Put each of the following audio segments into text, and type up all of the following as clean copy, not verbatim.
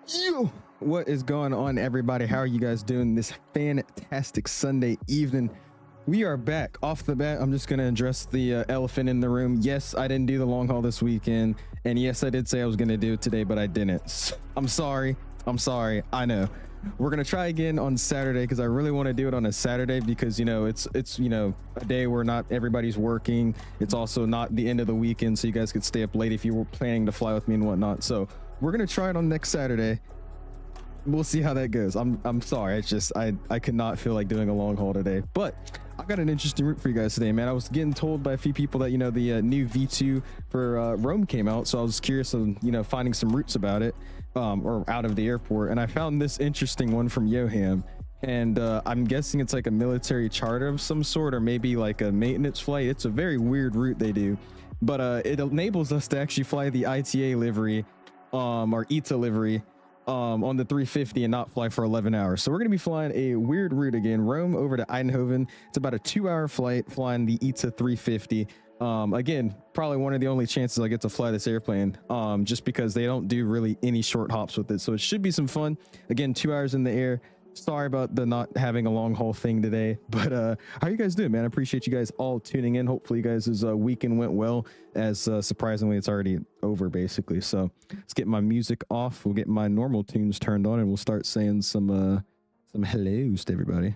Yo, what is going on, everybody? How are you guys doing this fantastic Sunday evening? We are back. Off the bat, I'm just going to address the elephant in the room. Yes, I didn't do the long haul this weekend, and yes, I did say I was going to do it today, but I didn't. I'm sorry. I know. We're going to try again on Saturday because I really want to do it on a Saturday because, you know, it's you know, a day where not everybody's working. It's also not the end of the weekend, so you guys could stay up late if you were planning to fly with me and whatnot. So we're going to try it on next Saturday. We'll see how that goes. I'm sorry. It's just I could not feel like doing a long haul today, but I've got an interesting route for you guys today, man. I was getting told by a few people that, you know, the new V2 for Rome came out, so I was curious on, you know, finding some routes about it, or out of the airport, and I found this interesting one from 𝐤𝐻𝐻𝐻, and I'm guessing it's like a military charter of some sort, or maybe like a maintenance flight. It's a very weird route they do, but it enables us to actually fly the ITA livery, or ITA livery, on the 350 and not fly for 11 hours. So we're going to be flying a weird route again, Rome over to Eindhoven. It's about a 2-hour flight flying the ITA 350. Again, probably one of the only chances I get to fly this airplane, just because they don't do really any short hops with it. So it should be some fun. Again, 2 hours in the air. Sorry about the not having a long haul thing today, but how you guys doing, man? I appreciate you guys all tuning in. Hopefully you guys' weekend went well, as surprisingly it's already over basically. So let's get my music off. We'll get my normal tunes turned on, and we'll start saying some hellos to everybody.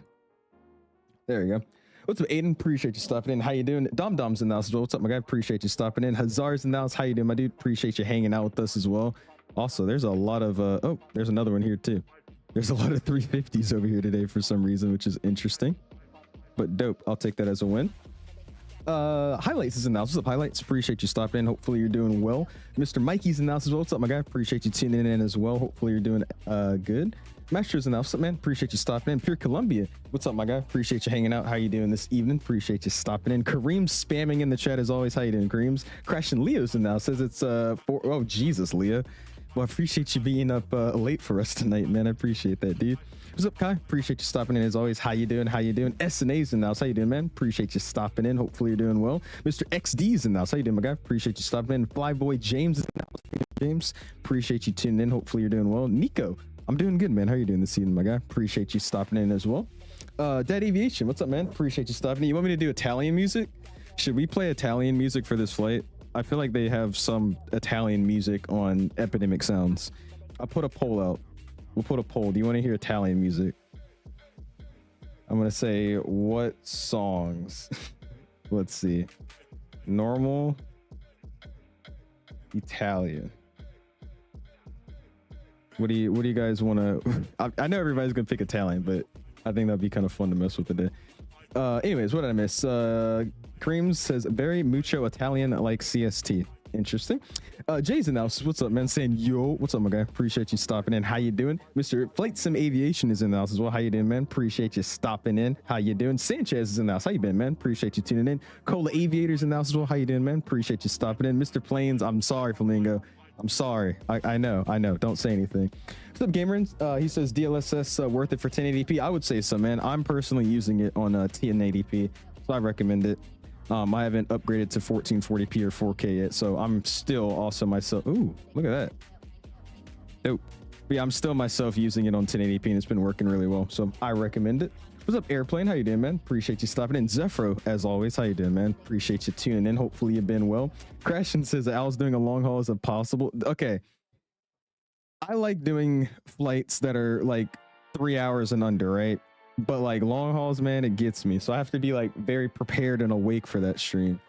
There you go. What's up, Aiden? Appreciate you stopping in. How you doing? Dom's in the house as well. What's up, my guy? Appreciate you stopping in. 𝐓𝐸z's in the house. How you doing, my dude? Appreciate you hanging out with us as well. Also, there's a lot of oh, there's another one here too. There's a lot of 350s over here today for some reason, which is interesting, but dope. I'll take that as a win. Highlights is in the house. What's up, Highlights? Appreciate you stopping in. Hopefully you're doing well. Mr. Mikey's in the house as well. What's up, my guy? Appreciate you tuning in as well. Hopefully you're doing good. Master's in the house. What's up, man? Appreciate you stopping in. Pure Columbia. What's up, my guy? Appreciate you hanging out. How you doing this evening? Appreciate you stopping in. Kareem's spamming in the chat as always. How you doing, Kareem's? Crashing Leo's in the house. Says it's oh Jesus, Leo. Well, I appreciate you being up late for us tonight, man. I appreciate that, dude. What's up, Kai? Appreciate you stopping in as always. How you doing? How you doing? SNA's in the house. How you doing, man? Appreciate you stopping in. Hopefully you're doing well. Mr. XD's in the house. How you doing, my guy? Appreciate you stopping in. Flyboy James is in the house. James, appreciate you tuning in. Hopefully you're doing well. Nico, I'm doing good, man. How you doing this evening, my guy? Appreciate you stopping in as well. Dad Aviation, what's up, man? Appreciate you stopping in. You want me to do Italian music? Should we play Italian music for this flight? I feel like they have some Italian music on Epidemic Sounds. I'll put a poll out. We'll put a poll. Do you want to hear Italian music? I'm going to say what songs? Let's see. Normal. Italian. What do you guys want to... I know everybody's going to pick Italian, but I think that'd be kind of fun to mess with today. Anyways, what did I miss? Cream says very mucho Italian like CST. Interesting. Jay's in the house. What's up, man? Saying yo. What's up, my guy? Appreciate you stopping in. How you doing? Mr. Flight Sim Aviation is in the house as well. How you doing, man? Appreciate you stopping in. How you doing? Sanchez is in the house. How you been, man? Appreciate you tuning in. Cola Aviator's in the house as well. How you doing, man? Appreciate you stopping in. Mr. Planes, I'm sorry, Flamingo. I'm sorry. I know. Don't say anything. What's up, Gamerins? He says DLSS worth it for 1080p. I would say so, man. I'm personally using it on 1080p, so I recommend it. I haven't upgraded to 1440p or 4K yet, so I'm still also myself. Ooh, look at that. Dope. But yeah, I'm still myself using it on 1080p, and it's been working really well, so I recommend it. What's up, Airplane? How you doing, man? Appreciate you stopping in. 𝐓𝐸, as always, how you doing, man? Appreciate you tuning in. Hopefully you've been well. Crashing says that Al's doing a long haul as possible. Okay. I like doing flights that are like 3 hours and under, right? But like long hauls, man, it gets me. So I have to be like very prepared and awake for that stream.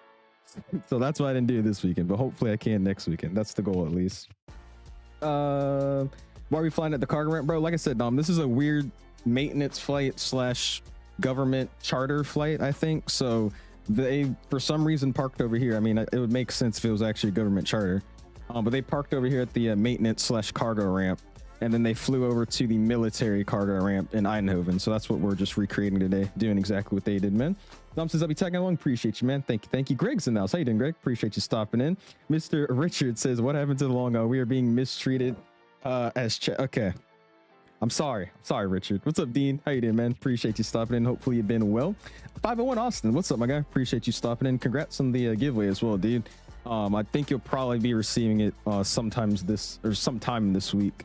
So that's why I didn't do it this weekend, but hopefully I can next weekend. That's the goal, at least. Why are we flying at the cargo ramp, bro? Like I said, Dom, this is a weird maintenance flight slash government charter flight, I think. So they, for some reason, parked over here. I mean, it would make sense if it was actually a government charter. But they parked over here at the maintenance slash cargo ramp. And then they flew over to the military cargo ramp in Eindhoven. So that's what we're just recreating today, doing exactly what they did, man. Dom says, I'll be tagging along. Appreciate you, man. Thank you. Greg's in the house. How you doing, Greg? Appreciate you stopping in. Mr. Richard says, what happened to the long haul? We are being mistreated okay. I'm sorry, Richard. What's up, Dean? How you doing, man? Appreciate you stopping in. Hopefully you've been well. 501 Austin, what's up, my guy? Appreciate you stopping in. Congrats on the giveaway as well, dude. I think you'll probably be receiving it sometime this week.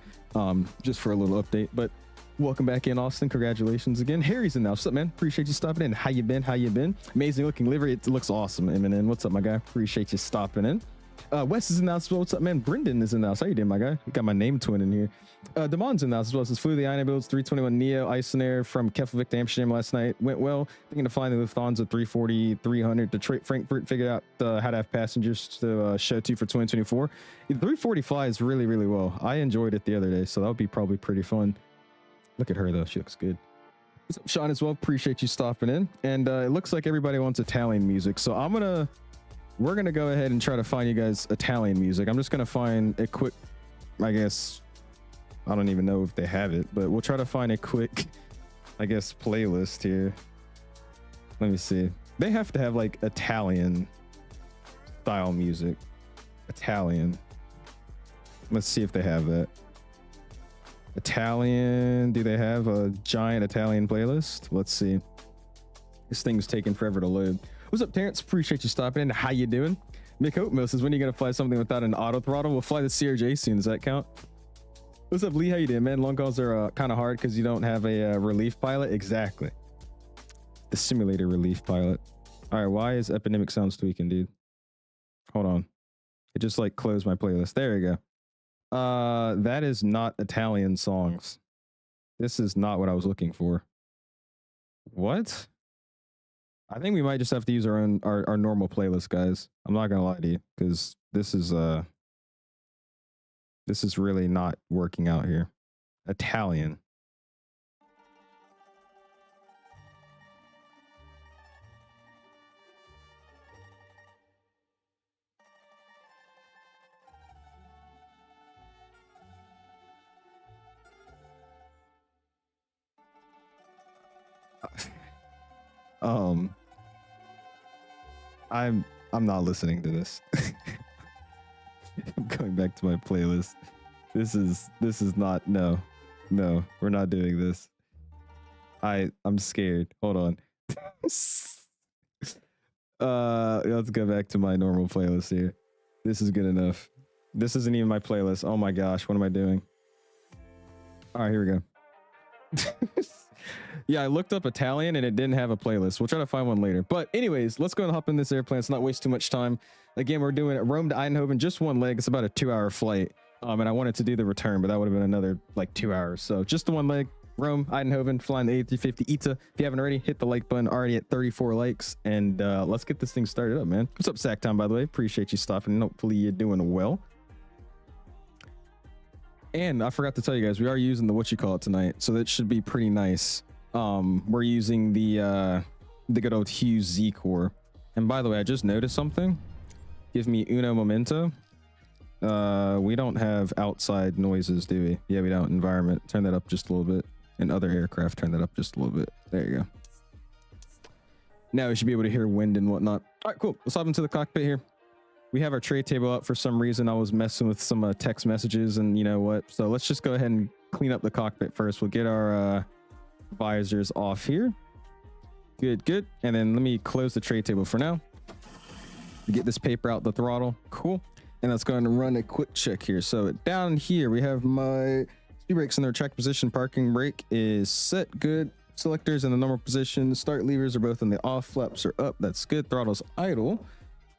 Just for a little update, but welcome back in, Austin. Congratulations again. Harry's in now. What's up, man? Appreciate you stopping in. How you been? Amazing looking livery. It looks awesome. Eminem, what's up, my guy? Appreciate you stopping in. Wes is in the house as well. What's up, man? Brendan is in the house. How you doing, my guy? You got my name twin in here. Damon's in the house as well. Says flew the INIBUILDS 321neo Icenair from Keflavik to Amsterdam last night. Went well. Thinking of flying the Lufthansa 340-300 to Frankfurt. Figured out how to have passengers to show to for 2024. The 340 flies really, really well. I enjoyed it the other day, so that would be probably pretty fun. Look at her though. She looks good. What's up, Sean, as well? Appreciate you stopping in. And it looks like everybody wants Italian music, so we're gonna go ahead and try to find you guys Italian music. I'm just gonna find a quick, I guess, I don't even know if they have it, but we'll try to find a quick, I guess, playlist here. Let me see. They have to have like Italian style music. Italian. Let's see if they have that. Italian. Do they have a giant Italian playlist? Let's see. This thing's taking forever to load. What's up, Terrence? Appreciate you stopping in. How you doing? Mick Oatmeal says, when are you gonna fly something without an auto throttle? We'll fly the CRJ soon. Does that count? What's up, Lee? How you doing, man? Long calls are kind of hard because you don't have a relief pilot. Exactly. The simulator relief pilot. All right, why is Epidemic Sounds tweaking, dude? Hold on. It just like closed my playlist. There you go. That is not Italian songs. This is not what I was looking for. What? I think we might just have to use our normal playlist, guys. I'm not gonna lie to you, because this is really not working out here. Italian. I'm not listening to this. I'm going back to my playlist. This is not, no, we're not doing this. I'm scared. Hold on. Let's go back to my normal playlist here. This is good enough. This isn't even my playlist. Oh my gosh, what am I doing? All right, here we go. Yeah, I looked up Italian and it didn't have a playlist. We'll try to find one later. But anyways, let's go and hop in this airplane. Let's not waste too much time. Again, we're doing Rome to Eindhoven, just one leg. It's about a 2-hour flight. And I wanted to do the return, but that would have been another like 2 hours. So just the one leg, Rome, Eindhoven, flying the A350 ITA. If you haven't already, hit the like button, already at 34 likes. And let's get this thing started up, man. What's up, Sacktown, by the way? Appreciate you stopping. Hopefully you're doing well. And I forgot to tell you guys, we are using the 𝐂𝐸 tonight. So that should be pretty nice. We're using the good old 𝐂𝐨𝐬𝐁𝐿 core. And by the way, I just noticed something. Give me uno momento. We don't have outside noises, do we? Yeah, we don't. Environment, turn that up just a little bit. And other aircraft, turn that up just a little bit. There you go. Now we should be able to hear wind and whatnot. All right, cool. Let's hop into the cockpit here. We have our tray table up. For some reason, I was messing with some text messages and you know what. So let's just go ahead and clean up the cockpit first. We'll get our visors off here. Good, good. And then let me close the tray table for now. Get this paper out the throttle. Cool. And let's go ahead and run a quick check here. So down here, we have my speed brakes in their check position. Parking brake is set. Good. Selectors in the normal position. Start levers are both in the off. Flaps are up. That's good. Throttle's idle.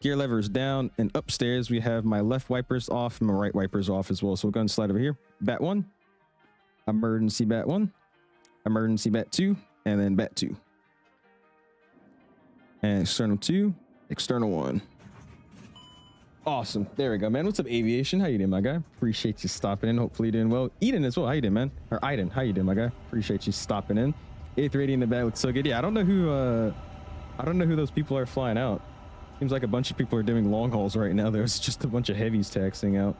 Gear levers down. And upstairs, we have my left wipers off and my right wipers off as well. So we'll go and slide over here. BAT 1. Emergency BAT 1. Emergency BAT 2. And then BAT 2. And external 2. External 1. Awesome. There we go, man. What's up, aviation? How you doing, my guy? Appreciate you stopping in. Hopefully you're doing well. Eden as well. How you doing, man? Or Iden. How you doing, my guy? Appreciate you stopping in. A380 in the back looks so good. Yeah, I don't know who those people are flying out. Seems like a bunch of people are doing long hauls right now. There's just a bunch of heavies taxiing out.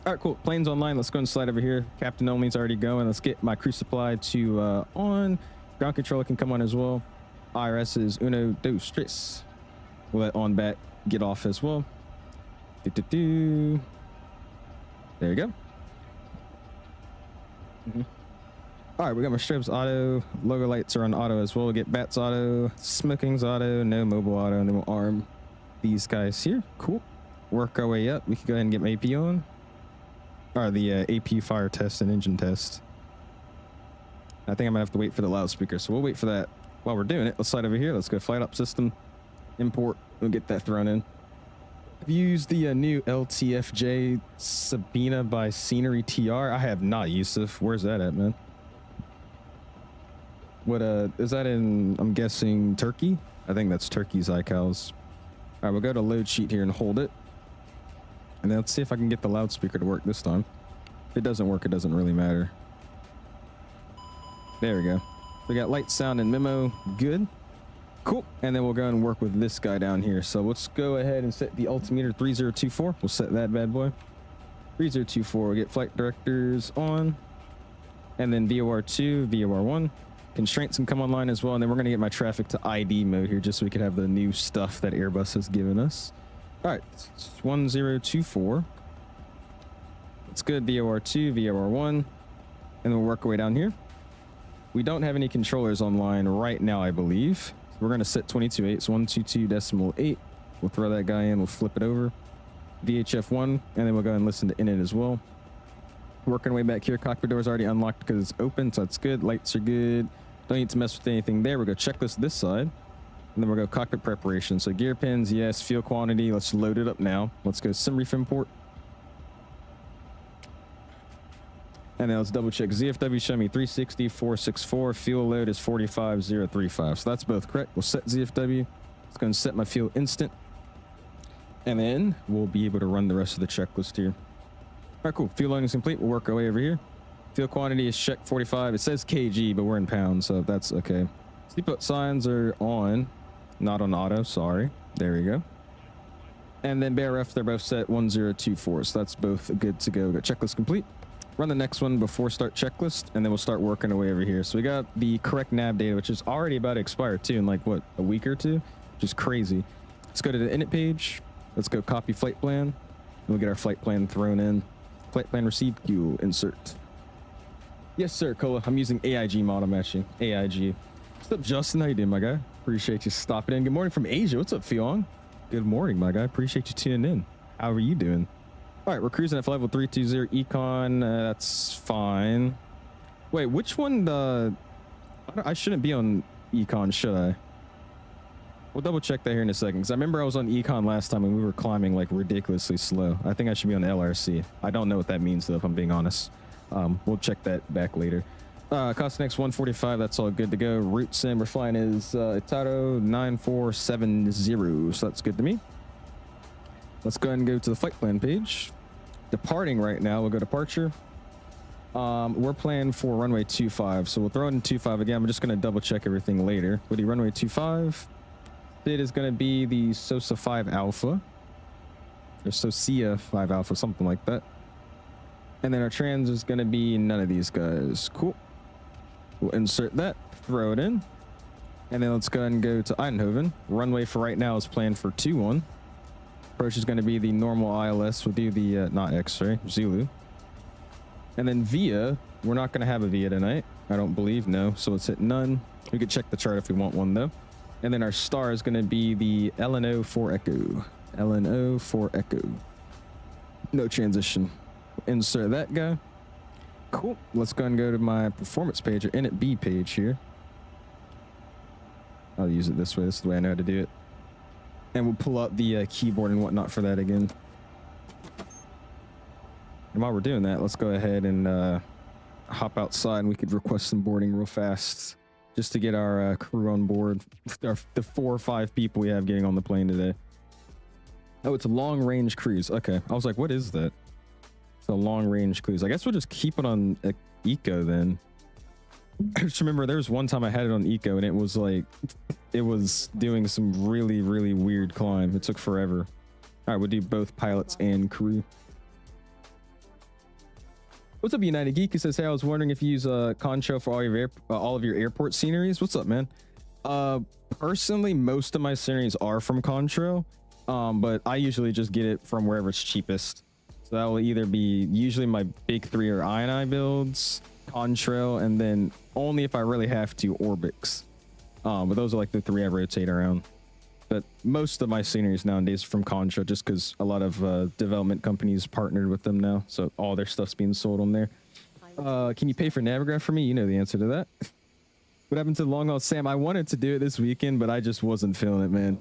All right, cool. Planes online. Let's go and slide over here. Captain only's already going. Let's get my crew supply to on. Ground controller can come on as well. IRS is 1, 2, 3. We'll let on back get off as well. There you go. All right, we got my strips auto. Logo lights are on auto as well. We'll get bats auto, smoking's auto, no mobile auto, and then we'll arm these guys here. Cool. Work our way up. We can go ahead and get my AP on. Or the AP fire test and engine test. I think I'm gonna have to wait for the loudspeaker, so we'll wait for that while we're doing it. Let's slide over here. Let's go flight up system, import. We'll get that thrown in. I've used the new LTFJ Sabina by Scenery TR. I have not, Yusuf. Where's that at, man? What is that in? I'm guessing Turkey. I think that's Turkey's iCals. All right, we'll go to load sheet here and hold it. And then let's see if I can get the loudspeaker to work this time. If it doesn't work, it doesn't really matter. There we go. We got light, sound, and memo. Good. Cool. And then we'll go and work with this guy down here. So let's go ahead and set the altimeter 3024. We'll set that bad boy. 3024. We'll get flight directors on. And then VOR2, VOR1. Constraints can come online as well. And then we're going to get my traffic to ID mode here just so we can have the new stuff that Airbus has given us. All right. It's 1024. It's good. VOR2, VOR1. And then we'll work our way down here. We don't have any controllers online right now, I believe. We're going to set 22.8, so 122.8. We'll throw that guy in, we'll flip it over. VHF1, and then we'll go and listen to init as well. Working way back here. Cockpit door is already unlocked because it's open, so that's good. Lights are good. Don't need to mess with anything there. We'll go checklist this side. And then we'll go cockpit preparation. So gear pins, yes. Fuel quantity, let's load it up now. Let's go SimRef import. And then let's double check. ZFW show me 360, 464. Fuel load is 45035. So that's both correct. We'll set ZFW. Let's go and set my fuel instant. And then we'll be able to run the rest of the checklist here. All right, cool. Fuel loading is complete. We'll work our way over here. Fuel quantity is check 45. It says kg, but we're in pounds, so that's okay. Seatbelt signs are on. Not on auto, sorry. There we go. And then BRF, they're both set 1024. So that's both good to go. We got checklist complete. Run the next one before start checklist, and then we'll start working our way over here. So we got the correct nav data, which is already about to expire too in like, what, a week or two? Which is crazy. Let's go to the init page. Let's go copy flight plan. And we'll get our flight plan thrown in. Flight plan received, Q insert. Yes, sir, Cola. I'm using AIG model matching. AIG. What's up, Justin? How you doing, my guy? Appreciate you stopping in. Good morning from Asia. What's up, Fiong? Good morning, my guy. Appreciate you tuning in. How are you doing? All right, we're cruising at level 320 econ. That's fine. Wait, which one? I shouldn't be on econ, should I? We'll double check that here in a second, because I remember I was on econ last time and we were climbing like ridiculously slow. I think I should be on LRC. I don't know what that means though, if I'm being honest. We'll check that back later. Cosnex 145, that's all good to go. Route sim we're flying is Itaro 9470, so that's good to me. Let's go ahead and go to the flight plan page. Departing right now, we'll go departure. We're planning for runway 25, so we'll throw it in 25 again. I'm just going to double check everything later. We'll do runway 25. It is going to be the SOSA 5 Alpha, or SOSIA 5 Alpha, something like that. And then our trans is going to be none of these guys. Cool. We'll insert that, throw it in, and then let's go ahead and go to Eindhoven. Runway for right now is planned for 21. Approach is going to be the normal ILS. We'll do the not X-ray, Zulu. And then VIA, we're not going to have a VIA tonight, I don't believe. No, so let's hit none. We could check the chart if we want one though. And then our star is going to be the LNO for Echo. LNO for Echo. No transition. Insert that guy. Cool. Let's go and go to my performance page, or init B page here. I'll use it this way. This is the way I know how to do it. And we'll pull out the keyboard and whatnot for that again. And while we're doing that, let's go ahead and hop outside and we could request some boarding real fast just to get our crew on board. The 4 or 5 people we have getting on the plane today. Oh, it's a long range cruise. Okay. I was like, what is that? It's a long range cruise. I guess we'll just keep it on eco then. I just remember there was one time I had it on eco and it was like, it was doing some really, really weird climb. It took forever. All right, we'll do both pilots and crew. What's up, United Geek? He says, hey, I was wondering if you use Concho for all of your airport sceneries. What's up, man? Personally, most of my sceneries are from Concho, but I usually just get it from wherever it's cheapest. So that will either be usually my big 3 or INI builds, Contrail, and then only if I really have to, Orbix. But those are like the 3 I rotate around. But most of my sceneries nowadays are from Concho, just because a lot of development companies partnered with them now. So all their stuff's being sold on there. Can you pay for Navigraph for me? You know the answer to that. What happened to the long haul? Sam, I wanted to do it this weekend, but I just wasn't feeling it, man.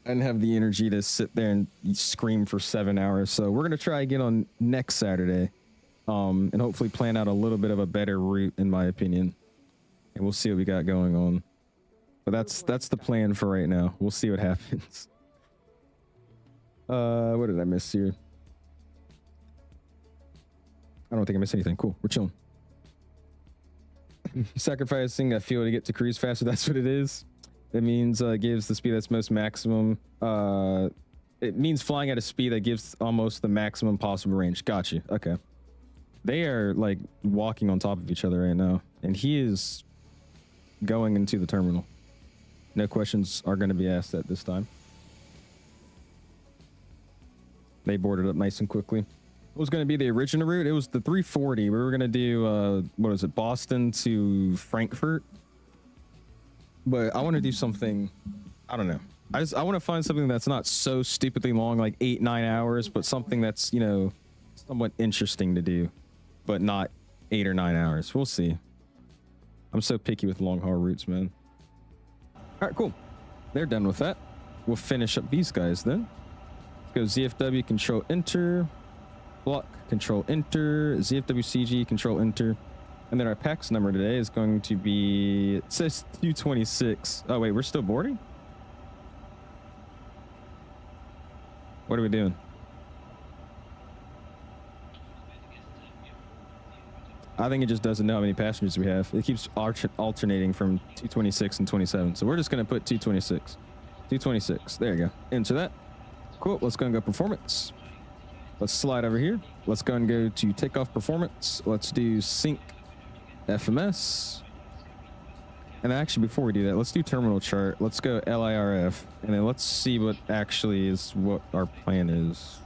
I didn't have the energy to sit there and scream for 7 hours. So we're going to try again on next Saturday. And hopefully plan out a little bit of a better route, in my opinion. And we'll see what we got going on. But that's the plan for right now. We'll see what happens. What did I miss here? I don't think I missed anything. Cool. We're chilling. Sacrificing a fuel to get to cruise faster. That's what it is. It means gives the speed that's most maximum. It means flying at a speed that gives almost the maximum possible range. Got you. Okay. They are like walking on top of each other right now, and he is going into the terminal. No questions are going to be asked at this time. They boarded up nice and quickly. What was going to be the original route? It was the 340. We were going to do, what was it, Boston to Frankfurt. But I want to do something, I don't know. I want to find something that's not so stupidly long, like 8-9 hours, but something that's, you know, somewhat interesting to do, but not 8 or 9 hours. We'll see. I'm so picky with long haul routes, man. All right, cool. They're done with that. We'll finish up these guys then. Let's go ZFW, control enter. Block, control enter. ZFWCG, control enter. And then our PAX number today is going to be, it says 226. Oh, wait, we're still boarding? What are we doing? I think it just doesn't know how many passengers we have. It keeps alternating from 226 and 27. So we're just going to put 226. 226. There you go. Enter that. Cool. Let's go and go performance. Let's slide over here. Let's go and go to takeoff performance. Let's do sync FMS. And actually, before we do that, let's do terminal chart. Let's go LIRF. And then let's see what actually is what our plan is.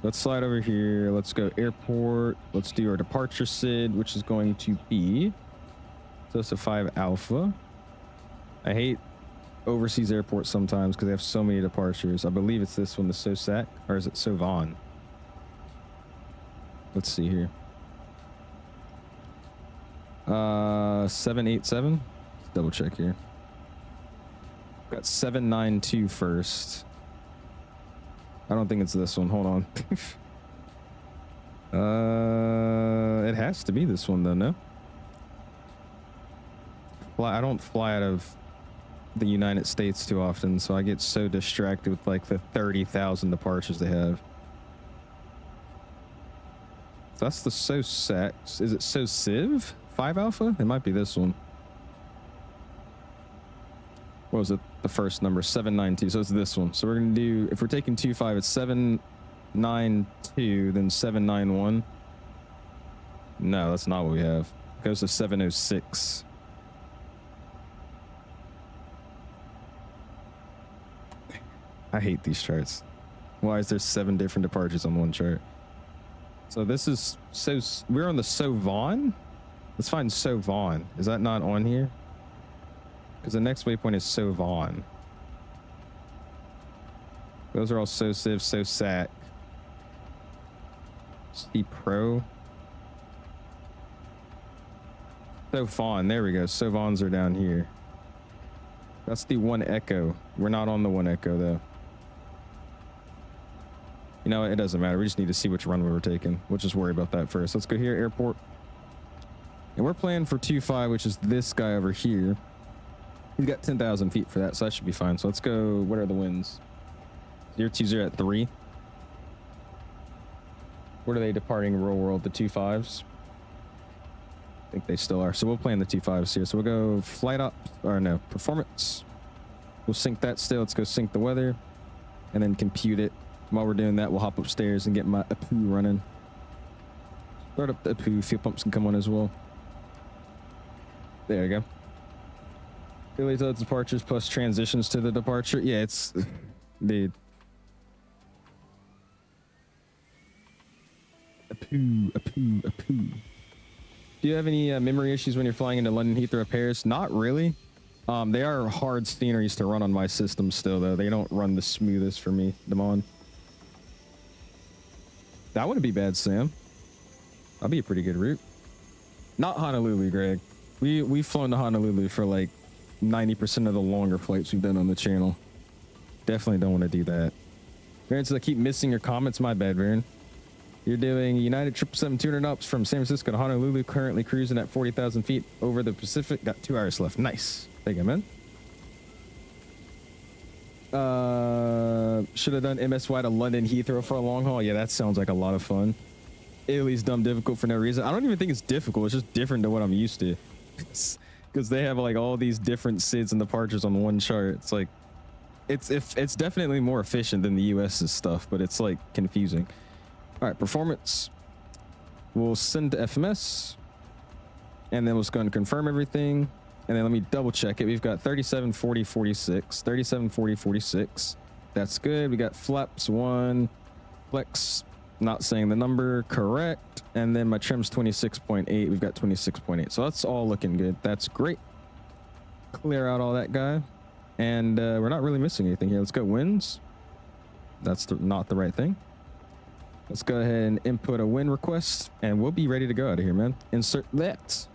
Let's slide over here. Let's go airport. Let's do our departure SID, which is going to be SOSA 5 Alpha. I hate overseas airports sometimes because they have so many departures. I believe it's this one, the SOSAC, or is it SOVAN? Let's see here. 787. Let's double check here. Got 792 first. I don't think it's this one. Hold on. It has to be this one though, no? I don't fly out of the United States too often, so I get so distracted with like the 30,000 departures they have. So that's the 𝐂𝐨𝐧𝐭𝐫𝐚𝐢𝐳. Is it 𝐂𝐶IV 5 Alpha? It might be this one. What was it? The first number, 792. So it's this one. So we're gonna do, if we're taking 25, it's 792, then 791. No, that's not what we have. It goes to 706. I hate these charts. Why is there 7 different departures on one chart? So this is we're on the 𝐂𝐨𝐴𝐁. Let's find 𝐂𝐨𝐴𝐁. Is that not on here? Because the next waypoint is 𝐂𝐨𝐴𝐁. Those are all 𝐂𝐶IV, 𝐂𝐶AC. 𝐶Pro. 𝐂𝐹AN. There we go. 𝐂𝐹ANs are down here. That's the 1 Echo. We're not on the 1 Echo though. You know, it doesn't matter. We just need to see which runway we're taking. We'll just worry about that first. Let's go here, airport. And we're planning for 25, which is this guy over here. He's got 10,000 feet for that, so that should be fine. So let's go. What are the winds? 020 at 3. What are they departing real world? The 25s? I think they still are. So we'll plan the 25s here. So we'll go flight up, or no, performance. We'll sync that still. Let's go sync the weather and then compute it. While we're doing that, we'll hop upstairs and get my 𝐴PU running. Start up the 𝐴PU. Fuel pumps can come on as well. There you go. Delays of departures plus transitions to the departure. Yeah, it's... Dude. 𝐴PU. Do you have any memory issues when you're flying into London Heathrow Paris? Not really. They are hard sceneries to run on my system still, though. They don't run the smoothest for me, Damon. That wouldn't be bad, Sam. That'd be a pretty good route. Not Honolulu, Greg. We've flown to Honolulu for like 90% of the longer flights we've done on the channel. Definitely don't want to do that. Varen says I keep missing your comments. My bad, Varen. You're doing United 777 200 knots from San Francisco to Honolulu, currently cruising at 40,000 feet over the Pacific. Got 2 hours left. Nice. Thank you, man. Should have done MSY to London Heathrow for a long haul. Yeah, that sounds like a lot of fun. Italy's dumb difficult for no reason. I don't even think it's difficult. It's just different to what I'm used to. Because they have like all these different SIDs and departures on one chart. It's like, it's definitely more efficient than the US's stuff, but it's like confusing. All right, performance. We'll send to FMS, and then we'll just go and confirm everything. And then let me double check it. We've got 37, 40, 46, 37, 40, 46. That's good. We got flaps 1, flex, not saying the number, correct. And then my trim's 26.8. We've got 26.8. So that's all looking good. That's great. Clear out all that guy. And we're not really missing anything here. Let's go winds. That's not the right thing. Let's go ahead and input a win request, and we'll be ready to go out of here, man. Insert that.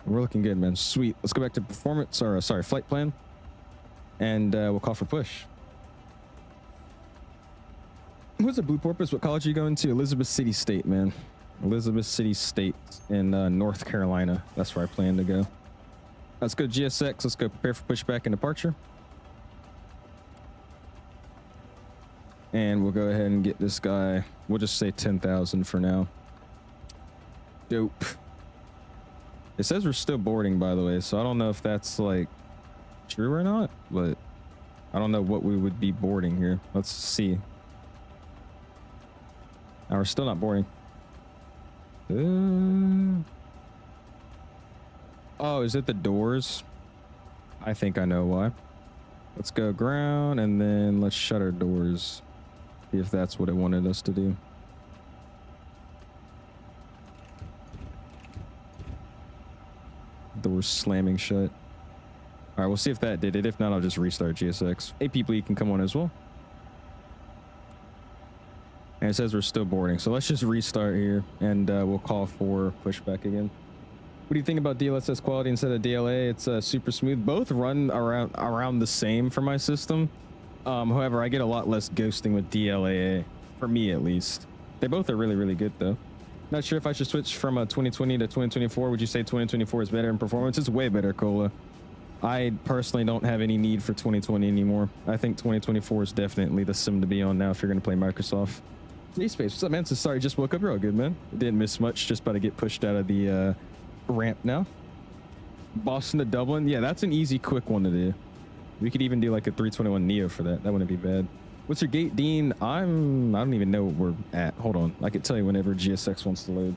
We're looking good, man. Sweet. Let's go back to performance, or sorry, flight plan, and we'll call for push. What's the blue porpoise? What college are you going to? Elizabeth City State, man. Elizabeth City State in North Carolina. That's where I plan to go. Let's go GSX. Let's go prepare for pushback and departure. And we'll go ahead and get this guy. We'll just say 10,000 for now. Dope. It says we're still boarding, by the way, so I don't know if that's like true or not, but I don't know what we would be boarding here. Let's see. Now we're still not boarding. Oh, is it the doors? I think I know why. Let's go ground, and then let's shut our doors. See if that's what it wanted us to do. Doors slamming shut. All right, we'll see if that did it. If not, I'll just restart GSX. 8 people, you can come on as well. And it says we're still boarding, so let's just restart here, and we'll call for pushback again. What do you think about DLSS quality instead of DLA? It's super smooth. Both run around the same for my system. However, I get a lot less ghosting with DLAA, for me at least. They both are really, really good though. Not sure if I should switch from 2020 to 2024. Would you say 2024 is better in performance? It's way better, Cola. I personally don't have any need for 2020 anymore. I think 2024 is definitely the sim to be on now if you're going to play Microsoft. Space, what's up, man? So sorry, just woke up. You're all good, man. Didn't miss much. Just about to get pushed out of the ramp now. Boston to Dublin. Yeah, that's an easy, quick one to do. We could even do like a 321 Neo for that. That wouldn't be bad. What's your gate, Dean? I don't even know what we're at. Hold on. I could tell you whenever GSX wants to load.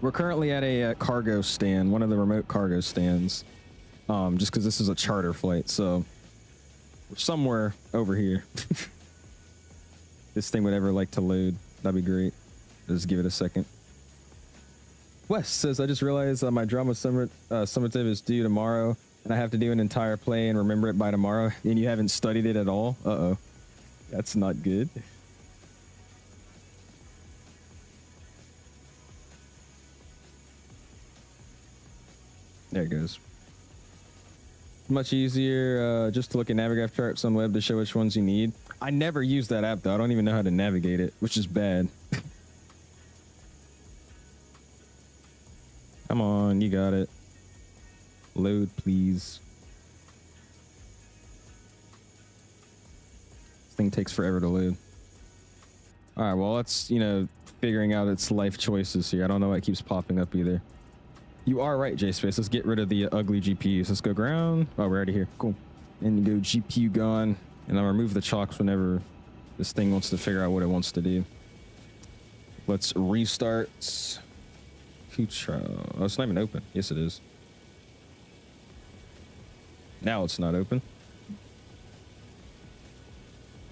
We're currently at a cargo stand, one of the remote cargo stands. Just because this is a charter flight, so we're somewhere over here. This thing would ever like to load, that'd be great. Just give it a second. Wes says, I just realized my drama summative is due tomorrow, and I have to do an entire play and remember it by tomorrow, and you haven't studied it at all? Uh-oh. That's not good. There it goes. Much easier just to look at Navigraph charts on web to show which ones you need. I never use that app though. I don't even know how to navigate it, which is bad. Come on, you got it. Load, please. This thing takes forever to load. All right, well, that's, you know, figuring out its life choices here. I don't know why it keeps popping up either. You are right, J-Space. Let's get rid of the ugly GPUs. Let's go ground. Oh, we're already here. Cool. And you go GPU gone. And I'll remove the chocks whenever this thing wants to figure out what it wants to do. Let's restart. Oh, it's not even open. Yes, it is. Now it's not open.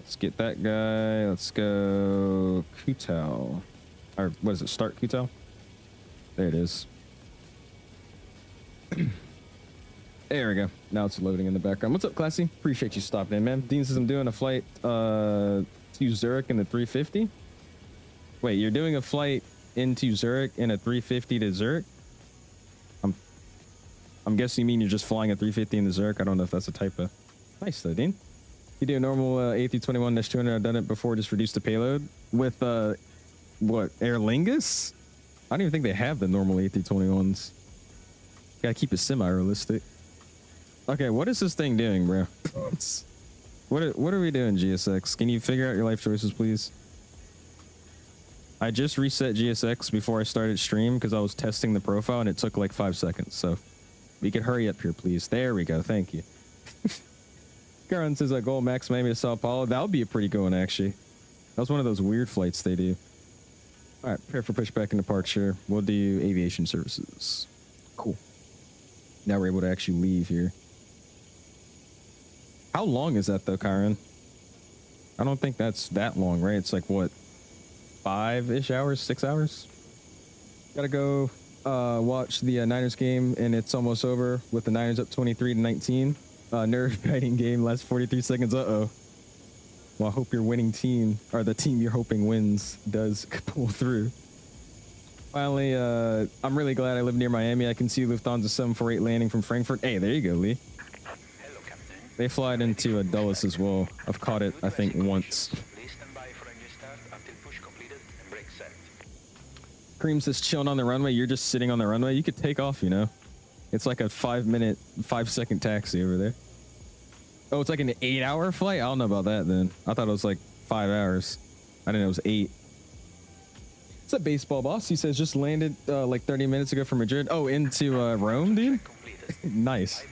Let's get that guy. Let's go 𝐂𝐳𝐢. Or what is it? Start 𝐂𝐳𝐢? There it is. There we go. Now it's loading in the background. What's up, Classy? Appreciate you stopping in, man. Dean says I'm doing a flight to Zurich in the 350. Wait, you're doing a flight into Zurich in a 350 to Zurich? I'm guessing you mean you're just flying a 350 into Zurich. I don't know if that's a typo. Nice though, Dean. You do a normal A321-200. I've done it before. Just reduce the payload with what, Aer Lingus? I don't even think they have the normal A321s. Gotta keep it semi-realistic. Okay, what is this thing doing, bro? What are we doing, GSX? Can you figure out your life choices, please? I just reset GSX before I started stream because I was testing the profile and it took like 5 seconds. So we could hurry up here, please. There we go. Thank you. Karen says I go Max Miami to Sao Paulo. That would be a pretty good one, actually. That was one of those weird flights they do. All right, prepare for pushback and departure. We'll do aviation services. Cool. Now we're able to actually leave here. How long is that though, Kyron? I don't think that's that long, right? It's like what, 5-ish hours, 6 hours? Gotta go watch the Niners game, and it's almost over with the Niners up 23-19. Nerve-biting game, last 43 seconds. Uh-oh. Well, I hope your winning team, or the team you're hoping wins, does pull through. Finally, I'm really glad I live near Miami. I can see Lufthansa 748 landing from Frankfurt. Hey, there you go, Lee. Hello, Captain. They fly it into Dulles as well. I've caught it, I think, once. Please stand by for engine start until push completed and brake set. Cream says chilling on the runway. You're just sitting on the runway. You could take off, you know. It's like a 5-second taxi over there. Oh, it's like an 8-hour flight? I don't know about that then. I thought it was like 5 hours. I didn't know it was 8. What's up, baseball boss? He says just landed like 30 minutes ago from Madrid. Oh, into Rome, dude? Nice.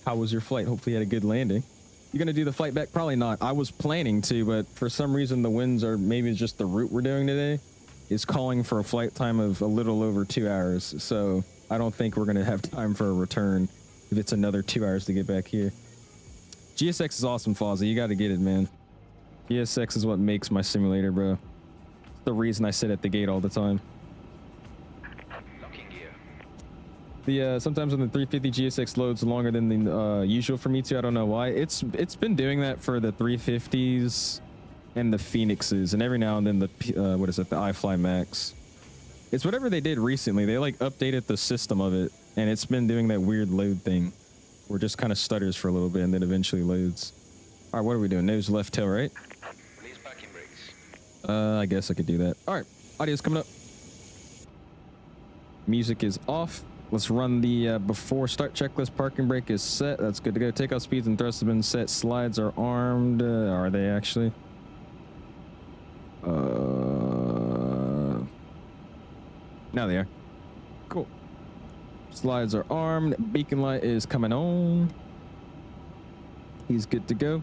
How was your flight? Hopefully you had a good landing. You gonna do the flight back? Probably not. I was planning to, but for some reason the winds, or maybe it's just the route we're doing today, is calling for a flight time of a little over 2 hours. So I don't think we're gonna have time for a return if it's another 2 hours to get back here. GSX is awesome, Fozzie. You gotta get it, man. GSX is what makes my simulator, bro. It's the reason I sit at the gate all the time. Locking gear. The sometimes when the 350 GSX loads longer than the usual for me too. I don't know why. It's been doing that for the 350s and the Phoenixes, and every now and then the what is it, the iFly Max. It's whatever they did recently. They like updated the system of it, and it's been doing that weird load thing where it just kind of stutters for a little bit and then eventually loads. All right, what are we doing? Nose, left, tail, right? Release parking brakes. I guess I could do that. All right, audio's coming up. Music is off. Let's run the before start checklist. Parking brake is set. That's good to go. Takeoff speeds and thrusts have been set. Slides are armed. Are they actually? Now they are. Cool. Slides are armed. Beacon light is coming on. He's good to go.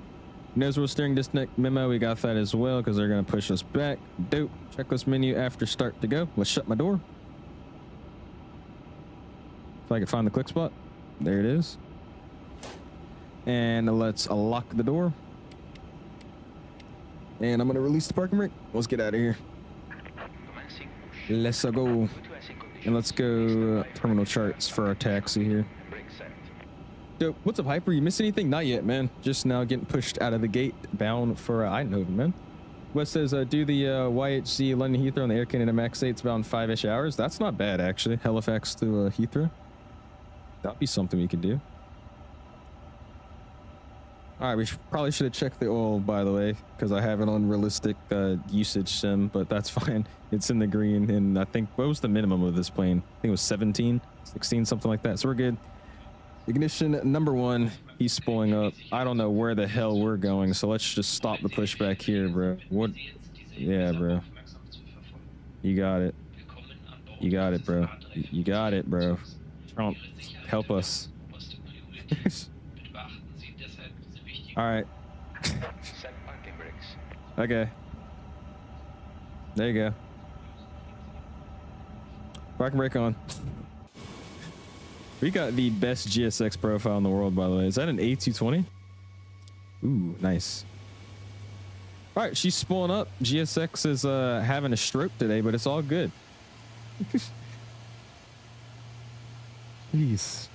Nose wheel steering disconnect memo. We got that as well because they're going to push us back. Dope. Checklist menu after start to go. Let's shut my door. If I can find the click spot. There it is. And let's lock the door. And I'm going to release the parking brake. Let's get out of here. Let's go. And let's go terminal charts for our taxi here. Dope. What's up, Hyper? You miss anything? Not yet, man. Just now getting pushed out of the gate, bound for Eindhoven, man. Wes says, do the YHC London Heathrow on the Air Canada Max 8. It's about 5-ish hours. That's not bad, actually. Halifax to Heathrow. That'd be something we could do. All right, we probably should have checked the oil, by the way, because I have an unrealistic usage sim, but that's fine. It's in the green, and I think, what was the minimum of this plane? I think it was 17, 16, something like that. So we're good. Ignition number 1. He's spooling up. I don't know where the hell we're going, so let's just stop the pushback here, bro. What? Yeah, bro. You got it. You got it, bro. You got it, bro. Trump, help us. All right. Set parking brakes. Okay. There you go. Parking brake on. We got the best GSX profile in the world, by the way. Is that an A220? Ooh, nice. All right, she's spooling up. GSX is having a stroke today, but it's all good. Jeez.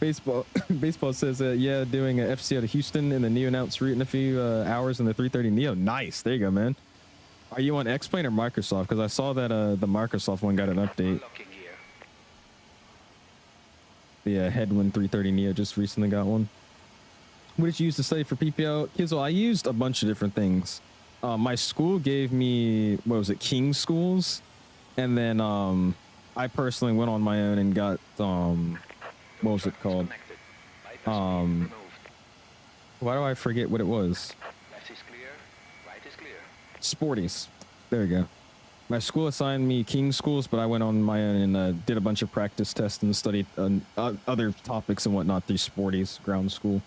Baseball says, yeah, doing a FCO to Houston in the new announced route in a few hours in the 330 Neo. Nice. There you go, man. Are you on X-Plane or Microsoft? Because I saw that the Microsoft one got an update. The Headwind 330 Neo just recently got one. What did you use to study for PPL? 𝐂𝐨𝐬, I used a bunch of different things. My school gave me, what was it, King Schools? And then I personally went on my own and got, what was it called? Why do I forget what it was? Left is clear, right is clear. Sporties. There you go. My school assigned me King Schools, but I went on my own and did a bunch of practice tests and studied other topics and whatnot through Sporties, ground school.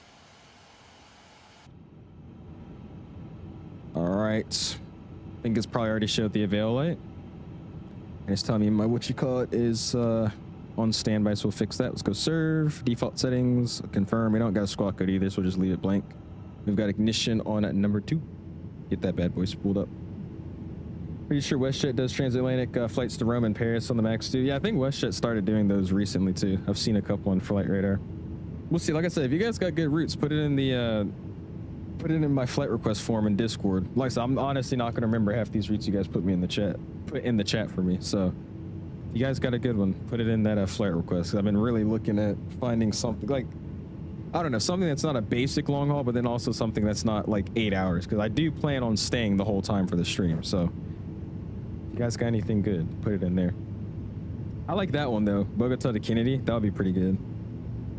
All right. I think it's probably already showed the avail light. And it's telling me my is on standby, so we'll fix that. Let's go serve, default settings, confirm. We don't got a squawk code either, so we'll just leave it blank. We've got ignition on at number 2. Get that bad boy spooled up. Pretty sure WestJet does transatlantic flights to Rome and Paris on the MAX 2. Yeah, I think WestJet started doing those recently too. I've seen a couple on Flight Radar. We'll see. Like I said, if you guys got good routes, put it in the put it in my flight request form in Discord. Like I said, I'm honestly not gonna remember half these routes you guys put in the chat for me. So if you guys got a good one, put it in that flight request. I've been really looking at finding something like, I don't know, something that's not a basic long haul, but then also something that's not like 8 hours, because I do plan on staying the whole time for the stream. So if you guys got anything good, put it in there. I like that one though, Bogota to Kennedy. That would be pretty good.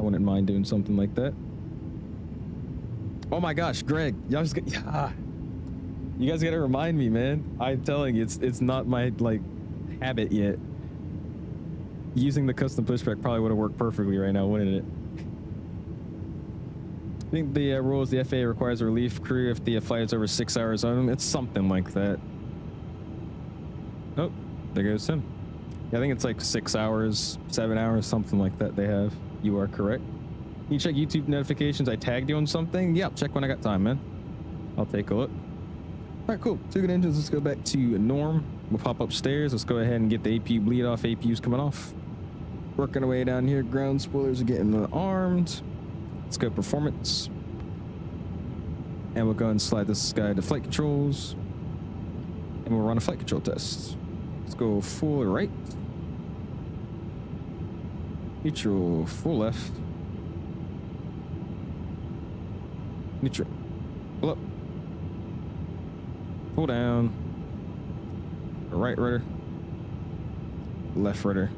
I wouldn't mind doing something like that. Oh my gosh, Greg, y'all just get, yeah. You guys gotta remind me, man. I'm telling you, it's not my like habit yet. Using the custom pushback probably would have worked perfectly right now, wouldn't it? I think the rule is the FAA requires a relief crew if the flight is over 6 hours on them. It's something like that. Oh, there goes him. Yeah, I think it's like 6 hours, 7 hours, something like that they have. You are correct. Can you check YouTube notifications? I tagged you on something? Yeah, check when I got time, man. I'll take a look. All right, cool. 2 good engines. Let's go back to norm. We'll pop upstairs. Let's go ahead and get the APU bleed off. APU's coming off. Working our way down here. Ground spoilers are getting armed. Let's go performance. And we'll go and slide this guy to flight controls. And we'll run a flight control test. Let's go full right. Neutral, full left. Neutral. Pull up. Pull down. Right rudder. Left rudder.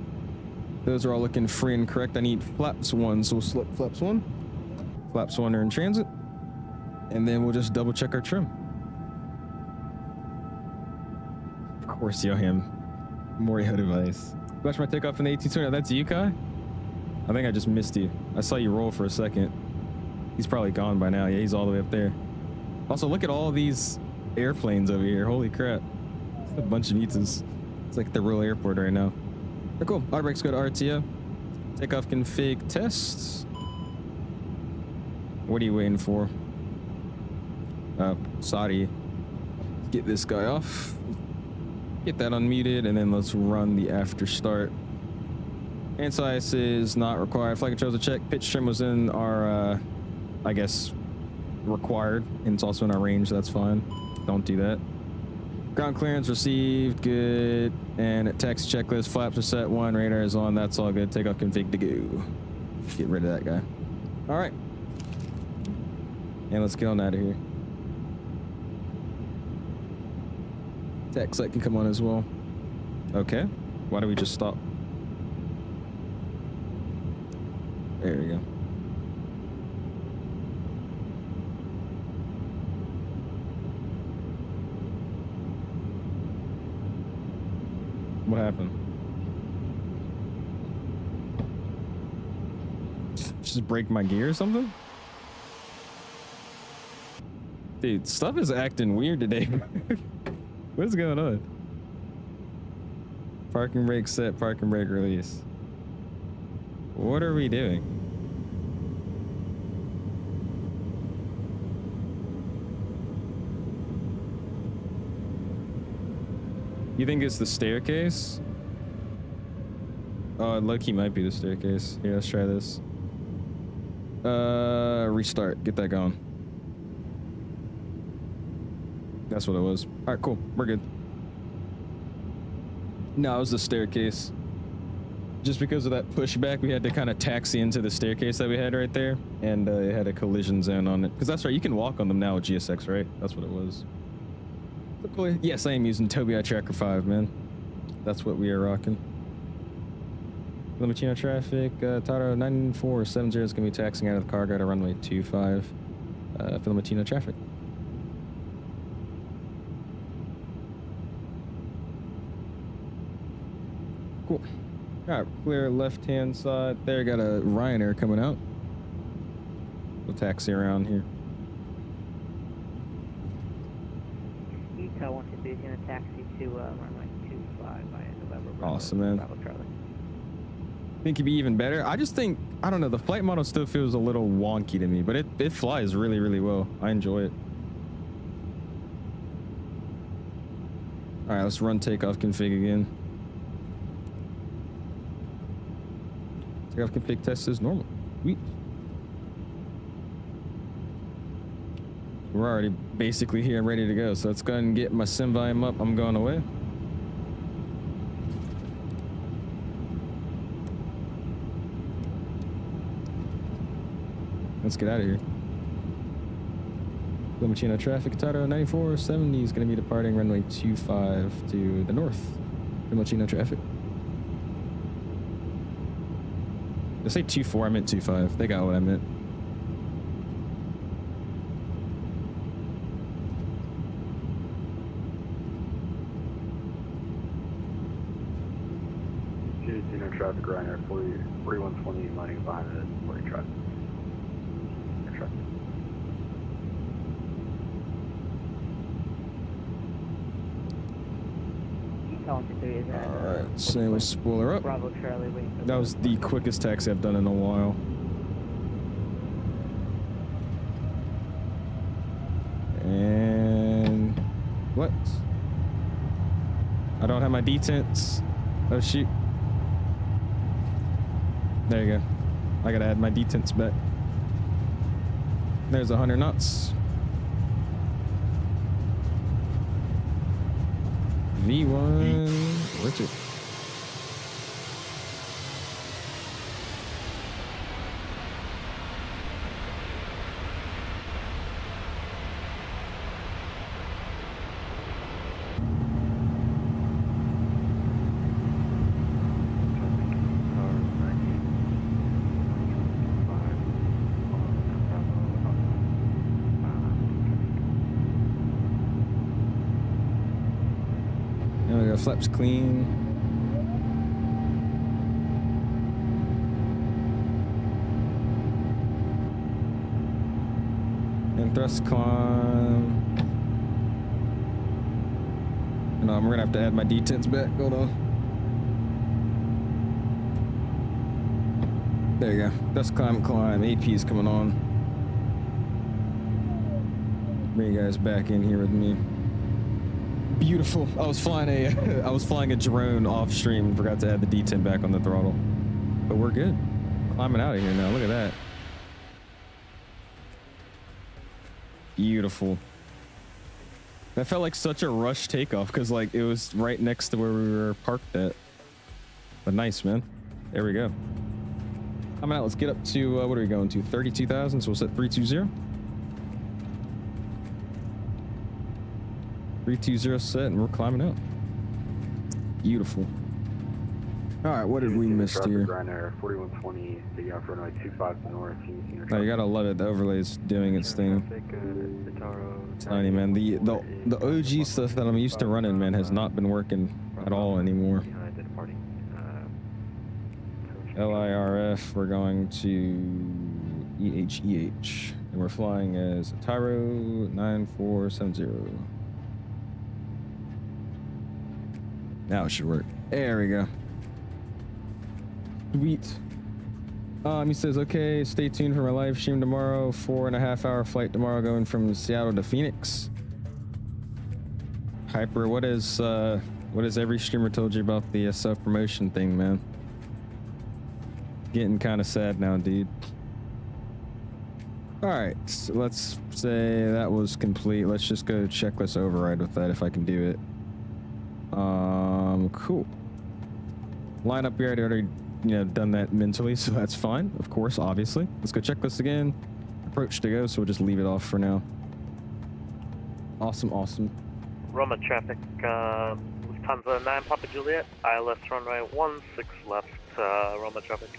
Those are all looking free and correct. I need flaps 1, so we'll select flaps 1. Flaps 1 are in transit. And then we'll just double check our trim. Of course, Johan. Moriho device. Flash my takeoff in the 1820. That's you, Kai? I think I just missed you. I saw you roll for a second. He's probably gone by now. Yeah, he's all the way up there. Also, look at all these airplanes over here. Holy crap. It's a bunch of Vitas. It's like the real airport right now. Oh, cool. Auto brakes go to RTO. Takeoff config tests. What are you waiting for? Saudi. Get this guy off. Get that unmuted, and then let's run the after start. Anti-ice is not required. Flight controls a check. Pitch trim was in our, I guess, required, and it's also in our range. That's fine. Don't do that. Ground clearance received. Good. And taxi checklist. Flaps are set. 1. Radar is on. That's all good. Takeoff config to go. Get rid of that guy. All right. And let's get on out of here. Tax light can come on as well. Okay. Why do we just stop? There we go. What happened? Just break my gear or something? Dude, stuff is acting weird today. What is going on? Parking brake set, parking brake release. What are we doing? You think it's the staircase? Oh, low-key might be the staircase. Here, let's try this. Restart. Get that going. That's what it was. All right, cool. We're good. No, it was the staircase. Just because of that pushback, we had to kind of taxi into the staircase that we had right there, and it had a collision zone on it. Because that's right, you can walk on them now with GSX, right? That's what it was. Yes, I am using Tobii Tracker 5, man. That's what we are rocking. Fiumicino traffic, Taro 9470 is going to be taxiing out of the cargo to runway 25. Fiumicino traffic. Cool. All right, clear left-hand side. There, got a Ryanair coming out. We'll taxi around here. ETA 123 is going to taxi to runway 25 by November. Awesome, man. Bravo Charlie. Think it'd be even better. I just think, I don't know, the flight model still feels a little wonky to me, but it flies really, really well. I enjoy it. All right, let's run takeoff config again. Takeoff config test is normal. Sweet. We're already basically here and ready to go, so let's go ahead and get my sim volume up. I'm going away. Let's get out of here. Fiumicino traffic, Taro 9470 is going to be departing runway 25 to the north. Fiumicino traffic. Did I say 24? I meant 25. They got what I meant. Fiumicino traffic, Ryanair 4120 landing behind the 40 traffic. Alright, same with spoiler up. Bravo Charlie waiting for That was the quickest taxi I've done in a while. And what? I don't have my detents. Oh shoot. There you go. I gotta add my detents back. There's 100 knots. V1 Richard. Flaps clean. And thrust climb. And we're gonna have to add my detents back. Hold on. There you go. Thrust climb, climb. AP is coming on. Bring you guys back in here with me. Beautiful. I was flying a drone off stream. Forgot to add the detent back on the throttle. But we're good. Climbing out of here now. Look at that. Beautiful. That felt like such a rush takeoff because like it was right next to where we were parked at. But nice, man. There we go. Coming out. Let's get up to what are we going to? 32,000. So we'll set 320. 320 set, and we're climbing up. Beautiful. All right, what did we miss here? Ryanair 4120, taking off runway 25 to north. Oh, you gotta love it. The overlay's doing its thing. Tiny man, the OG stuff that I'm used to running, man, has not been working at all anymore. LIRF, we're going to EHEH, and we're flying as Tyro 9470. Now it should work. There we go. Sweet. He says, okay, stay tuned for my live stream tomorrow. 4.5-hour flight tomorrow going from Seattle to Phoenix. Hyper, what has every streamer told you about the self-promotion thing, man? Getting kind of sad now, dude. All right, so let's say that was complete. Let's just go checklist override with that if I can do it. Cool. Line up here, I already, done that mentally, so that's fine. Of course, obviously. Let's go checklist again. Approach to go, so we'll just leave it off for now. Awesome, awesome. Roma traffic, Lufthansa 9 Papa Juliet, ILS runway 16 left, Roma traffic.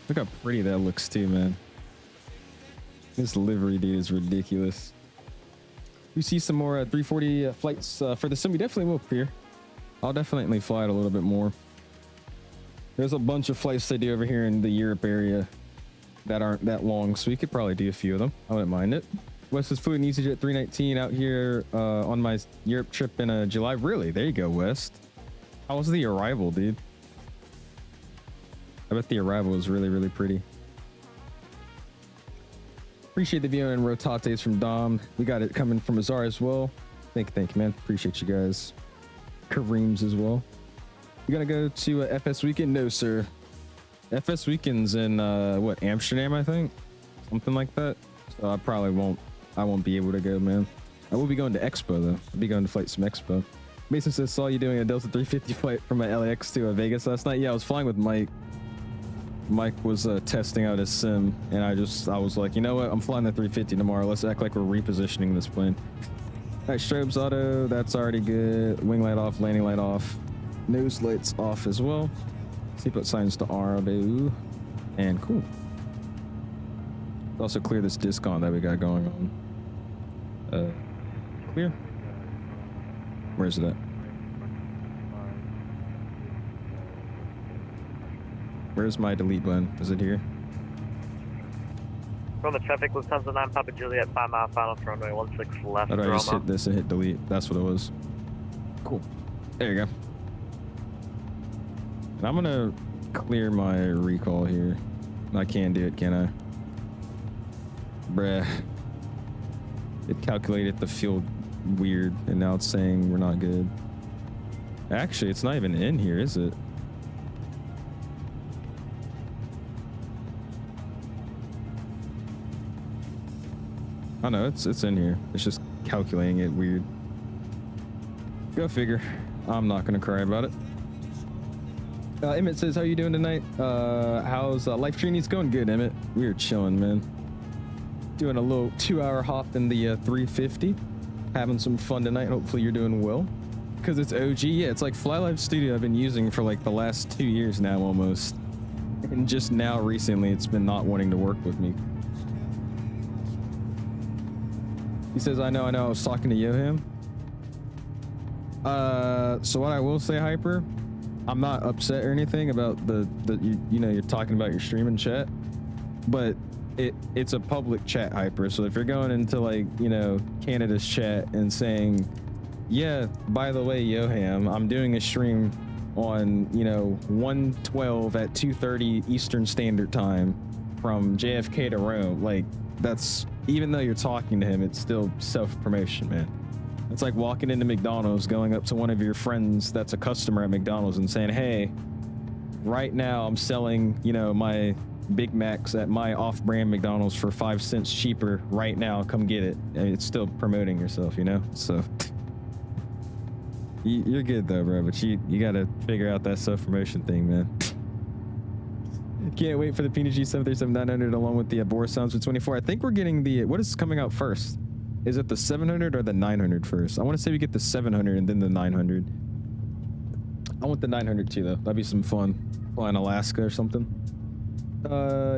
Look how pretty that looks too, man. This livery, dude, is ridiculous. We see some more 340 flights for the sim. We definitely will appear. I'll definitely fly it a little bit more. There's a bunch of flights they do over here in the Europe area that aren't that long, so we could probably do a few of them. I wouldn't mind it. Wes is flew EasyJet 319 out here on my Europe trip in July. Really? There you go, West. How was the arrival, dude? I bet the arrival was really, really pretty. Appreciate the view and rotates from Dom. We got it coming from Azar as well. Thank you, man. Appreciate you guys. Kareem's as well. You gonna go to FS Weekend? No, sir. FS Weekend's in what, Amsterdam, I think, something like that. So I probably won't. I won't be able to go, man. I will be going to Expo though. I'll be going to FLIGHTSIMEXPO. Mason says, saw you doing a Delta 350 flight from my LAX to Vegas last night. Yeah, I was flying with Mike. Mike was testing out his sim, and I was like, you know what? I'm flying the 350 tomorrow. Let's act like we're repositioning this plane. All right, strobes auto, that's already good. Wing light off, landing light off. Nose lights off as well. Seatbelt signs to RW. And cool. Let's also clear this discount that we got going on. Clear. Where is it at? Where's my delete button? Is it here? Roma traffic, Lufthansa 9 Papa Juliet, 5 mile final for runway 16 left. How do I just hit this and hit delete? That's what it was. Cool. There you go. And I'm gonna clear my recall here. I can do it, can I? Bruh. It calculated the fuel weird, and now it's saying we're not good. Actually, it's not even in here, is it? Oh no, it's in here. It's just calculating it weird. Go figure. I'm not gonna cry about it. Emmett says, how you doing tonight? How's life training? It's going good, Emmett. We're chilling, man. Doing a little 2-hour hop in the 350. Having some fun tonight. Hopefully you're doing well. Because it's OG. Yeah, it's like FlyLive Studio I've been using for like the last 2 years now almost. And just now recently it's been not wanting to work with me. He says, I know, I was talking to Yoham. So what I will say, Hyper, I'm not upset or anything about you know, you're talking about your stream and chat, but it's a public chat, Hyper. So if you're going into, like, you know, Canada's chat and saying, yeah, by the way, Yoham, I'm doing a stream on, you know, 1/12 at 2:30 Eastern Standard Time from JFK to Rome, like, that's, even though you're talking to him, it's still self-promotion, man. It's like walking into McDonald's, going up to one of your friends that's a customer at McDonald's and saying, hey, right now I'm selling, you know, my Big Macs at my off-brand McDonald's for 5 cents cheaper right now, come get it. I mean, it's still promoting yourself, you know? So you're good though, bro, but you gotta figure out that self-promotion thing, man. Can't wait for the PNG 737-900 along with the Boris Sounds for 24. I think we're getting the, what is coming out first? Is it the 700 or the 900 first? I want to say we get the 700 and then the 900. I want the 900 too, though. That'd be some fun. Flying Alaska or something.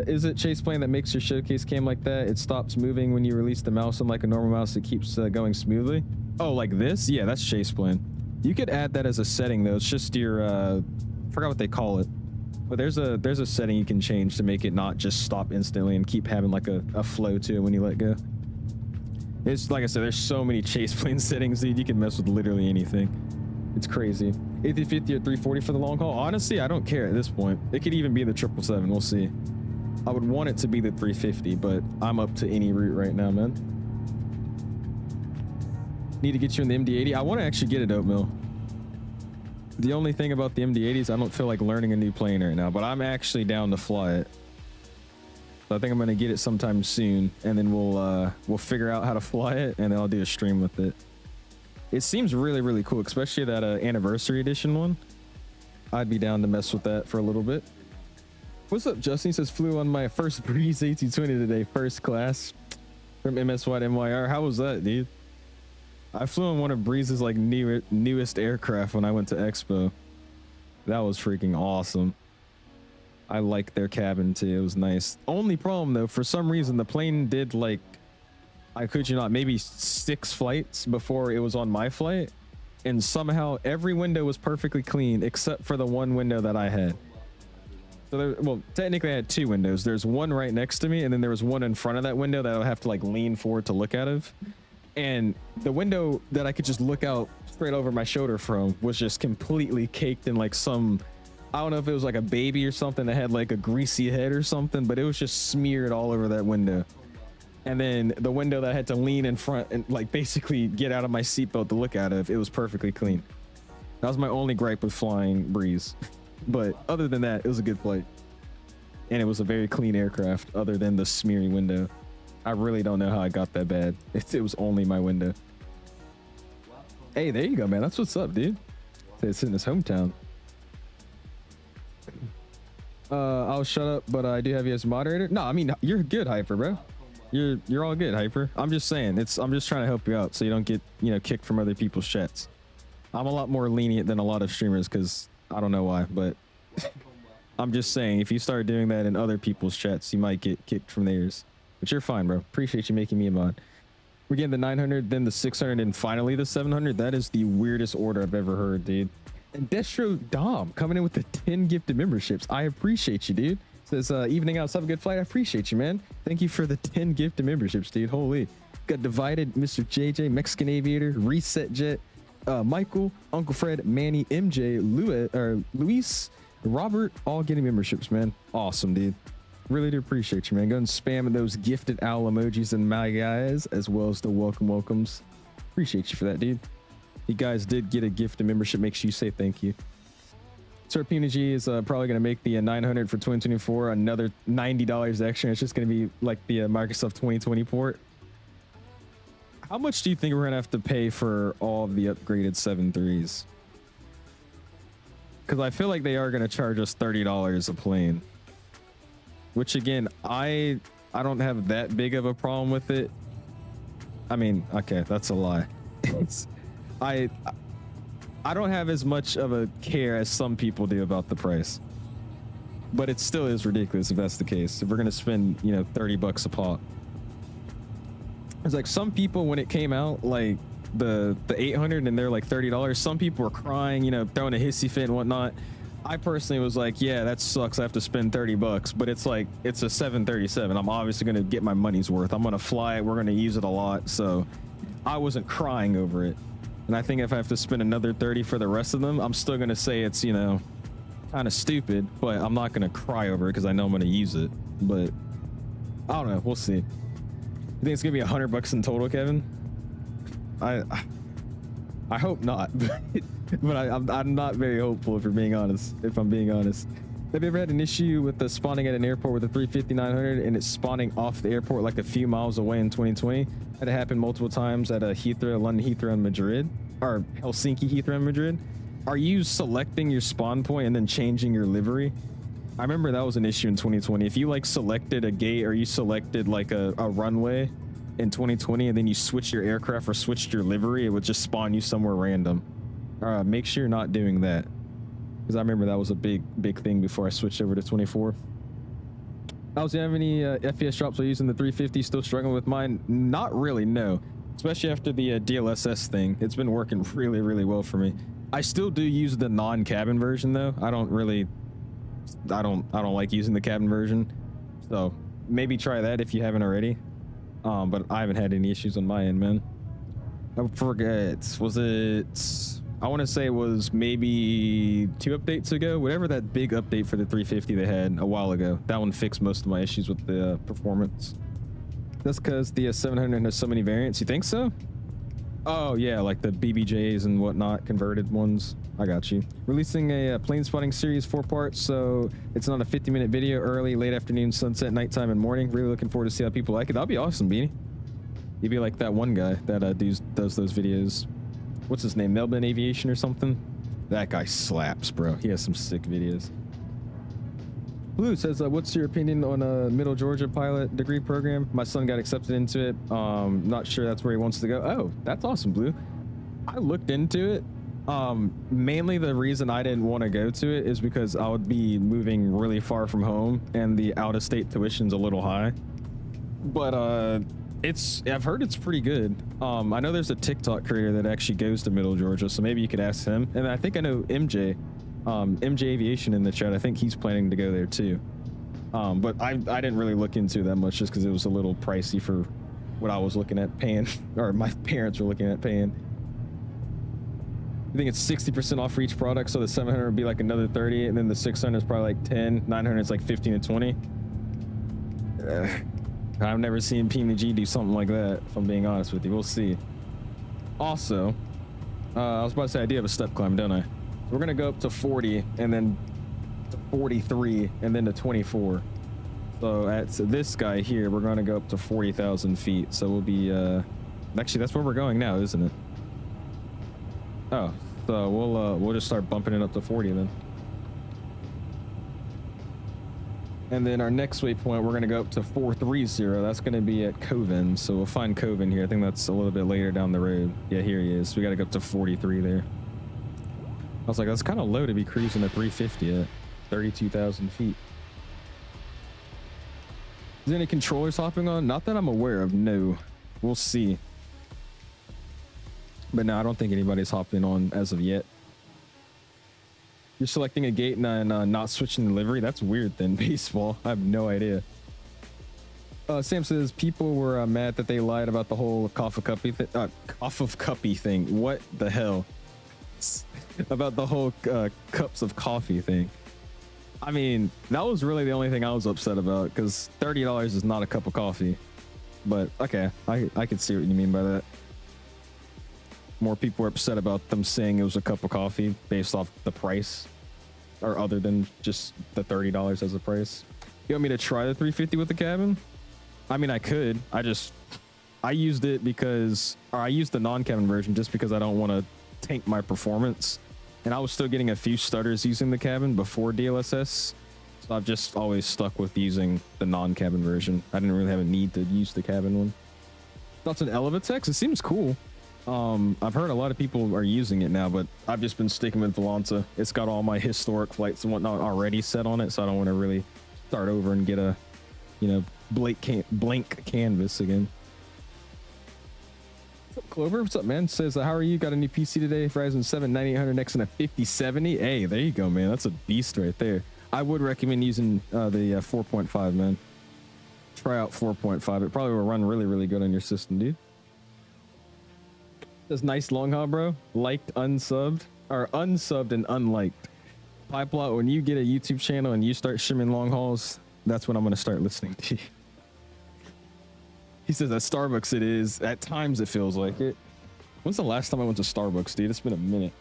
Is it Chase plane that makes your showcase cam like that? It stops moving when you release the mouse, unlike a normal mouse, it keeps going smoothly. Oh, like this? Yeah, that's Chase plane. You could add that as a setting, though. It's just your, forgot what they call it. But there's a setting you can change to make it not just stop instantly and keep having like a flow to it when you let go. It's like I said, there's so many chase plane settings, dude. You can mess with literally anything. It's crazy. 350 or 340 for the long haul? Honestly, I don't care at this point. It could even be the 777. We'll see. I would want it to be the 350, but I'm up to any route right now, man. Need to get you in the MD-80. I want to actually get it, Oatmeal. The only thing about the MD-80 is I don't feel like learning a new plane right now, but I'm actually down to fly it. So I think I'm gonna get it sometime soon, and then we'll figure out how to fly it, and then I'll do a stream with it. It seems really, really cool, especially that anniversary edition one. I'd be down to mess with that for a little bit. What's up, Justin? He says, flew on my first Breeze A220 today, first class from MSY How was that, dude? I flew on one of Breeze's like newest aircraft when I went to Expo. That was freaking awesome. I liked their cabin too. It was nice. Only problem though, for some reason the plane did, like, I kid you not, maybe 6 flights before it was on my flight, and somehow every window was perfectly clean except for the one window that I had. So there, well, technically I had 2 windows. There's one right next to me, and then there was one in front of that window that I would have to like lean forward to look out of. And the window that I could just look out straight over my shoulder from was just completely caked in like some, I don't know if it was like a baby or something that had like a greasy head or something, but it was just smeared all over that window. And then the window that I had to lean in front and like basically get out of my seatbelt to look out of, it was perfectly clean. That was my only gripe with flying Breeze. But other than that, it was a good flight. And it was a very clean aircraft other than the smeary window. I really don't know how I got that bad. It was only my window. Hey, there you go, man. That's what's up, dude. It's in his hometown. I'll shut up, but I do have you as moderator. No, I mean, you're good, Hyper, bro. You're all good, Hyper. I'm just saying, I'm just trying to help you out so you don't get, you know, kicked from other people's chats. I'm a lot more lenient than a lot of streamers because I don't know why, but I'm just saying, if you start doing that in other people's chats, you might get kicked from theirs. But you're fine, bro. Appreciate you making me a mod. We're getting the 900, then the 600, and finally the 700. That is the weirdest order I've ever heard, dude. And Destro Dom coming in with the 10 gifted memberships. I appreciate you, dude. Says, evening out, have a good flight. I appreciate you, man. Thank you for the 10 gifted memberships, dude. Holy. Got Divided, Mr. JJ, Mexican Aviator, Reset Jet, Michael, Uncle Fred, Manny, MJ, Luis, Robert, all getting memberships, man. Awesome, dude. Really do appreciate you, man. Go and spam those gifted owl emojis and my guys, as well as the welcomes. Appreciate you for that, dude. You guys did get a gift and membership. Make sure you say thank you. Sir PNG is probably going to make the 900 for 2024 another $90 extra. It's just going to be like the Microsoft 2020 port. How much do you think we're going to have to pay for all of the upgraded 7.3s? Because I feel like they are going to charge us $30 a plane. Which again, I don't have that big of a problem with it. I mean, okay, that's a lie. I don't have as much of a care as some people do about the price. But it still is ridiculous if that's the case. If we're gonna spend, you know, $30 a pop. It's like some people when it came out, like the 800 and they're like $30. Some people were crying, you know, throwing a hissy fit and whatnot. I personally was like, yeah, that sucks. I have to spend 30 bucks, but it's like, it's a 737. I'm obviously going to get my money's worth. I'm going to fly it. We're going to use it a lot. So I wasn't crying over it. And I think if I have to spend another 30 for the rest of them, I'm still going to say it's, you know, kind of stupid, but I'm not going to cry over it because I know I'm going to use it. But I don't know. We'll see. You think it's going to be $100 in total, Kevin? I hope not, but I'm not very hopeful if you're being honest. If I'm being honest, have you ever had an issue with the spawning at an airport with a 350-900 and it's spawning off the airport like a few miles away in 2020? Had it happened multiple times at a Heathrow, London Heathrow, and Madrid, or Helsinki Heathrow and Madrid. Are you selecting your spawn point and then changing your livery? I remember that was an issue in 2020. If you like selected a gate or you selected like a runway in 2020 and then you switch your aircraft or switched your livery, it would just spawn you somewhere random. Make sure you're not doing that, because I remember that was a big thing before I switched over to 24. Do you have any FES drops while using the 350? Still struggling with mine? Not really, no. Especially after the DLSS thing. It's been working really well for me. I still do use the non-cabin version though. I don't like using the cabin version. So maybe try that if you haven't already. But I haven't had any issues on my end, man. I forget. Was it? I want to say it was maybe 2 updates ago. Whatever that big update for the 350 they had a while ago. That one fixed most of my issues with the performance. That's because the 700 has so many variants. You think so? Oh yeah, like the BBJs and whatnot, converted ones. I got you. Releasing a plane spotting series, 4 parts, so it's not a 50-minute video. Early, late afternoon, sunset, nighttime, and morning. Really looking forward to see how people like it. That'll be awesome, Beanie. You'd be like that one guy that does those videos. What's his name? Melbourne Aviation or something? That guy slaps, bro. He has some sick videos. Blue says, what's your opinion on a Middle Georgia pilot degree program? My son got accepted into it. Not sure that's where he wants to go. Oh, that's awesome, Blue. I looked into it. Mainly the reason I didn't want to go to it is because I would be moving really far from home and the out-of-state tuition's a little high. But I've heard it's pretty good. I know there's a TikTok creator that actually goes to Middle Georgia, so maybe you could ask him. And I think I know MJ Aviation in the chat. I think he's planning to go there too. But I didn't really look into that much just because it was a little pricey for what I was looking at paying, or my parents were looking at paying. I think it's 60% off for each product, so the 700 would be like another 30, and then the 600 is probably like 10, 900 is like 15 to 20. I've never seen PMG do something like that, if I'm being honest with you. We'll see. Also, I was about to say I do have a step climb, don't I? So we're gonna go up to 40, and then to 43, and then to 24. So at this guy here, we're gonna go up to 40,000 feet. So we'll be, actually that's where we're going now, isn't it? Oh, so we'll just start bumping it up to 40 then. And then our next waypoint, we're going to go up to 430. That's going to be at Eindhoven. So we'll find Eindhoven here. I think that's a little bit later down the road. Yeah, here he is. We got to go up to 43 there. I was like, that's kind of low to be cruising at 350 at 32,000 feet. Is there any controllers hopping on? Not that I'm aware of. No. We'll see. But no, I don't think anybody's hopping on as of yet. You're selecting a gate and not switching the livery? That's weird then, baseball. I have no idea. Sam says people were mad that they lied about the whole cough of cuppy thing. What the hell? About the whole cups of coffee thing. I mean, that was really the only thing I was upset about, because $30 is not a cup of coffee. But okay, I can see what you mean by that. More people were upset about them saying it was a cup of coffee based off the price, or other than just the $30 as a price. You want me to try the 350 with the cabin? I mean, I could. I used it because, or I used the non-cabin version just because I don't want to tank my performance. And I was still getting a few stutters using the cabin before DLSS. So I've just always stuck with using the non-cabin version. I didn't really have a need to use the cabin one. Thoughts on 𝐓𝐸X? It seems cool. I've heard a lot of people are using it now, but I've just been sticking with Volanta. It's got all my historic flights and whatnot already set on it, so I don't want to really start over and get a, you know, blank canvas again. Clover, what's up, man? Says, how are you? Got a new PC today? Ryzen 7 9800X and a 5070. Hey, there you go, man. That's a beast right there. I would recommend using the 4.5, man. Try out 4.5. It probably will run really, really good on your system, dude. Says, nice long haul, bro. Liked, unsubbed, or unsubbed and unliked. Pipeline, when you get a YouTube channel and you start shimming long hauls, that's when I'm going to start listening to you. He says at Starbucks it is. At times it feels like it. When's the last time I went to Starbucks, dude? It's been a minute.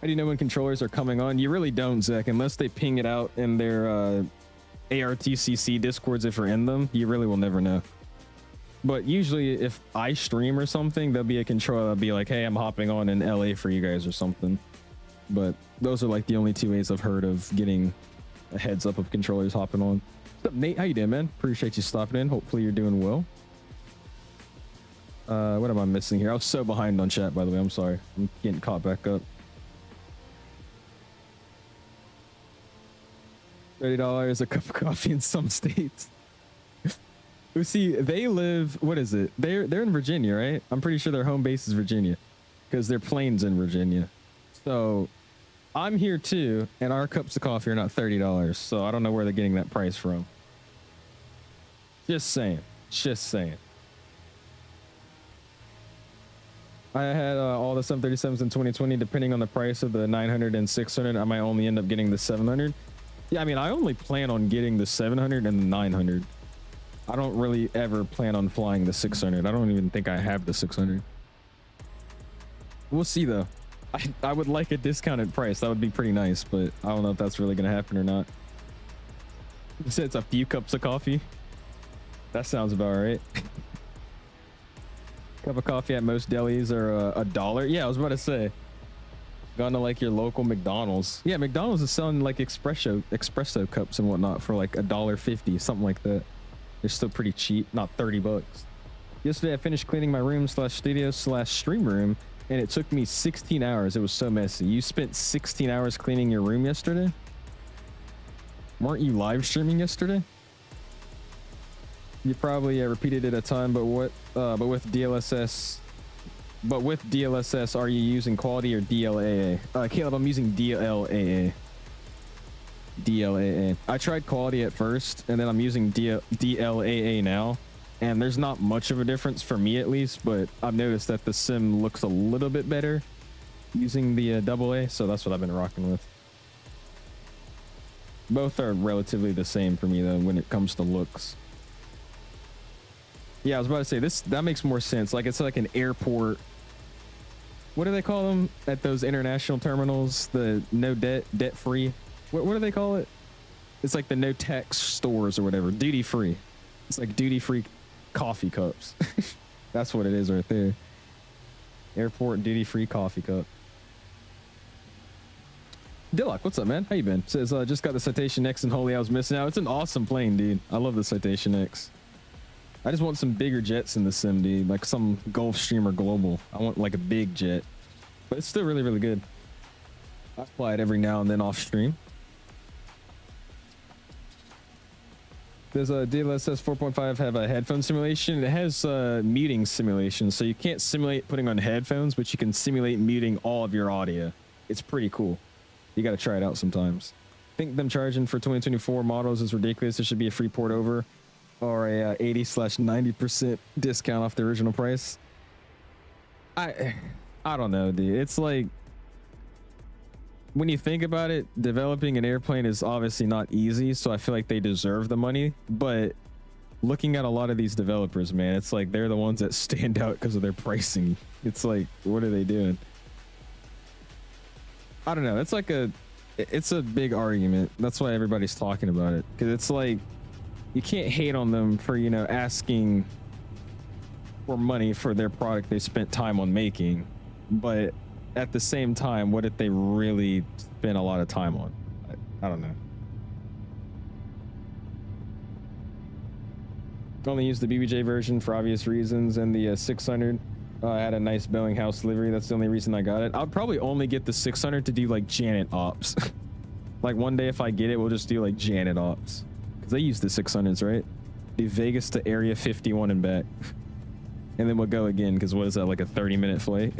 How do you know when controllers are coming on? You really don't, Zach, unless they ping it out in their ARTCC discords if you're in them. You really will never know. But usually if I stream or something, there'll be a controller that'll be like, hey, I'm hopping on in LA for you guys or something. But those are like the only two ways I've heard of getting a heads up of controllers hopping on. What's up, Nate? How you doing, man? Appreciate you stopping in. Hopefully you're doing well. What am I missing here? I was so behind on chat, by the way. I'm sorry. I'm getting caught back up. $30 a cup of coffee in some states. We see they live, what is it? They're in Virginia, right? I'm pretty sure their home base is Virginia because their plane's in Virginia. So I'm here too, and our cups of coffee are not $30. So I don't know where they're getting that price from. Just saying. Just saying. I had all the 737s in 2020. Depending on the price of the 900 and 600, I might only end up getting the 700. Yeah, I mean, I only plan on getting the 700 and the 900. I don't really ever plan on flying the 600. I don't even think I have the 600. We'll see, though. I would like a discounted price. That would be pretty nice, but I don't know if that's really going to happen or not. You said it's a few cups of coffee? That sounds about right. Cup of coffee at most delis are $1. Yeah, I was about to say. Gone to like your local McDonald's. Yeah, McDonald's is selling like espresso cups and whatnot for like $1.50, something like that. They're still pretty cheap, not 30 bucks. Yesterday I finished cleaning my room / studio / stream room, and it took me 16 hours. It was so messy. You spent 16 hours cleaning your room yesterday? Weren't you live streaming yesterday? You probably repeated it a ton, but with DLSS, are you using quality or DLAA? Caleb, I'm using DLAA. DLAA. I tried quality at first, and then I'm using DLAA now, and there's not much of a difference for me at least, but I've noticed that the sim looks a little bit better using the AA, so that's what I've been rocking with. Both are relatively the same for me though when it comes to looks. Yeah, I was about to say that makes more sense. Like it's like an airport. What do they call them at those international terminals? The no debt free. What do they call it? It's like the no tax stores or whatever. Duty free. It's like duty free coffee cups. That's what it is right there. Airport duty free coffee cup. Dillock, what's up, man? How you been? Says just got the Citation X and Holy I was missing out. It's an awesome plane, dude. I love the Citation X. I just want some bigger jets in the sim, dude. Like some Gulfstream or Global. I want like a big jet. But it's still really, really good. I fly it every now and then off stream. Does a DLSS 4.5 have a headphone simulation? It has muting simulation. So you can't simulate putting on headphones, but you can simulate muting all of your audio. It's pretty cool. You got to try it out sometimes. I think them charging for 2024 models is ridiculous. There should be a free port over. Or a 80/90% discount off the original price. I don't know, dude. It's like when you think about it, developing an airplane is obviously not easy, so I feel like they deserve the money. But looking at a lot of these developers, man, it's like they're the ones that stand out because of their pricing. It's like, what are they doing? I don't know. It's a big argument. That's why everybody's talking about it, because it's like you can't hate on them for, you know, asking for money for their product they spent time on making, but at the same time, what if they really spend a lot of time on? I don't know. Only used the BBJ version for obvious reasons, and the 600 had a nice Bellinghausen livery. That's the only reason I got it. I'll probably only get the 600 to do like Janet ops. Like one day if I get it, we'll just do like Janet ops. Because they use the 600s, right? Do Vegas to Area 51 and back. and then we'll go again, because what is that, like a 30-minute flight?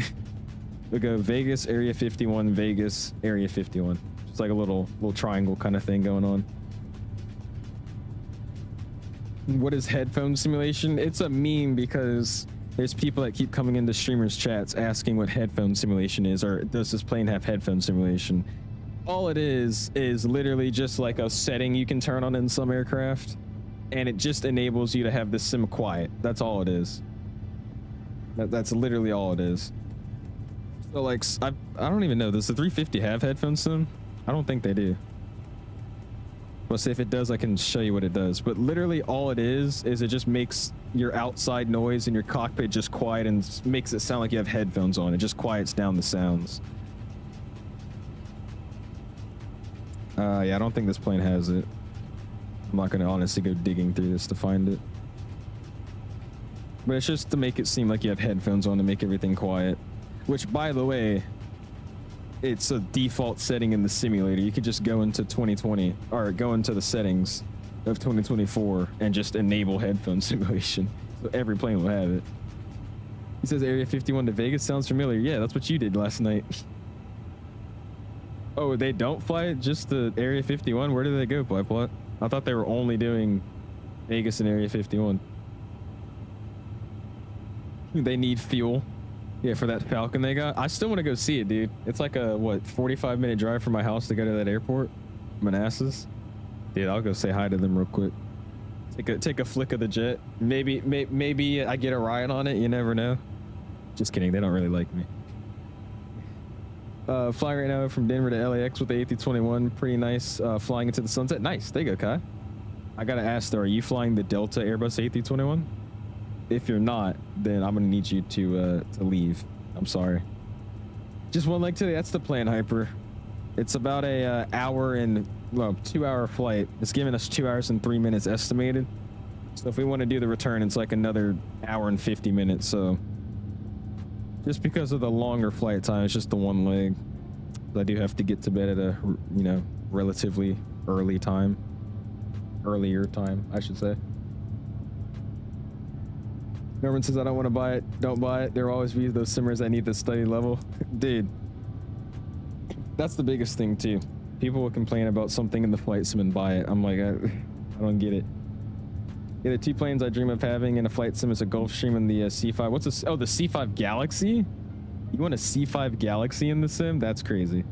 We'll go Vegas, Area 51, Vegas, Area 51. It's like a little triangle kind of thing going on. What is headphone simulation? It's a meme because there's people that keep coming into streamers chats asking what headphone simulation is, or does this plane have headphone simulation? All it is literally just like a setting you can turn on in some aircraft, and it just enables you to have the sim quiet. That's all it is. That's literally all it is. So like, I don't even know, does the 350 have headphone sim? I don't think they do. Well, see, if it does, I can show you what it does. But literally all it is it just makes your outside noise in your cockpit just quiet and makes it sound like you have headphones on. It just quiets down the sounds. Yeah, I don't think this plane has it. I'm not gonna honestly go digging through this to find it. But it's just to make it seem like you have headphones on to make everything quiet. Which, by the way, it's a default setting in the simulator. You could just go into 2020 or go into the settings of 2024 and just enable headphone simulation. So every plane will have it. He says Area 51 to Vegas sounds familiar. Yeah, that's what you did last night. Oh, they don't fly just to Area 51? Where do they go, Plot? I thought they were only doing Vegas and Area 51. They need fuel. Yeah, for that Falcon they got. I still want to go see it, dude. It's like a, what, 45-minute drive from my house to go to that airport? Manassas. Dude, I'll go say hi to them real quick. Take a flick of the jet. Maybe I get a ride on it. You never know. Just kidding. They don't really like me. Flying right now from Denver to LAX with the A321. Pretty nice. Flying into the sunset. Nice. There you go, Kai. I gotta ask though, are you flying the Delta Airbus A321? If you're not, then I'm gonna need you to leave. I'm sorry. Just one leg today. That's the plan, Hyper. It's about a hour and, well, 2-hour flight. It's giving us 2 hours and 3 minutes estimated. So if we want to do the return, it's like another hour and 50 minutes. So just because of the longer flight time, it's just the one leg. I do have to get to bed at a, you know, relatively earlier time, I should say. Norman says, I don't want to buy it. Don't buy it. There will always be those simmers that need the study level. Dude, that's the biggest thing too. People will complain about something in the flight sim and buy it. I'm like, I don't get it. Yeah, the 2 planes I dream of having in a flight sim is a Gulfstream and the C5. What's this? Oh, the C5 Galaxy? You want a C5 Galaxy in the sim? That's crazy.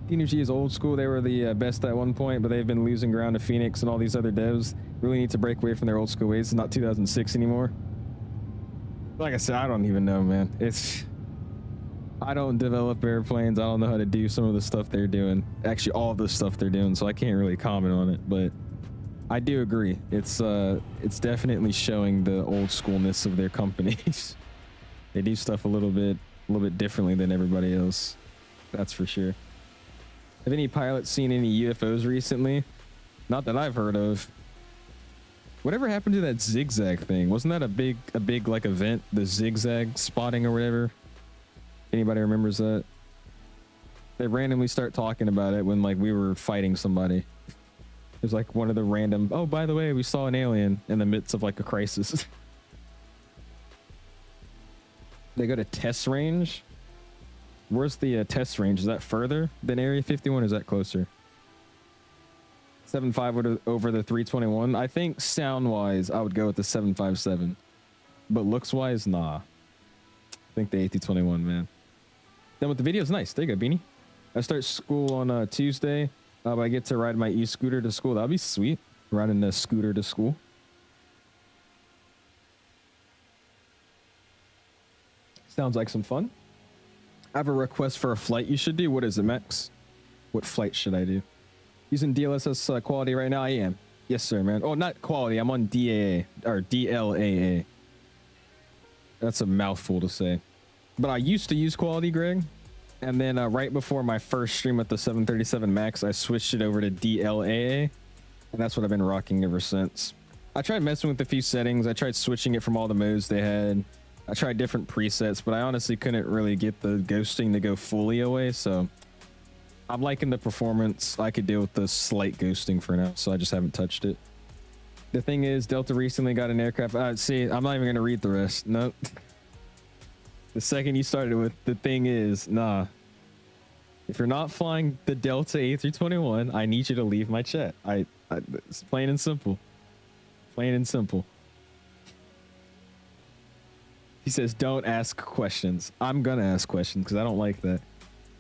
Energy is old school. They were the best at one point, but they've been losing ground to Phoenix and all these other devs. Really need to break away from their old school ways. It's not 2006 anymore. Like I said, I don't even know, man. I don't develop airplanes. I don't know how to do some of the stuff they're doing. Actually, all of the stuff they're doing, so I can't really comment on it, but I do agree. It's definitely showing the old schoolness of their companies. They do stuff a little bit differently than everybody else. That's for sure. Have any pilots seen any UFOs recently? Not that I've heard of. Whatever happened to that zigzag thing? Wasn't that a big like event? The zigzag spotting or whatever? Anybody remembers that? They randomly start talking about it when like we were fighting somebody. It was like one of the random, oh, by the way, we saw an alien in the midst of like a crisis. They go to test range. Where's the test range? Is that further than Area 51 or is that closer? 7.5 over the 321. I think sound wise, I would go with the 757. But looks wise, nah. I think the A321, man. Then with the videos, nice. There you go, Beanie. I start school on Tuesday. I get to ride my e-scooter to school. That'll be sweet. Riding the scooter to school. Sounds like some fun. I have a request for a flight you should do. What is it, Max? What flight should I do? Using DLSS quality right now? I am. Yes, sir, man. Oh, not quality. I'm on DAA or DLAA. That's a mouthful to say. But I used to use quality, Greg. And then right before my first stream with the 737 MAX, I switched it over to DLAA. And that's what I've been rocking ever since. I tried messing with a few settings. I tried switching it from all the modes they had. I tried different presets, but I honestly couldn't really get the ghosting to go fully away. So I'm liking the performance. I could deal with the slight ghosting for now, so I just haven't touched it. The thing is, Delta recently got an aircraft. See, I'm not even going to read the rest. Nope. The second you started with, the thing is, nah. If you're not flying the Delta A321, I need you to leave my chat. It's plain and simple. Plain and simple. He says, don't ask questions. I'm going to ask questions because I don't like that.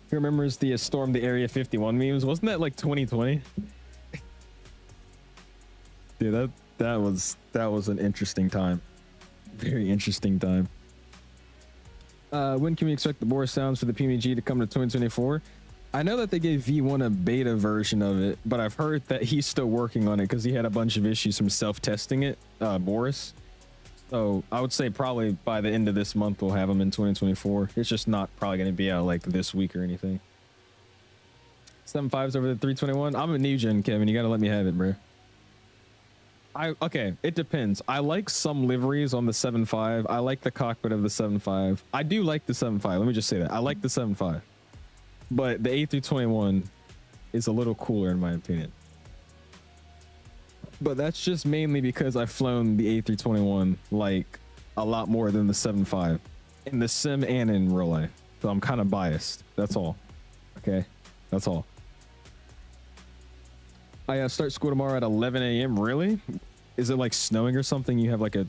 Who remembers the Storm the Area 51 memes? Wasn't that like 2020? Dude, that was an interesting time. Very interesting time. When can we expect the Boris sounds for the PMG to come to 2024? I know that they gave V1 a beta version of it, but I've heard that he's still working on it because he had a bunch of issues from self-testing it, Boris. So I would say probably by the end of this month we'll have them in 2024. It's just not probably going to be out like this week or anything. 7.5s over the 321. I'm a new gen, Kevin. You got to let me have it, bro. Okay, it depends. I like some liveries on the 7.5. I like the cockpit of the 7.5. I do like the 7.5. Let me just say that. I like the 7.5. But the A321 is a little cooler in my opinion. But that's just mainly because I've flown the A321 like a lot more than the 7.5 in the sim and in real life. So I'm kind of biased. That's all. Okay, that's all. I start school tomorrow at 11 a.m. Really? Is it like snowing or something? You have like a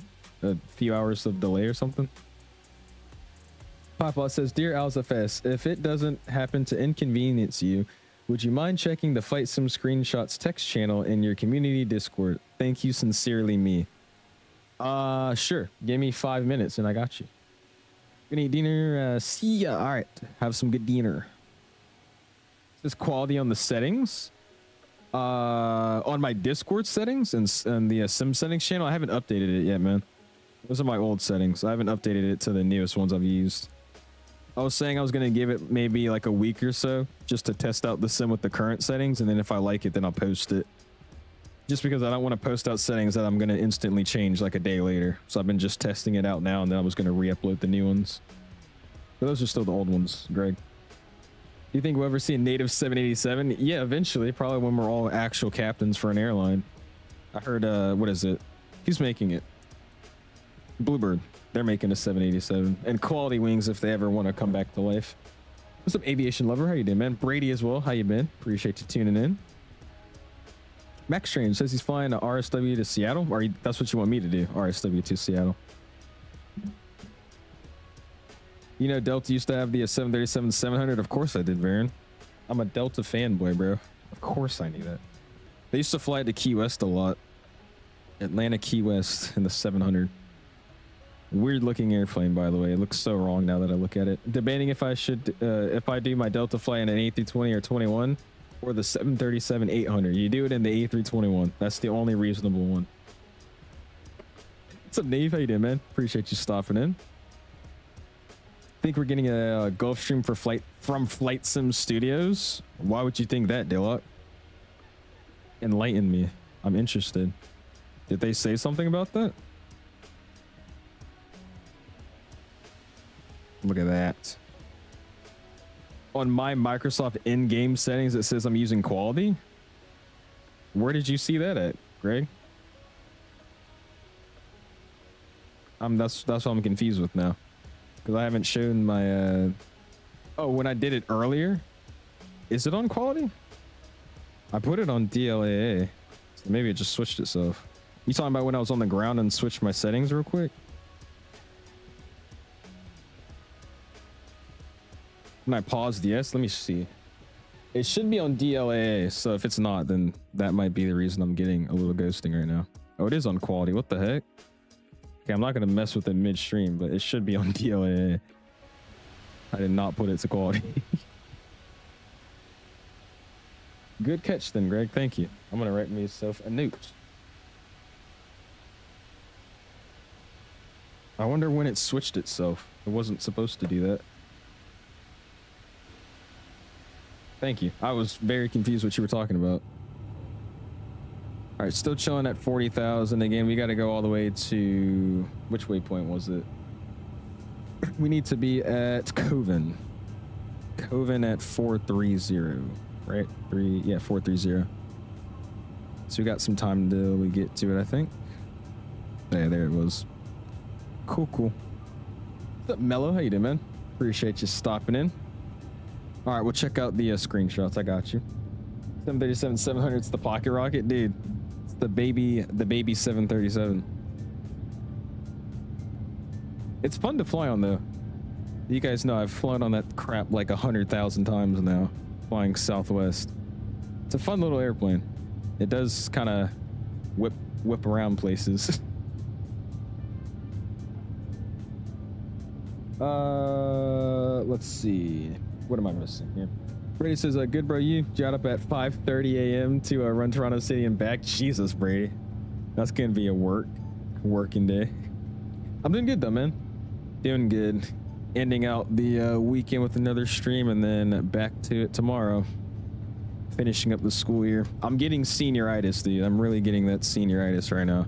few hours of delay or something? Papa says, Dear 𝐓𝐴LZFS, if it doesn't happen to inconvenience you, would you mind checking the Flight Sim screenshots text channel in your community Discord? Thank you sincerely, me. Sure. Give me 5 minutes and I got you. Gonna eat dinner. See ya. All right. Have some good dinner. This quality on the settings. On my Discord settings and the sim settings channel, I haven't updated it yet, man. Those are my old settings. I haven't updated it to the newest ones I've used. I was saying I was going to give it maybe like a week or so just to test out the sim with the current settings, and then if I like it, then I'll post it. Just because I don't want to post out settings that I'm going to instantly change like a day later. So I've been just testing it out now, and then I was going to re-upload the new ones. But those are still the old ones, Greg. Do you think we'll ever see a native 787? Yeah, eventually, probably when we're all actual captains for an airline. I heard, what is it? Who's making it? Bluebird. They're making a 787. And Quality Wings if they ever want to come back to life. What's up, aviation lover? How you doing, man? Brady as well. How you been? Appreciate you tuning in. Max Strange says he's flying a RSW to Seattle. Or that's what you want me to do, RSW to Seattle. You know, Delta used to have the 737-700. Of course I did, Varen. I'm a Delta fanboy, bro. Of course I knew that. They used to fly to Key West a lot. Atlanta, Key West in the 700. Weird looking airplane, by the way. It looks so wrong now that I look at it. Debating if I should, if I do my Delta fly in an A320 or 21 or the 737-800. You do it in the A321. That's the only reasonable one. What's up, Nave? How you doing, man? Appreciate you stopping in. Think we're getting a Gulfstream from Flight Sim Studios. Why would you think that, Dillock? Enlighten me. I'm interested. Did they say something about that? Look at that. On my Microsoft in-game settings, it says I'm using Quality. Where did you see that at, Greg? That's what I'm confused with now. Because I haven't shown my oh, when I did it earlier, is it on Quality? I put it on DLAA, so maybe it just switched itself. You talking about when I was on the ground and switched my settings real quick? When I paused, yes. Let me see. It should be on DLAA, so if it's not, then that might be the reason I'm getting a little ghosting right now. Oh, it is on Quality. What the heck? Okay, I'm not going to mess with it midstream, but it should be on DLAA. I did not put it to Quality. Good catch then, Greg. Thank you. I'm going to write myself a note. I wonder when it switched itself. It wasn't supposed to do that. Thank you. I was very confused what you were talking about. All right, still chilling at 40,000. Again, we got to go all the way to... Which waypoint was it? We need to be at Eindhoven. Eindhoven at 430, right? 430. So we got some time until we get to it, I think. Yeah, there it was. Cool, cool. What's up, Mello? How you doing, man? Appreciate you stopping in. All right, we'll check out the screenshots. I got you. 737-700. It's the pocket rocket, dude. It's the baby 737. It's fun to fly on, though. You guys know I've flown on that crap like 100,000 times now, flying Southwest. It's a fun little airplane. It does kind of whip around places. Let's see. What am I missing here? Brady says, good bro, you got up at 5:30 a.m. to run Toronto City and back. Jesus, Brady. That's going to be a working day. I'm doing good though, man. Doing good. Ending out the weekend with another stream and then back to it tomorrow. Finishing up the school year. I'm getting senioritis, dude. I'm really getting that senioritis right now.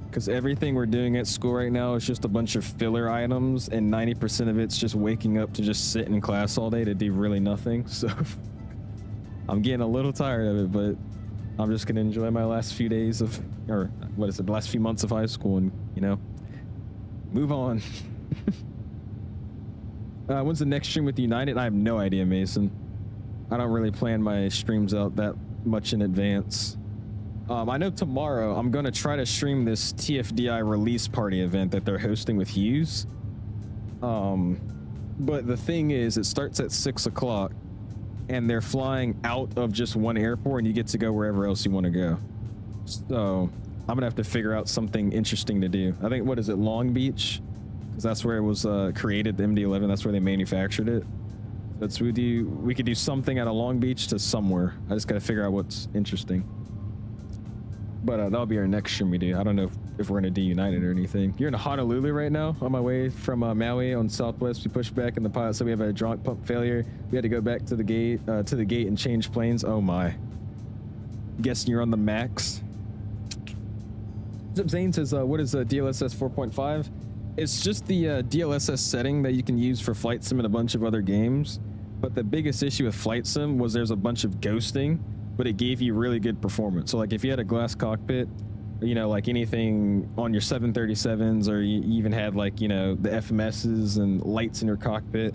Because everything we're doing at school right now is just a bunch of filler items, and 90% of it's just waking up to just sit in class all day to do really nothing. So I'm getting a little tired of it, but I'm just gonna enjoy my last few days of, or what is it, the last few months of high school, and you know, move on. When's the next stream with United? I have no idea, Mason. I don't really plan my streams out that much in advance. I know tomorrow I'm going to try to stream this TFDI release party event that they're hosting with Hughes. But the thing is, it starts at 6 o'clock and they're flying out of just one airport and you get to go wherever else you want to go. So I'm going to have to figure out something interesting to do. I think, what is it, Long Beach? Because that's where it was created, the MD-11. That's where they manufactured it. That's we could do something out of Long Beach to somewhere. I just got to figure out what's interesting. But that'll be our next stream we do. I don't know if we're going to do United or anything. You're in Honolulu right now. On my way from Maui on Southwest. We pushed back and the pilot said we have a hydraulic pump failure. We had to go back to the gate and change planes. Oh my. Guessing you're on the max. Zane says, what is DLSS 4.5? It's just the DLSS setting that you can use for Flight Sim and a bunch of other games. But the biggest issue with Flight Sim was there's a bunch of ghosting, but it gave you really good performance. So like if you had a glass cockpit, you know, like anything on your 737s, or you even had like, you know, the FMSs and lights in your cockpit,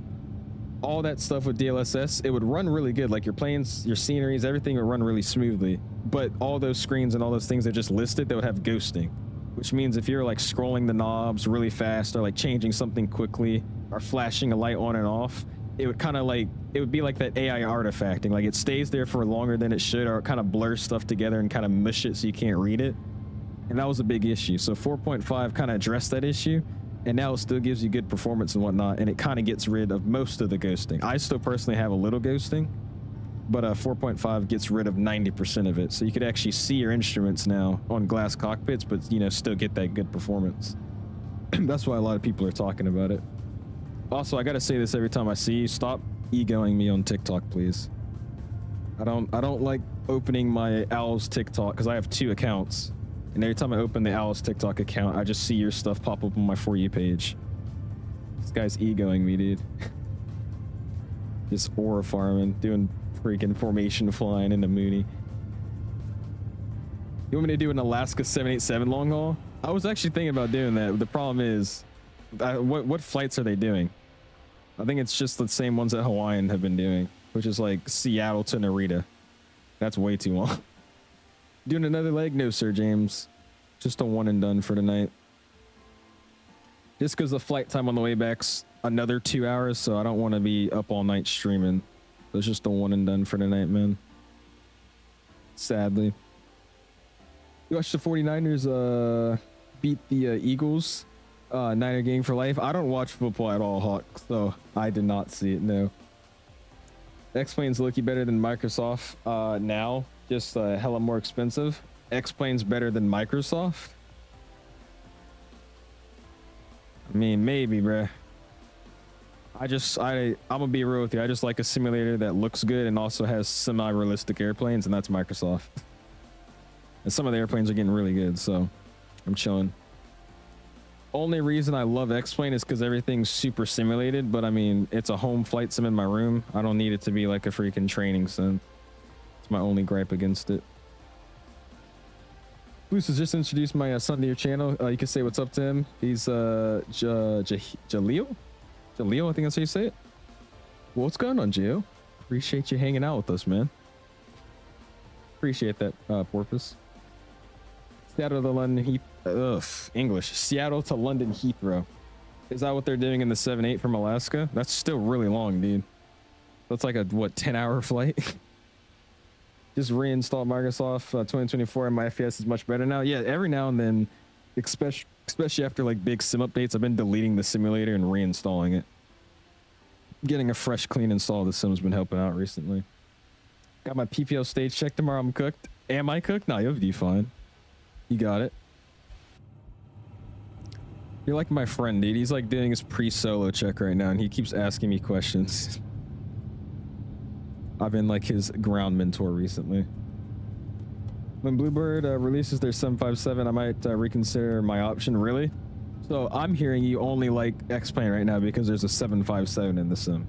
all that stuff with DLSS, it would run really good. Like your planes, your sceneries, everything would run really smoothly. But all those screens and all those things that just listed, they would have ghosting, which means if you're like scrolling the knobs really fast or like changing something quickly or flashing a light on and off, it would kind of like, it would be like that AI artifacting. Like it stays there for longer than it should, or it kind of blurs stuff together and kind of mush it so you can't read it. And that was a big issue. So 4.5 kind of addressed that issue, and now it still gives you good performance and whatnot, and it kind of gets rid of most of the ghosting. I still personally have a little ghosting, but 4.5 gets rid of 90% of it. So you could actually see your instruments now on glass cockpits, but you know, still get that good performance. That's why a lot of people are talking about it. Also, I gotta say this every time I see you. Stop egoing me on TikTok, please. I don't like opening my Owl's TikTok because I have 2 accounts, and every time I open the Owl's TikTok account, I just see your stuff pop up on my For You page. This guy's egoing me, dude. Just aura farming, doing freaking formation flying into Mooney. You want me to do an Alaska 787 long haul? I was actually thinking about doing that. The problem is, what flights are they doing? I think it's just the same ones that Hawaiian have been doing, which is like Seattle to Narita. That's way too long. Doing another leg? No, sir, James. Just a one and done for tonight. Just because the flight time on the way back's another 2 hours, so I don't want to be up all night streaming. So it's just a one and done for tonight, man. Sadly. You watched the 49ers beat the Eagles. Niner gang for life. I don't watch football at all, Hawk, so I did not see it. No. X-Plane's looking better than Microsoft now, just hella more expensive. X-Plane's better than Microsoft. I mean, maybe, bruh. I'm gonna be real with you. I just like a simulator that looks good and also has semi-realistic airplanes, and that's Microsoft. And some of the airplanes are getting really good, so I'm chilling. Only reason I love X-Plane is because everything's super simulated, but I mean, it's a home flight sim in my room. I don't need it to be like a freaking training sim. It's my only gripe against it. Boost has just introduced my son to your channel. You can say what's up to him. He's Jaleel? Jaleel, I think that's how you say it. Well, what's going on, Gio? Appreciate you hanging out with us, man. Appreciate that, Porpoise. Seattle to London Heath. English. Seattle to London Heathrow. Is that what they're doing in the 7-8 from Alaska? That's still really long, dude. That's like a, what, 10-hour flight? Just reinstall Microsoft 2024 and my FPS is much better now. Yeah, every now and then, especially after like big sim updates, I've been deleting the simulator and reinstalling it. Getting a fresh, clean install of the sim's been helping out recently. Got my PPO stage check tomorrow. I'm cooked. Am I cooked? No, you'll be fine. You got it. You're like my friend, dude. He's like doing his pre-solo check right now, and he keeps asking me questions. I've been like his ground mentor recently. When Bluebird releases their 757, I might reconsider my option. Really? So I'm hearing you only like X-Plane right now because there's a 757 in the sim.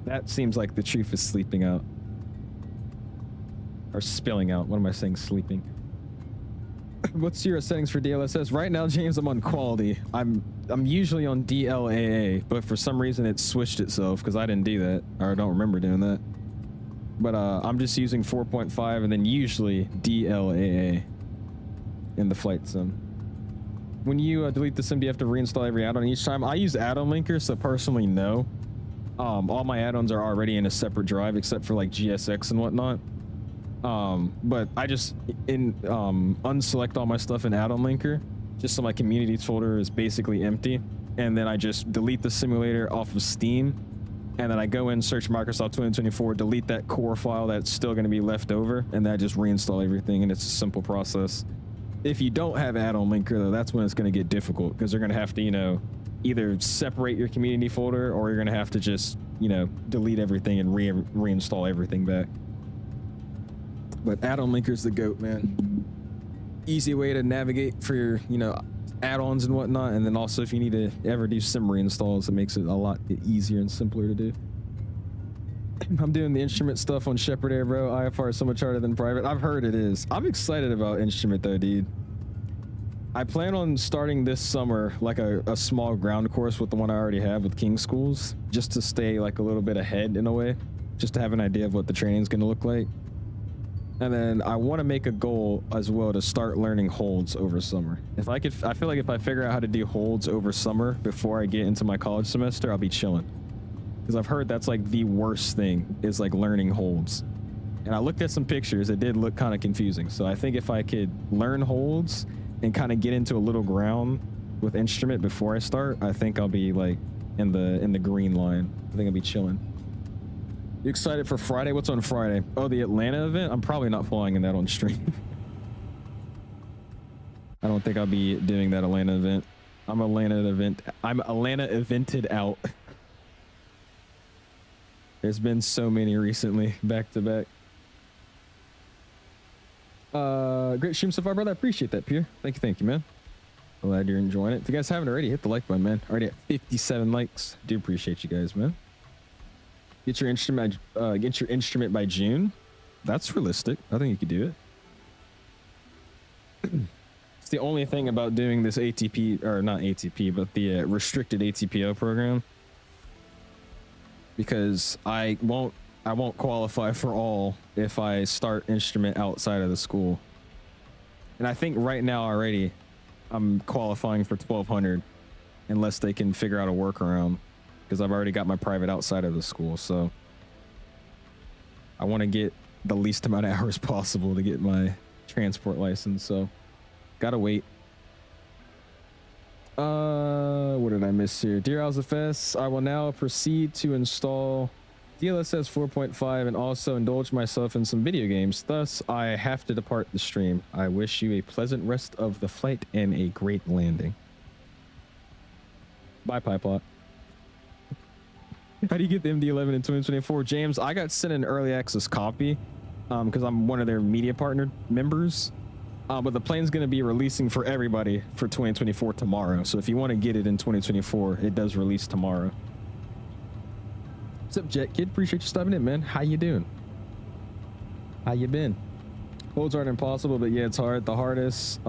That seems like the truth is sleeping out. Or spilling out. What am I saying? Sleeping. What's your settings for DLSS? Right now, James, I'm on quality. I'm usually on DLAA, but for some reason it switched itself because I didn't do that, or I don't remember doing that. But I'm just using 4.5 and then usually DLAA in the flight sim. When you delete the sim, do you have to reinstall every add-on each time? I use add-on linker, so personally, no. All my add-ons are already in a separate drive except for like GSX and whatnot. But I just unselect all my stuff in add-on linker just so my communities folder is basically empty, and then I just delete the simulator off of Steam, and then I go in, search Microsoft 2024, delete that core file that's still going to be left over, and then I just reinstall everything, and it's a simple process. If you don't have add-on linker though, that's when it's going to get difficult because they're going to have to, you know, either separate your community folder or you're going to have to just, you know, delete everything and reinstall everything back. But add-on linker's the GOAT, man. Easy way to navigate for your, you know, add-ons and whatnot. And then also if you need to ever do sim reinstalls, it makes it a lot easier and simpler to do. I'm doing the instrument stuff on Shepherd Air, bro. IFR is so much harder than private. I've heard it is. I'm excited about instrument though, dude. I plan on starting this summer like a small ground course with the one I already have with King Schools, just to stay like a little bit ahead in a way, just to have an idea of what the training is going to look like. And then I want to make a goal as well to start learning holds over summer. I feel like if I figure out how to do holds over summer before I get into my college semester, I'll be chilling. Because I've heard that's like the worst thing is like learning holds. And I looked at some pictures, it did look kind of confusing. So I think if I could learn holds and kind of get into a little ground with instrument before I start, I think I'll be like in the green line. I think I'll be chilling. You excited for Friday? What's on Friday? Oh, the Atlanta event? I'm probably not flying in that on stream. I don't think I'll be doing that Atlanta event. I'm Atlanta evented out. There's been so many recently, back to back. Great stream so far, brother. I appreciate that, Pierre. Thank you, man. Glad you're enjoying it. If you guys haven't already, hit the like button, man. Already at 57 likes. Do appreciate you guys, man. Get your instrument by June. That's realistic. I think you could do it. It's the only thing about doing this ATP, or not ATP, but the restricted ATPO program, because I won't qualify for all if I start instrument outside of the school. And I think right now already I'm qualifying for 1200 unless they can figure out a workaround, because I've already got my private outside of the school. So I want to get the least amount of hours possible to get my transport license. So gotta wait. What did I miss here? Dear 𝐂𝐴𝐳, I will now proceed to install DLSS 4.5 and also indulge myself in some video games. Thus, I have to depart the stream. I wish you a pleasant rest of the flight and a great landing. Bye, Pipeplot. How do you get the MD-11 in 2024? James, I got sent an early access copy because I'm one of their media partner members. But the plane's going to be releasing for everybody for 2024 tomorrow. So if you want to get it in 2024, it does release tomorrow. What's up, Jet Kid? Appreciate you stopping in, man. How you doing? How you been? Holds aren't impossible, but yeah, it's hard. The hardest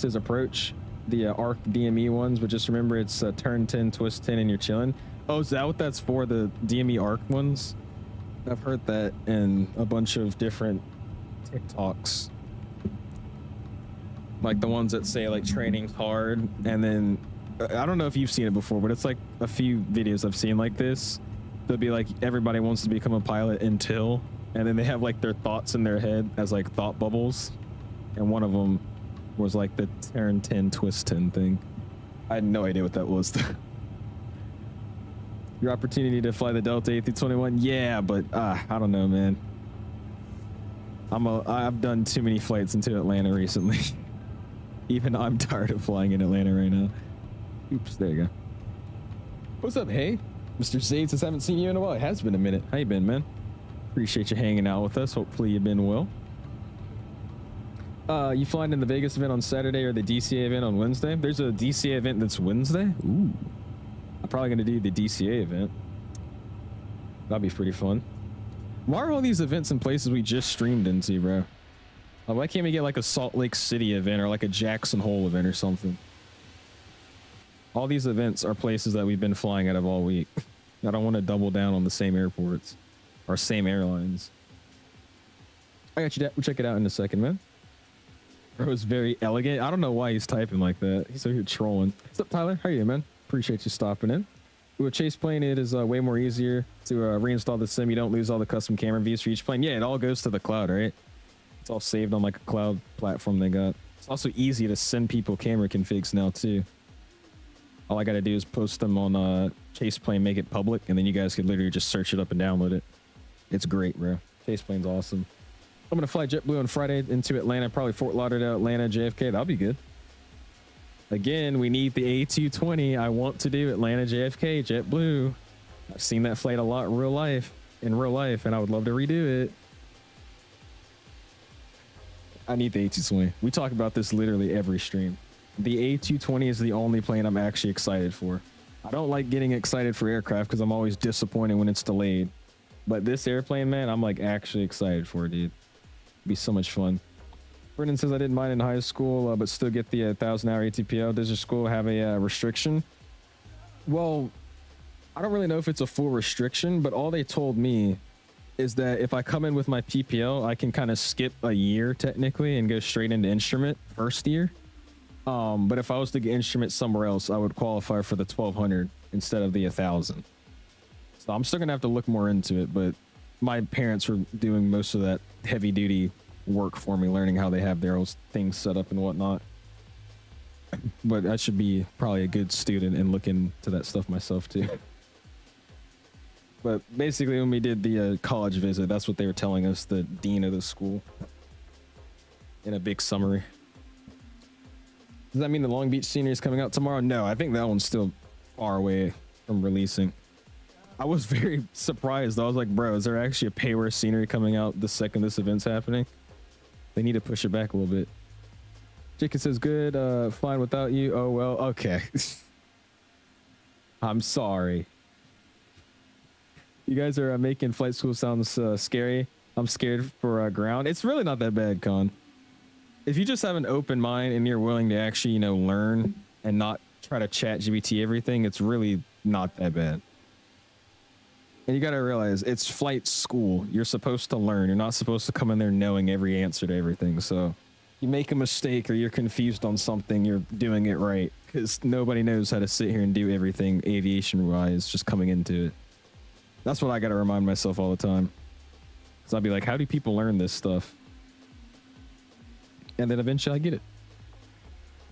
is approach. The arc DME ones, but just remember it's turn 10, twist 10, and you're chilling. Oh, is that what that's for? The DME arc ones? I've heard that in a bunch of different TikToks. Like the ones that say like training's hard, and then I don't know if you've seen it before, but it's like a few videos I've seen like this. They'll be like, everybody wants to become a pilot until, and then they have like their thoughts in their head as like thought bubbles, and one of them was like the turn 10 twist 10 thing. I had no idea what that was. Your opportunity to fly the Delta A321, yeah, but I don't know, man. I've done too many flights into Atlanta recently. Even I'm tired of flying in Atlanta right now. Oops, there you go. What's up, hey? Mr. 𝐂𝐳, I haven't seen you in a while. It has been a minute. How you been, man? Appreciate you hanging out with us. Hopefully you've been well. You flying in the Vegas event on Saturday or the DCA event on Wednesday? There's a DCA event that's Wednesday? Ooh. I'm probably going to do the DCA event. That'd be pretty fun. Why are all these events in places we just streamed into, bro? Like, why can't we get like a Salt Lake City event or like a Jackson Hole event or something? All these events are places that we've been flying out of all week. I don't want to double down on the same airports or same airlines. I got you. We'll check it out in a second, man. Bro is very elegant. I don't know why he's typing like that. He's over here trolling. What's up, Tyler? How are you, man? Appreciate you stopping in. With a chase plane, it is way more easier to reinstall the sim. You don't lose all the custom camera views for each plane. Yeah, it all goes to the cloud, right? It's all saved on like a cloud platform they got. It's also easy to send people camera configs now too. All I gotta do is post them on chase plane, make it public, and then you guys could literally just search it up and download it. It's great, bro. Chase plane's awesome. I'm gonna fly JetBlue on Friday into Atlanta, probably Fort Lauderdale, Atlanta, JFK. That'll be good. Again, we need the A220. I want to do Atlanta, JFK, JetBlue. I've seen that flight a lot in real life, and I would love to redo it. I need the A220. We talk about this literally every stream. The A220 is the only plane I'm actually excited for. I don't like getting excited for aircraft because I'm always disappointed when it's delayed. But this airplane, man, I'm like actually excited for it, dude. It'd be so much fun. Brendan says I didn't mind in high school, but still get the 1,000-hour ATPL. Does your school have a restriction? Well, I don't really know if it's a full restriction, but all they told me is that if I come in with my PPL, I can kind of skip a year technically and go straight into instrument first year. But if I was to get instrument somewhere else, I would qualify for the 1,200 instead of the 1,000. So I'm still gonna have to look more into it, but my parents were doing most of that heavy duty work for me, learning how they have their own things set up and whatnot. But I should be probably a good student and look into that stuff myself too. But basically when we did the college visit, that's what they were telling us, the dean of the school, in a big summary. Does that mean the Long Beach scenery is coming out tomorrow? No, I think that one's still far away from releasing. I was very surprised. I was like, bro, is there actually a payware scenery coming out the second this event's happening? They need to push it back a little bit. Jacob says, good, fine without you. Oh, well, okay. I'm sorry. You guys are making flight school sounds scary. I'm scared for ground. It's really not that bad, Con. If you just have an open mind and you're willing to actually, you know, learn and not try to chat GPT everything, it's really not that bad. And you got to realize it's flight school. You're supposed to learn. You're not supposed to come in there knowing every answer to everything. So you make a mistake or you're confused on something, you're doing it right, because nobody knows how to sit here and do everything aviation wise just coming into it. That's what I got to remind myself all the time. So I'll be like, how do people learn this stuff? And then eventually I get it.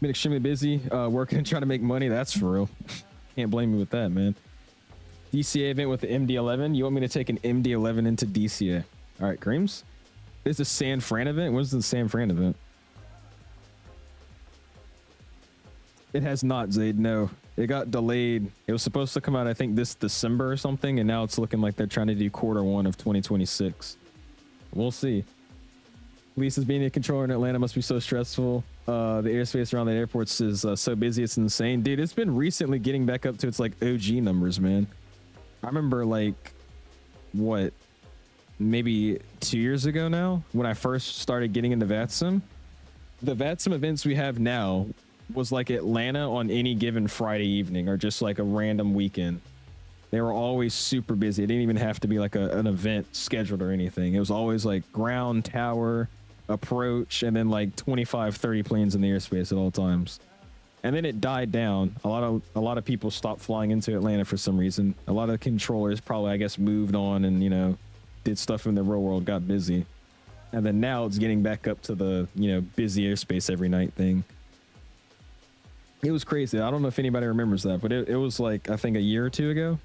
Been extremely busy working and trying to make money. That's for real. Can't blame me with that, man. DCA event with the MD-11. You want me to take an MD-11 into DCA? All right, Creams. There's a San Fran event. When's the San Fran event? It has not, Zayd. No, it got delayed. It was supposed to come out, I think, this December or something, and now it's looking like they're trying to do Q1 of 2026. We'll see. Lisa's being a controller in Atlanta must be so stressful. The airspace around the airports is so busy, it's insane. Dude, it's been recently getting back up to its like OG numbers, man. I remember like, what, maybe 2 years ago now, when I first started getting into VATSIM. The VATSIM events we have now was like Atlanta on any given Friday evening, or just like a random weekend. They were always super busy. It didn't even have to be like an event scheduled or anything. It was always like ground, tower, approach, and then like 25, 30 planes in the airspace at all times. And then it died down. A lot of people stopped flying into Atlanta for some reason. A lot of controllers probably, I guess, moved on and, you know, did stuff in the real world, got busy. And then now it's getting back up to the, you know, busy airspace every night thing. It was crazy. I don't know if anybody remembers that, but it was like, I think a year or two ago.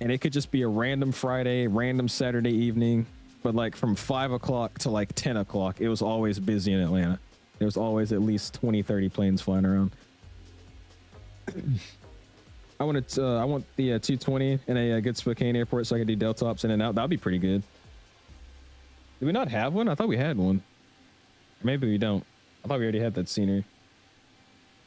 And it could just be a random Friday, random Saturday evening. But like from 5 o'clock to like 10 o'clock, it was always busy in Atlanta. There was always at least 20, 30 planes flying around. I want the 220 in a good Spokane airport so I can do Delta ops in and out. That'd be pretty good. Did we not have one? I thought we had one. Maybe we don't. I thought we already had that scenery.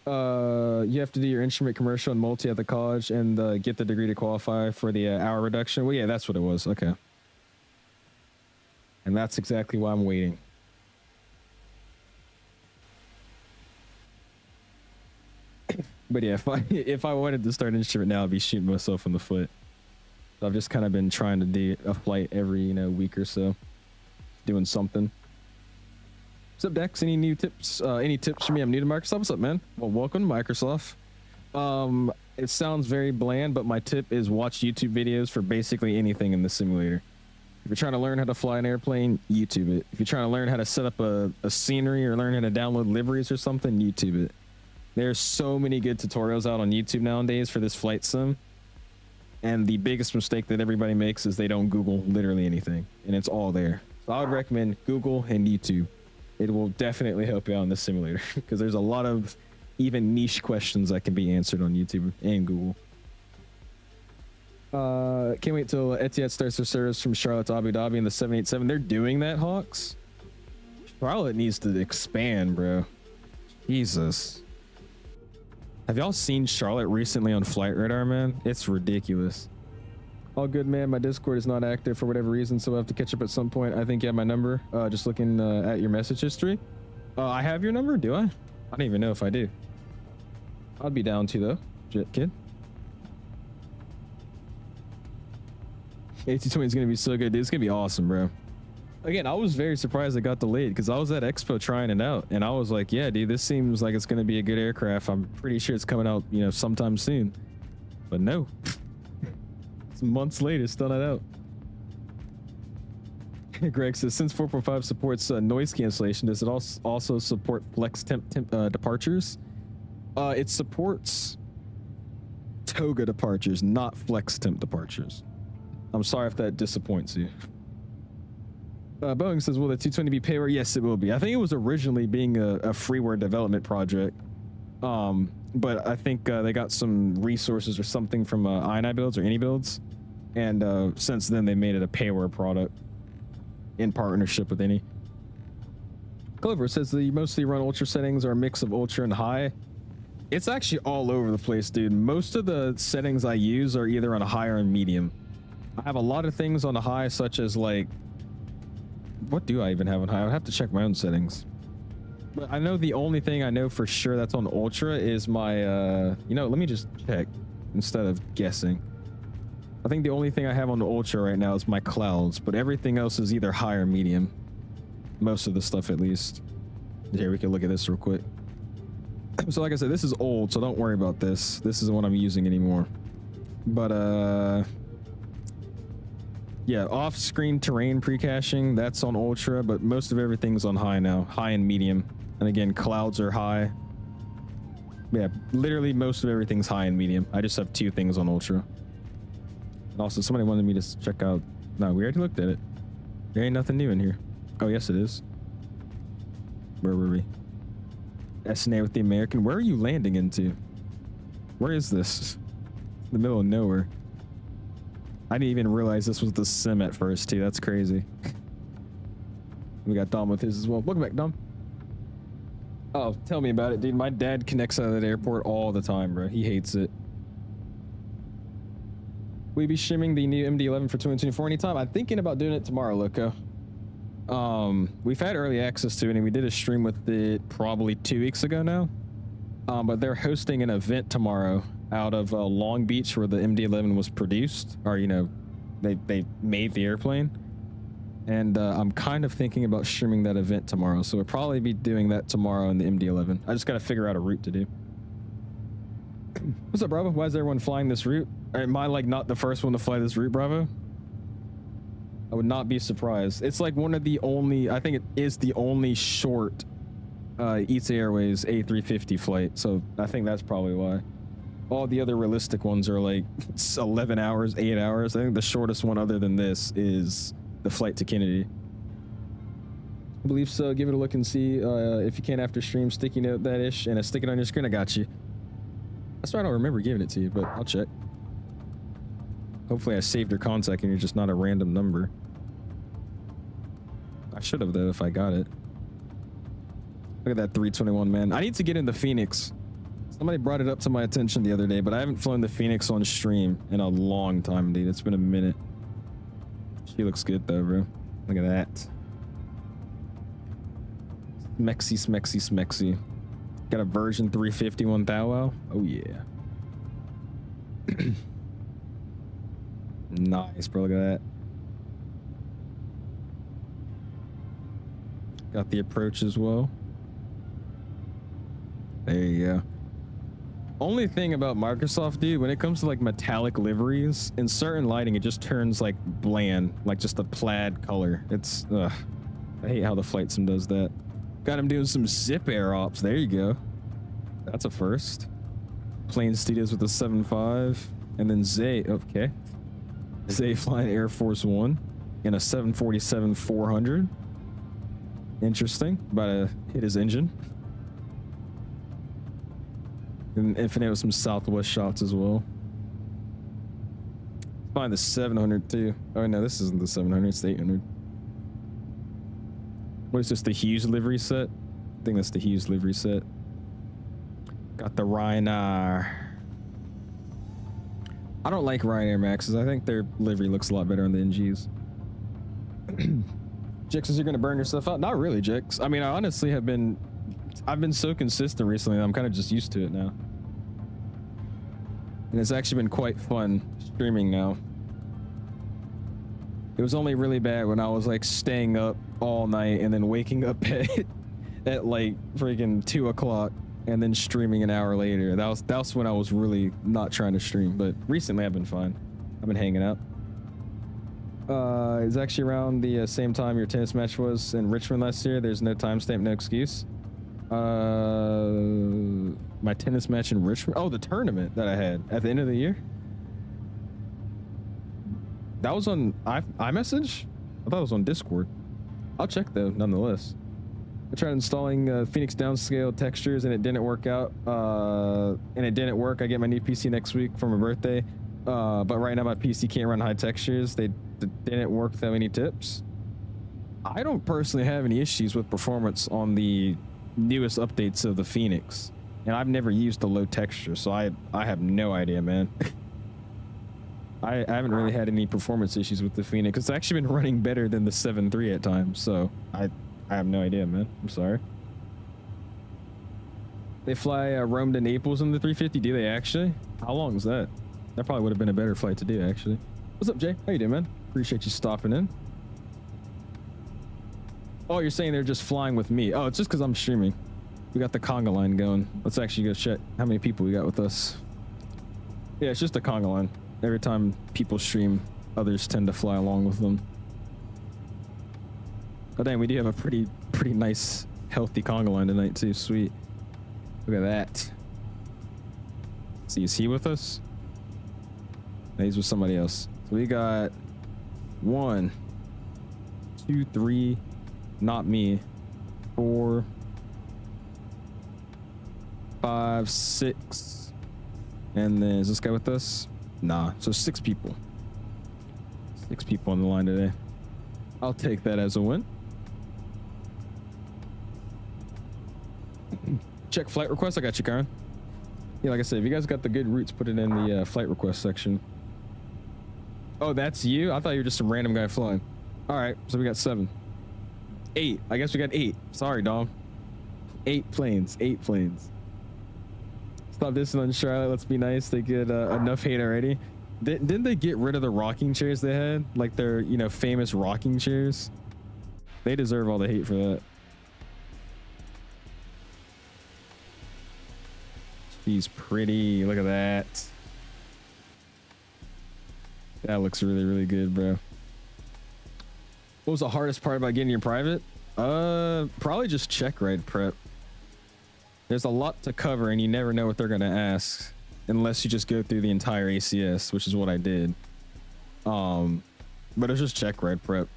You have to do your instrument commercial and multi at the college and get the degree to qualify for the hour reduction. Well, yeah, that's what it was. Okay. And that's exactly why I'm waiting. But yeah, if I wanted to start an instrument now, I'd be shooting myself in the foot. So I've just kind of been trying to do a flight every, you know, week or so, doing something. What's up, Dex? Any new tips? Any tips for me? I'm new to Microsoft. What's up, man? Well, welcome to Microsoft. It sounds very bland, but my tip is watch YouTube videos for basically anything in the simulator. If you're trying to learn how to fly an airplane, YouTube it. If you're trying to learn how to set up a scenery or learn how to download liveries or something, YouTube it. There's so many good tutorials out on YouTube nowadays for this flight sim. And the biggest mistake that everybody makes is they don't Google literally anything. And it's all there. So I would recommend Google and YouTube. It will definitely help you out in the simulator. Because there's a lot of even niche questions that can be answered on YouTube and Google. Can't wait till Etihad starts their service from Charlotte to Abu Dhabi in the 787. They're doing that, Hawks? Charlotte needs to expand, bro. Jesus. Have y'all seen Charlotte recently on Flight Radar, man? It's ridiculous. All good, man. My Discord is not active for whatever reason, so I'll have to catch up at some point. I think you have my number. Just looking at your message history. I have your number, do I? I don't even know if I do. I'd be down to, though. Jet kid. AT20 is going to be so good, dude. It's going to be awesome, bro. Again, I was very surprised it got delayed because I was at Expo trying it out, and I was like, yeah, dude, this seems like it's going to be a good aircraft. I'm pretty sure it's coming out, you know, sometime soon. But no. It's months later, still not out. Greg says, since 4.5 supports noise cancellation, does it also support flex temp departures? It supports toga departures, not flex temp departures. I'm sorry if that disappoints you. Boeing says, will the 220 be payware? Yes, it will be. I think it was originally being a freeware development project. But I think they got some resources or something from INIBUILDS or INIBUILDS. And since then, they made it a payware product in partnership with INI. Clover says the mostly run ultra settings are a mix of ultra and high. It's actually all over the place, dude. Most of the settings I use are either on a high or a medium. I have a lot of things on the high, such as like, what do I even have on high? I would have to check my own settings. But I know the only thing I know for sure that's on ultra is my, you know, let me just check instead of guessing. I think the only thing I have on the ultra right now is my clouds, but everything else is either high or medium. Most of the stuff, at least. Here, we can look at this real quick. So like I said, this is old, so don't worry about this. This isn't what I'm using anymore. But, yeah, off-screen terrain pre-caching, that's on ultra, but most of everything's on high now. High and medium. And again, clouds are high. Yeah, literally most of everything's high and medium. I just have two things on ultra. And also, somebody wanted me to check out... No, we already looked at it. There ain't nothing new in here. Oh, yes, it is. Where were we? SNA with the American. Where are you landing into? Where is this? In the middle of nowhere. I didn't even realize this was the sim at first, too. That's crazy. We got Dom with his as well. Welcome back, Dom. Oh, tell me about it, dude. My dad connects out of that airport all the time, bro. He hates it. we be streaming the new MD-11 for 2024 anytime? I'm thinking about doing it tomorrow, Loco. We've had early access to it, and we did a stream with it probably 2 weeks ago now. But they're hosting an event tomorrow out of Long Beach where the MD-11 was produced, or, you know, they made the airplane. And I'm kind of thinking about streaming that event tomorrow. So we'll probably be doing that tomorrow in the MD-11. I just got to figure out a route to do. What's up, Bravo? Why is everyone flying this route? Am I like not the first one to fly this route, Bravo? I would not be surprised. It's like one of the only, I think it is the only short ETA Airways A350 flight. So I think that's probably why. All the other realistic ones are like 11 hours, 8 hours. I think the shortest one other than this is the flight to Kennedy. I believe so. Give it a look and see if you can after stream. Sticky note that ish and stick it on your screen. I got you. That's why I don't remember giving it to you, but I'll check. Hopefully I saved your contact and you're just not a random number. I should have though if I got it. Look at that 321, man. I need to get in the Phoenix. Somebody brought it up to my attention the other day, but I haven't flown the Phoenix on stream in a long time, dude. It's been a minute. She looks good though, bro. Look at that. Smexy. Got a version 351 thou. Oh yeah. Nice, bro. Look at that. Got the approach as well. There you go. Only thing about Microsoft, dude, when it comes to like metallic liveries, in certain lighting, it just turns like bland, like just a plaid color. It's, ugh. I hate how the flight sim does that. Got him doing some zip air ops. There you go. That's a first. Plane studios with a 7.5. And then Zay, okay. Zay flying Air Force One in a 747-400. Interesting. About to hit his engine. And Infinite with some Southwest shots as well. Find the 700 too. Oh no, this isn't the 700, it's the 800. What is this, the Hughes livery set? I think that's the Hughes livery set. Got the Ryanair. I don't like Ryanair Maxes. I think their livery looks a lot better on the NGs. Jix, is you gonna burn yourself out? Not really, Jix. I mean, I honestly have been, I've been so consistent recently that I'm kind of just used to it now. And it's actually been quite fun streaming now. It was only really bad when I was like staying up all night and then waking up at like freaking 2 o'clock and then streaming an hour later. That was when I was really not trying to stream, but recently I've been fine. I've been hanging out. It's actually around the same time your tennis match was in Richmond last year. There's no timestamp, no excuse. My tennis match in Richmond. Oh, the tournament that I had at the end of the year. That was on iMessage? I thought it was on Discord. I'll check though, nonetheless. I tried installing Phoenix downscale textures and it didn't work out. And it didn't work. I get my new PC next week for my birthday. But right now my PC can't run high textures. They didn't work though. Any tips? I don't personally have any issues with performance on the newest updates of the Phoenix. And I've never used the low texture, so I have no idea, man. I haven't really had any performance issues with the Phoenix. It's actually been running better than the 7.3 at times, so I have no idea, man. I'm sorry. They fly Rome to Naples in the 350. Do they actually? How long is that? That probably would have been a better flight to do, actually. What's up, Jay? How you doing, man? Appreciate you stopping in. Oh, you're saying they're just flying with me. Oh, it's just because I'm streaming. We got the conga line going. Let's actually go check how many people we got with us. Yeah, it's just a conga line. Every time people stream, others tend to fly along with them. Oh dang, we do have a pretty nice, healthy conga line tonight too. Sweet. Look at that. See, is he with us? No, he's with somebody else. So we got 1, 2, 3, not me, 4, 5, 6, and then is this guy with us? Nah, so 6 people. 6 people on the line today. I'll take that as a win. Check flight request. I got you, Karen. Yeah, like I said, if you guys got the good routes, put it in the flight request section. Oh, that's you? I thought you were just some random guy flying. All right, so we got 7. 8. I guess we got 8. Sorry, Dom. 8 planes. 8 planes. Stop dissing on Charlotte. Let's be nice. They get enough hate already. Didn't they get rid of the rocking chairs they had? Like their, you know, famous rocking chairs? They deserve all the hate for that. She's pretty. Look at that. That looks really, really good, bro. What was the hardest part about getting your private? Probably just check ride prep. There's a lot to cover and you never know what they're going to ask unless you just go through the entire ACS, which is what I did. But it's just check ride prep.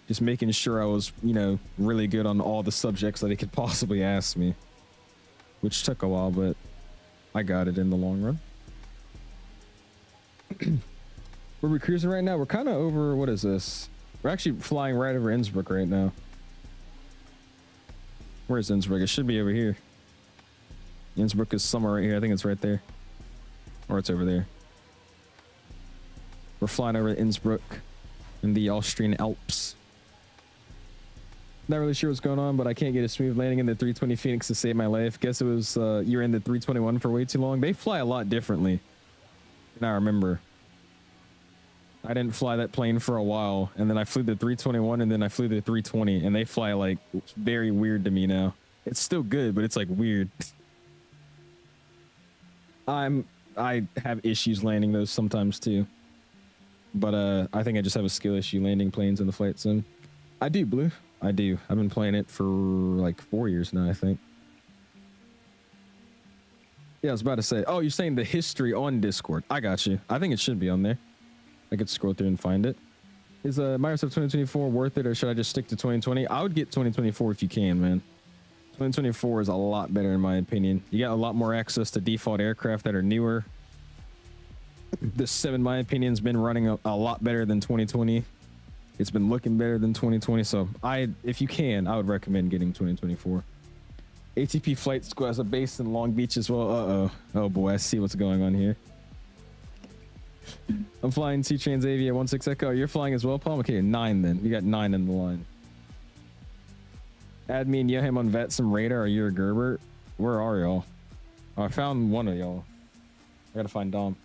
Just making sure I was, you know, really good on all the subjects that they could possibly ask me, which took a while, but I got it in the long run. Where we cruising right now? We're kind of over, what is this? We're actually flying right over Innsbruck right now. Where's Innsbruck? It should be over here. Innsbruck is somewhere right here. I think it's right there. Or it's over there. We're flying over Innsbruck in the Austrian Alps. Not really sure what's going on, but I can't get a smooth landing in the 320 Phoenix to save my life. Guess it was you were in the 321 for way too long. They fly a lot differently than I remember. I didn't fly that plane for a while, and then I flew the 321, and then I flew the 320, and they fly like very weird to me now. It's still good, but it's like weird. I have issues landing those sometimes too, but I think I just have a skill issue landing planes in the flight sim. I do, Blue. I do. I've been playing it for like 4 years now, I think. Yeah, I was about to say, oh, you're saying the history on Discord. I got you. I think it should be on there. I could scroll through and find it. Is Microsoft 2024 worth it, or should I just stick to 2020? I would get 2024 if you can, man. 2024 is a lot better in my opinion. You got a lot more access to default aircraft that are newer. This 7, in my opinion, has been running a lot better than 2020. It's been looking better than 2020. So if you can, I would recommend getting 2024. ATP Flight School has a base in Long Beach as well. Oh boy, I see what's going on here. I'm flying 𝐂𝐨𝐧𝐨𝐬 16 Echo. You're flying as well, Palm? Okay, 9 then. You got 9 in the line. Add me and Yoham on VATSIM radar. Are you a Gerbert? Where are y'all? Oh, I found one of y'all. I gotta find Dom.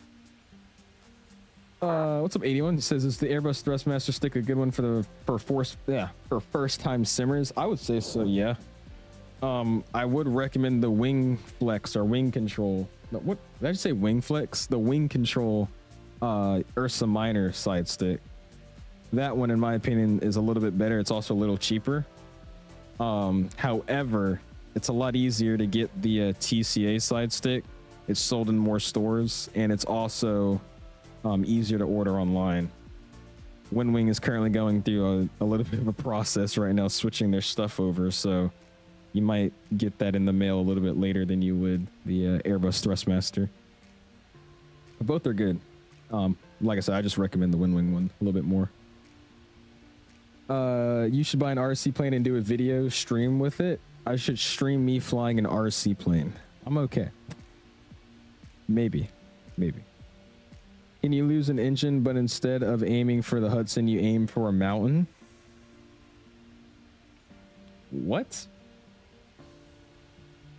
What's up, 81? He says, is the Airbus Thrustmaster stick a good one for first time simmers? I would say so, yeah. I would recommend the wing flex or wing control. No, what did I just say? Wing flex? The wing control Ursa Minor side stick. That one, in my opinion, is a little bit better. It's also a little cheaper. However, it's a lot easier to get the TCA side stick. It's sold in more stores, and it's also easier to order online. Windwing is currently going through a little bit of a process right now, switching their stuff over, so you might get that in the mail a little bit later than you would the Airbus Thrustmaster. But both are good. Like I said, I just recommend the Windwing one a little bit more. You should buy an RC plane and do a video stream with it. I should stream me flying an RC plane. I'm okay. Maybe. Can you lose an engine, but instead of aiming for the Hudson, you aim for a mountain? What?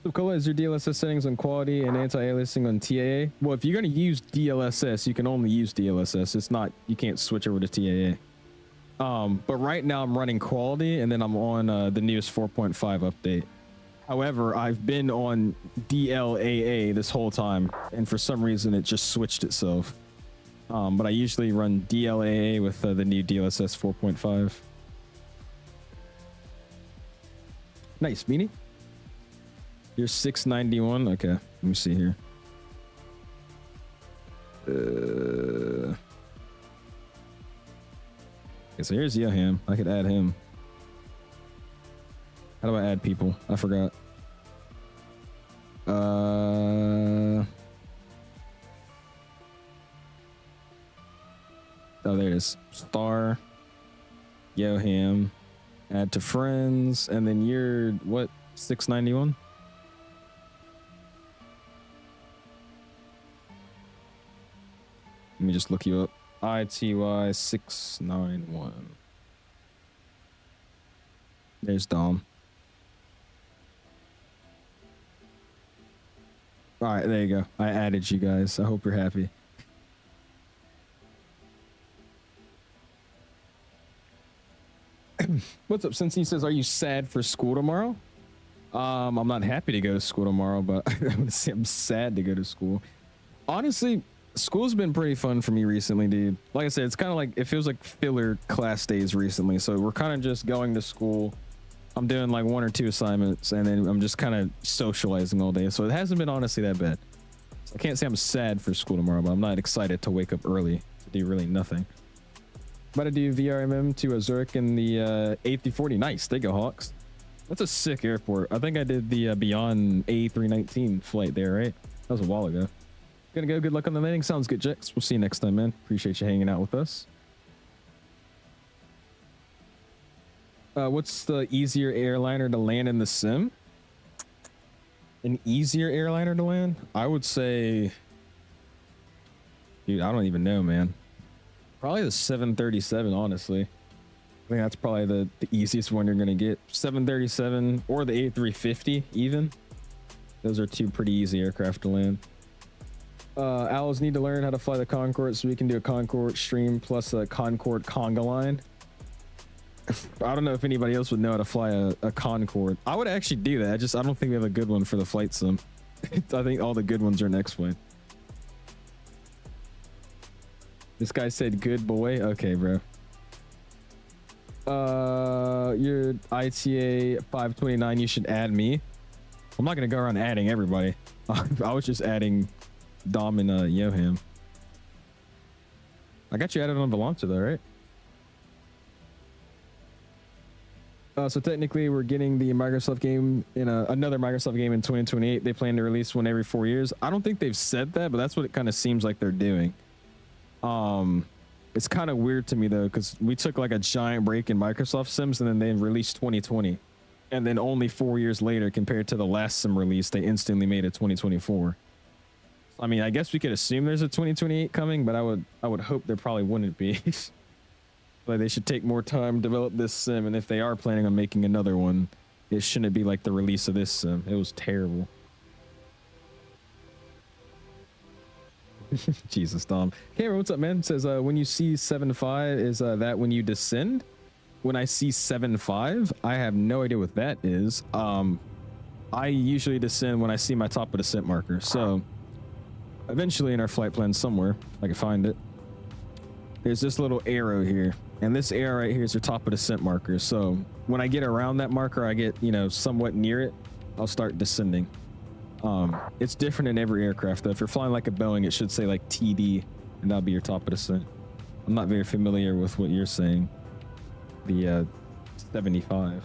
So, 𝐂𝐨𝐧𝐿, is your DLSS settings on quality and anti-aliasing on TAA? Well, if you're going to use DLSS, you can only use DLSS. It's not, you can't switch over to TAA. But right now I'm running quality, and then I'm on the newest 4.5 update. However, I've been on DLAA this whole time, and for some reason it just switched itself. But I usually run DLAA with the new DLSS 4.5. Nice, Beanie. You're 691. Okay, let me see here. Okay, so here's Yoham. I could add him. How do I add people? I forgot. Oh, there it is. Star. Yoham. Add to friends. And then you're, what, 691? Let me just look you up. ITY 691. There's Dom. All right, there you go. I added you guys. I hope you're happy. What's up? Since he says, are you sad for school tomorrow? I'm not happy to go to school tomorrow, but I'm gonna say I'm sad to go to school. Honestly, school's been pretty fun for me recently, dude. Like I said, it's kind of like, it feels like filler class days recently. So we're kind of just going to school. I'm doing like 1 or 2 assignments, and then I'm just kind of socializing all day. So it hasn't been honestly that bad. So I can't say I'm sad for school tomorrow, but I'm not excited to wake up early to do really nothing. About to do VRMM to Zurich in the A340. Nice. There you go, Hawks. That's a sick airport. I think I did the Beyond A319 flight there, right? That was a while ago. Gonna go. Good luck on the landing. Sounds good, Jex. We'll see you next time, man. Appreciate you hanging out with us. What's the easier airliner to land in the sim? An easier airliner to land? I would say... Dude, I don't even know, man. Probably the 737, honestly. I think that's probably the easiest one you're going to get. 737 or the A350 even. Those are 2 pretty easy aircraft to land. Owls need to learn how to fly the Concorde so we can do a Concorde stream plus a Concorde conga line. I don't know if anybody else would know how to fly a Concorde. I would actually do that. I don't think we have a good one for the flight sim. I think all the good ones are next plane. This guy said good boy. Okay, bro. Your ITA 529, you should add me. I'm not gonna go around adding everybody. I was just adding Dom and Yoham. I got you added on Volanta though, right? So technically we're getting the Microsoft game in another Microsoft game in 2028. They plan to release one every 4 years. I don't think they've said that, but that's what it kind of seems like they're doing. It's kind of weird to me though, because we took like a giant break in Microsoft Sims and then they released 2020, and then only 4 years later compared to the last sim release, they instantly made it 2024. I mean, I guess we could assume there's a 2028 coming, but I would hope there probably wouldn't be. Like they should take more time to develop this sim, and if they are planning on making another one, it shouldn't be like the release of this sim. It was terrible. Jesus, Dom. Cameron, what's up, man? It says when you see 7.5, is that when you descend? When I see 7.5, I have no idea what that is. I usually descend when I see my top of descent marker. So eventually in our flight plan somewhere, I can find it. There's this little arrow here, and this arrow right here is your top of descent marker. So when I get around that marker, I get, you know, somewhat near it, I'll start descending. It's different in every aircraft though. If you're flying like a Boeing, it should say like TD, and that'll be your top of descent. I'm not very familiar with what you're saying. The 75.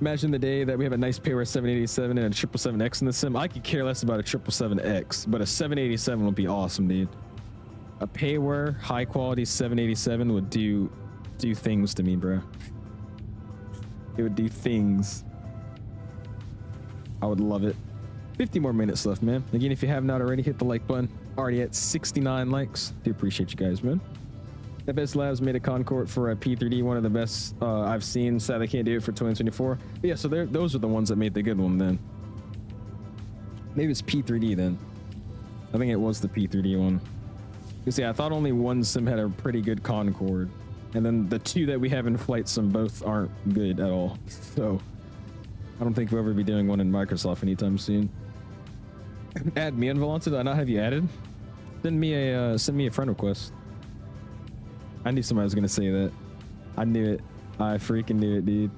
Imagine the day that we have a nice pair of 787 and a 777X in the sim. I could care less about a 777X, but a 787 would be awesome, dude. A payware high quality 787 would do things to me, bro. It would do things. I would love it. 50 more minutes left, man. Again, if you have not already, hit the like button. Already at 69 likes. Do appreciate you guys, man. FS Labs made a Concorde for a P3D, one of the best I've seen. Sadly, can't do it for 2024. But yeah, so those are the ones that made the good one then. Maybe it's P3D then. I think it was the P3D one. You see, I thought only one sim had a pretty good Concorde, and then the 2 that we have in flight sim both aren't good at all. So I don't think we'll ever be doing one in Microsoft anytime soon. Add me on Volanta. Did I not have you added? Send me a friend request. I knew somebody was gonna say that. I knew it. I freaking knew it, dude.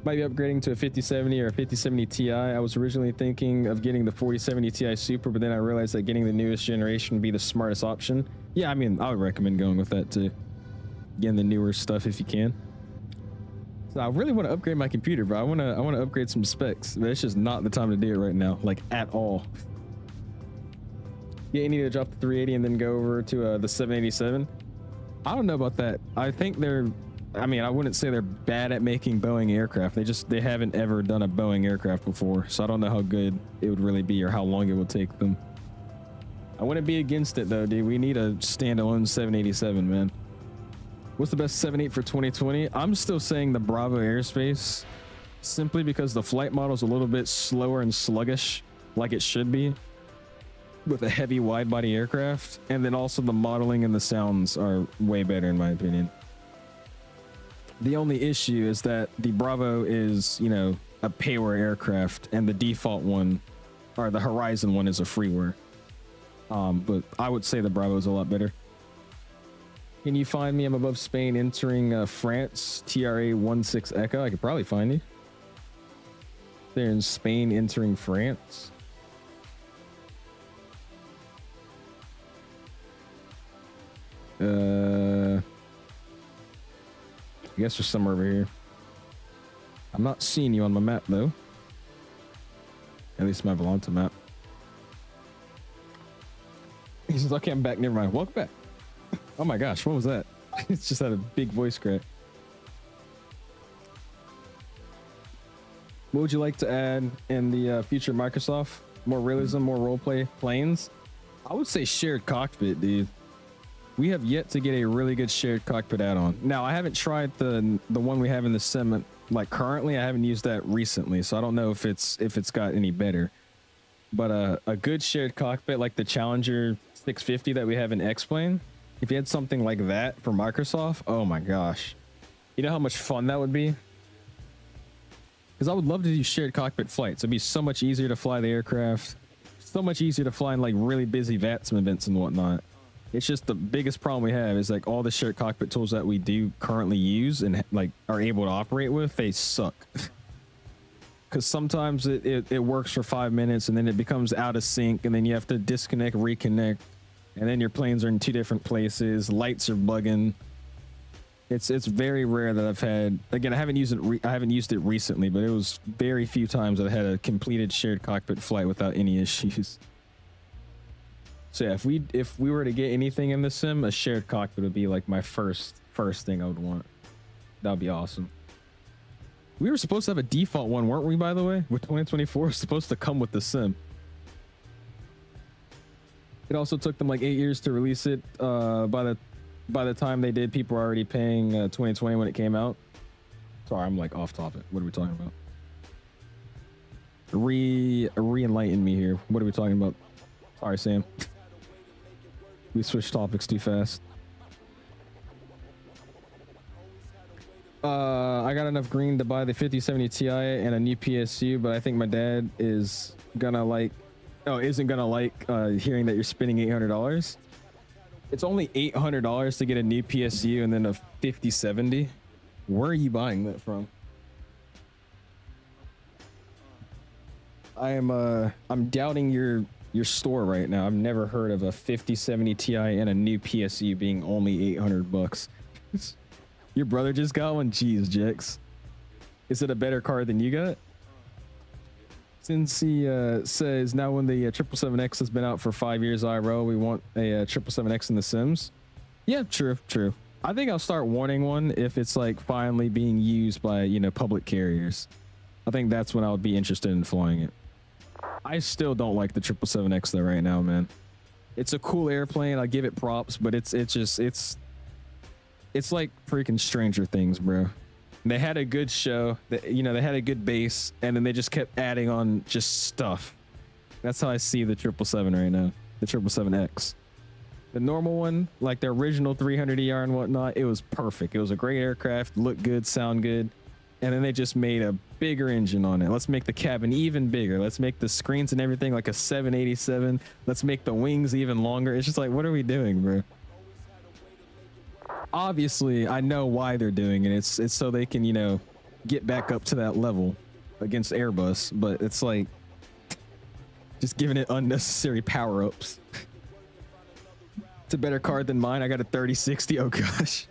Might be upgrading to a 5070 or a 5070 Ti. I was originally thinking of getting the 4070 Ti Super, but then I realized that getting the newest generation would be the smartest option. Yeah, I mean, I would recommend going with that too. Getting the newer stuff if you can. So I really want to upgrade my computer, bro. I want to upgrade some specs, but it's just not the time to do it right now, like at all. Yeah, you need to drop the 380 and then go over to the 787. I don't know about that. I think I mean, I wouldn't say they're bad at making Boeing aircraft. They haven't ever done a Boeing aircraft before, so I don't know how good it would really be or how long it would take them. I wouldn't be against it though, dude. We need a standalone 787, man. What's the best 78 for 2020? I'm still saying the Bravo Airspace, simply because the flight model is a little bit slower and sluggish, like it should be, with a heavy wide body aircraft. And then also the modeling and the sounds are way better in my opinion. The only issue is that the Bravo is, you know, a payware aircraft, and the default one, or the Horizon one, is a freeware. But I would say the Bravo is a lot better. Can you find me? I'm above Spain entering France, TRA 16 Echo. I could probably find you. They're in Spain entering France. I guess you're somewhere over here. I'm not seeing you on my map though. At least my Volanta map. He says, okay, I'm back. Never mind. Welcome back. Oh my gosh, what was that? It's just had a big voice crack. What would you like to add in the future Microsoft? More realism, more roleplay planes? I would say shared cockpit, dude. We have yet to get a really good shared cockpit add-on. Now, I haven't tried the one we have in the sim, like currently. I haven't used that recently, so I don't know if it's got any better. But a good shared cockpit like the Challenger 650 that we have in X-Plane, if you had something like that for Microsoft, oh my gosh. You know how much fun that would be? Because I would love to do shared cockpit flights. It'd be so much easier to fly the aircraft. So much easier to fly in like really busy VATSIM events and whatnot. It's just the biggest problem we have is like all the shared cockpit tools that we do currently use and like are able to operate with, they suck. Because sometimes it works for 5 minutes and then it becomes out of sync, and then you have to disconnect, reconnect, and then your planes are in 2 different places. Lights are bugging. It's very rare that I've had, again, I haven't used it recently, but it was very few times I've had a completed shared cockpit flight without any issues. So yeah, if we were to get anything in the sim, a shared cockpit would be like my first thing I would want. That would be awesome. We were supposed to have a default one, weren't we, by the way? With 2024 supposed to come with the sim. It also took them like 8 years to release it. By the time they did, people were already paying 2020 when it came out. Sorry, I'm like off topic. What are we talking about? Re-enlighten me here. What are we talking about? Sorry, Sam. We switched topics too fast. I got enough green to buy the 5070 Ti and a new PSU, but I think my dad is gonna like, isn't gonna like hearing that you're spending $800. It's only $800 to get a new PSU and then a 5070. Where are you buying that from? I'm doubting your store right now. I've never heard of a 5070 Ti and a new PSU being only $800. Your brother just got one? Jeez, Jex. Is it a better car than you got? Since he says now when the 777X has been out for 5 years IRL, we want a 777X in the Sims. Yeah, true. I think I'll start wanting one if it's like finally being used by, you know, public carriers. I think that's when I would be interested in flying it. I still don't like the 777X though right now, man. It's a cool airplane. I give it props, but it's like freaking Stranger Things, bro. They had a good show, you know, they had a good base, and then they just kept adding on just stuff. That's how I see the 777 right now, the 777X. The normal one, like the original 300ER and whatnot, it was perfect. It was a great aircraft, looked good, sound good. And then they just made a bigger engine on it. Let's make the cabin even bigger. Let's make the screens and everything like a 787. Let's make the wings even longer. It's just like, what are we doing, bro? Obviously, I know why they're doing it. It's so they can, you know, get back up to that level against Airbus. But it's like just giving it unnecessary power-ups. It's a better card than mine. I got a 3060. Oh gosh.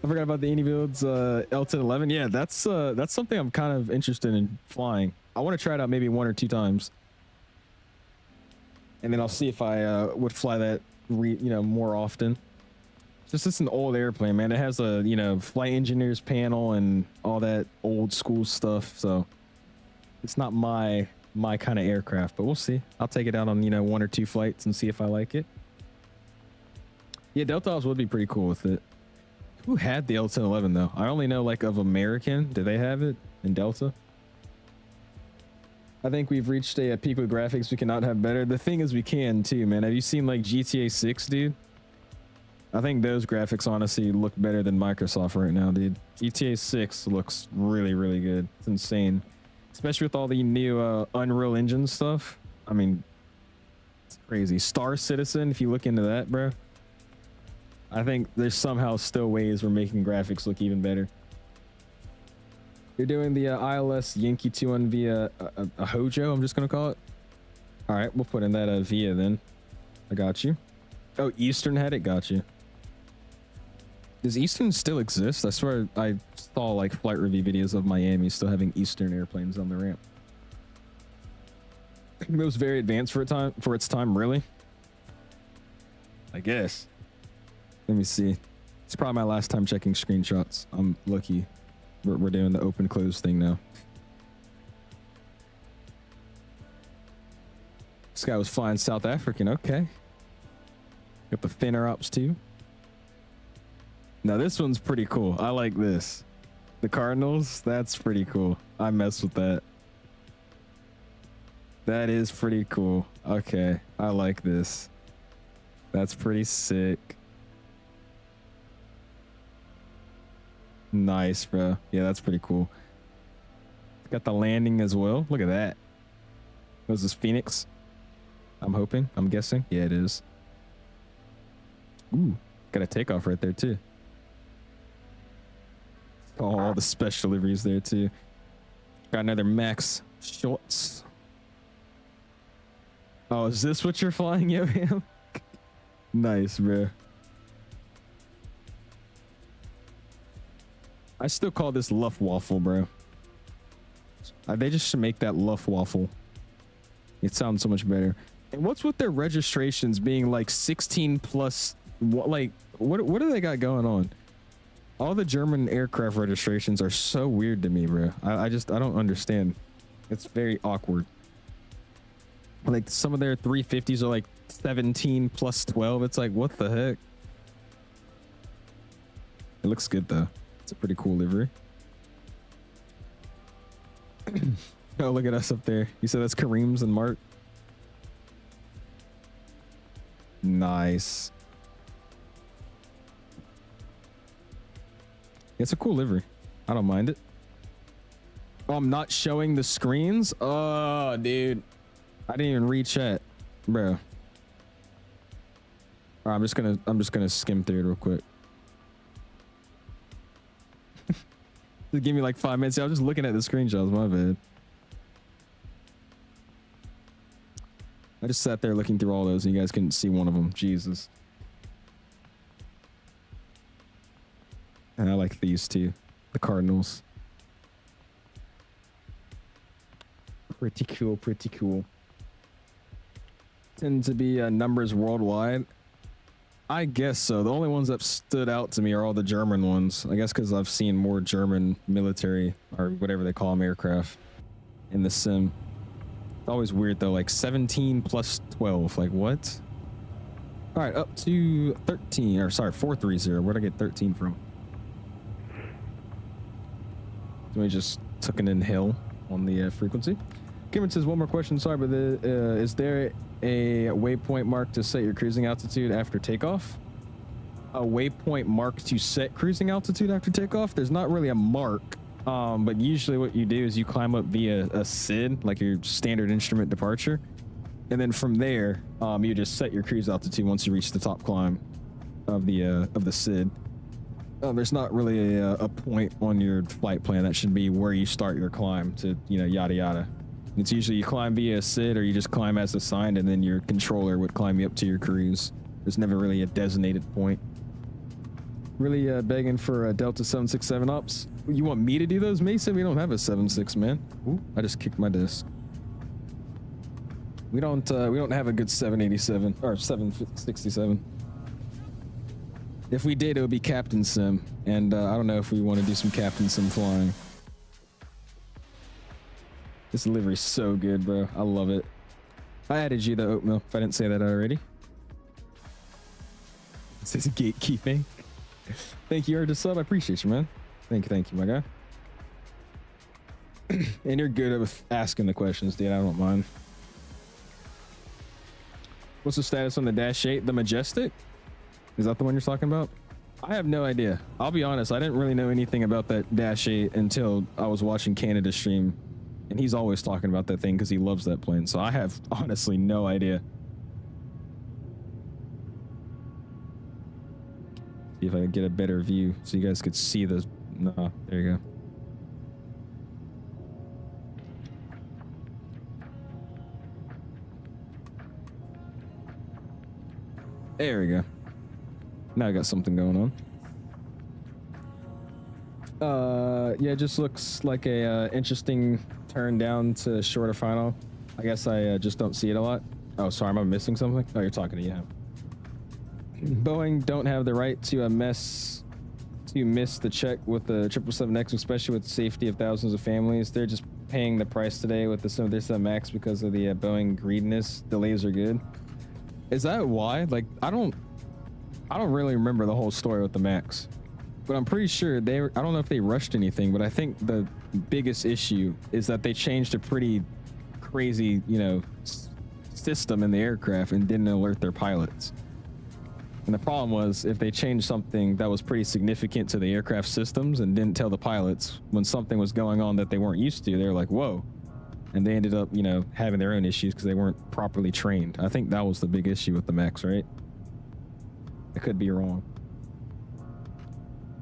I forgot about the INIBUILDS L1011. Yeah, that's something I'm kind of interested in flying. I want to try it out maybe 1 or 2 times, and then I'll see if I would fly that more often. It's an old airplane, man. It has a flight engineer's panel and all that old school stuff, so it's not my my kind of aircraft, but we'll see. I'll take it out on, you know, 1 or 2 flights and see if I like it. Yeah, Delta Ops would be pretty cool with it. Who had the L1011 though? I only know like of American. Do they have it in Delta? I think we've reached a peak with graphics we cannot have better. The thing is we can too, man. Have you seen like GTA 6, dude? I think those graphics honestly look better than Microsoft right now, dude. GTA 6 looks really, really good. It's insane. Especially with all the new Unreal Engine stuff. I mean, it's crazy. Star Citizen, if you look into that, bro. I think there's somehow still ways we're making graphics look even better. You're doing the ILS Yankee 21 via a Hojo, I'm just going to call it. All right, we'll put in that via then. I got you. Oh, Eastern had it? Got you. Does Eastern still exist? I swear I saw like flight review videos of Miami still having Eastern airplanes on the ramp. It was very advanced for its time, really? I guess. Let me see. It's probably my last time checking screenshots. I'm lucky. We're doing the open close thing now. This guy was flying South African. Okay. Got the Finner Ops too. Now this one's pretty cool. I like this. The Cardinals, that's pretty cool. I mess with that. That is pretty cool. Okay, I like this. That's pretty sick. Nice, bro. Yeah, that's pretty cool. Got the landing as well. Look at that. Was this Phoenix? I'm hoping. I'm guessing. Yeah, it is. Ooh, got a takeoff right there too. Oh, all the special liveries there too. Got another Max Schultz. Oh, is this what you're flying, yo? Nice, bro. I still call this Luftwaffe, bro. They just should make that Luftwaffe. It sounds so much better. And what's with their registrations being like 16 plus? What do they got going on? All the German aircraft registrations are so weird to me, bro. I don't understand. It's very awkward. Like some of their 350s are like 17 plus 12. It's like, what the heck? It looks good though. It's a pretty cool livery. Oh, look at us up there. You said that's Kareem's and Mark. Nice. It's a cool livery. I don't mind it. Oh, I'm not showing the screens. Oh, dude. I didn't even read chat, bro. All right, I'm just gonna skim through it real quick. Just give me like 5 minutes. I was just looking at the screenshots. My bad. I just sat there looking through all those, and you guys couldn't see one of them. Jesus. And I like these too, the Cardinals. Pretty cool, pretty cool. Tend to be numbers worldwide. I guess so. The only ones that stood out to me are all the German ones. I guess because I've seen more German military or whatever they call them aircraft in the sim. It's always weird though, like 17 plus 12. Like what? All right, up to 13, or sorry, 430. Where'd I get 13 from? So we just took an inhale on the frequency. Cameron says, one more question. Sorry, but is there a waypoint mark to set your cruising altitude after takeoff? A waypoint mark to set cruising altitude after takeoff? There's not really a mark, but usually what you do is you climb up via a SID, like your standard instrument departure, and then from there, you just set your cruise altitude once you reach the top climb of the SID. There's not really a point on your flight plan that should be where you start your climb to, you know, yada yada. It's usually you climb via a SID or you just climb as assigned, and then your controller would climb you up to your cruise. There's never really a designated point. Really begging for a Delta 767 ops. You want me to do those, Mason? We don't have a 76, man. Ooh, I just kicked my disc. We don't have a good 787 or 767. If we did, it would be Captain Sim, and I don't know if we want to do some Captain Sim flying. This livery's so good, bro. I love it. I added you the oatmeal, if I didn't say that already. This is gatekeeping. Thank you, Artis Sub. I appreciate you, man. Thank you, my guy. And you're good with asking the questions, dude. I don't mind. What's the status on the Dash 8? The Majestic? Is that the one you're talking about? I have no idea. I'll be honest. I didn't really know anything about that Dash 8 until I was watching Canada stream. And he's always talking about that thing because he loves that plane. So I have honestly no idea. See if I can get a better view so you guys could see the... No, there you go. There we go. Now I got something going on. Yeah, it just looks like a interesting turn down to shorter final. I guess I just don't see it a lot. Oh, sorry, am I missing something? Oh, you're talking to you. Boeing don't have the right to miss the check with the 777X, especially with the safety of thousands of families. They're just paying the price today with the 737 Max because of the Boeing greediness. Delays are good. Is that why? Like, I don't really remember the whole story with the Max, but I'm pretty sure I don't know if they rushed anything, but I think the biggest issue is that they changed a pretty crazy, you know, system in the aircraft and didn't alert their pilots. And the problem was, if they changed something that was pretty significant to the aircraft systems and didn't tell the pilots when something was going on that they weren't used to, they were like, whoa. And they ended up, you know, having their own issues because they weren't properly trained. I think that was the big issue with the Max, right? I could be wrong.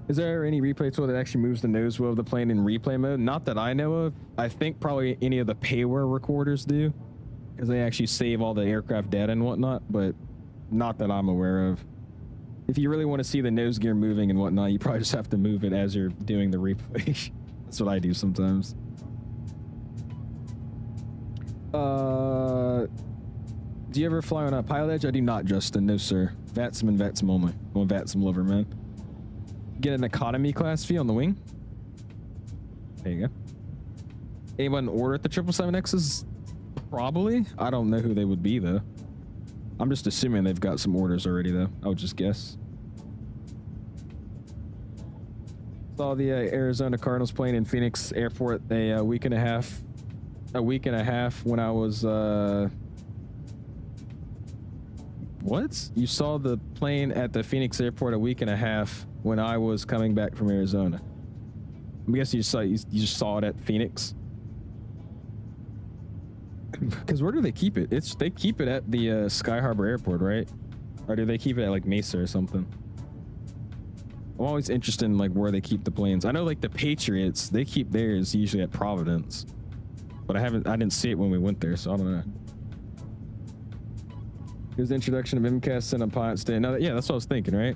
Is there any replay tool that actually moves the nose wheel of the plane in replay mode? Not that I know of. I think probably any of the payware recorders do, because they actually save all the aircraft data and whatnot, but not that I'm aware of. If you really want to see the nose gear moving and whatnot, you probably just have to move it as you're doing the replay. That's what I do sometimes. Do you ever fly on a pilot edge? I do not, Justin. No, sir. VATSIM and VATSIM only. I'm a VATSIM lover, man. Get an economy class fee on the wing. There you go. Anyone order at the 777Xs? Probably. I don't know who they would be, though. I'm just assuming they've got some orders already, though. I would just guess. Saw the Arizona Cardinals plane in Phoenix Airport a week and a half when I was what? You saw the plane at the Phoenix Airport a week and a half when I was coming back from Arizona. I guess you just saw it at Phoenix. Because where do they keep it? They keep it at the Sky Harbor Airport, right? Or do they keep it at like Mesa or something? I'm always interested in like where they keep the planes. I know like the Patriots, they keep theirs usually at Providence, but I didn't see it when we went there, so I don't know. Here's the introduction of MCAS and the pilots didn't know that. Yeah, that's what I was thinking, right?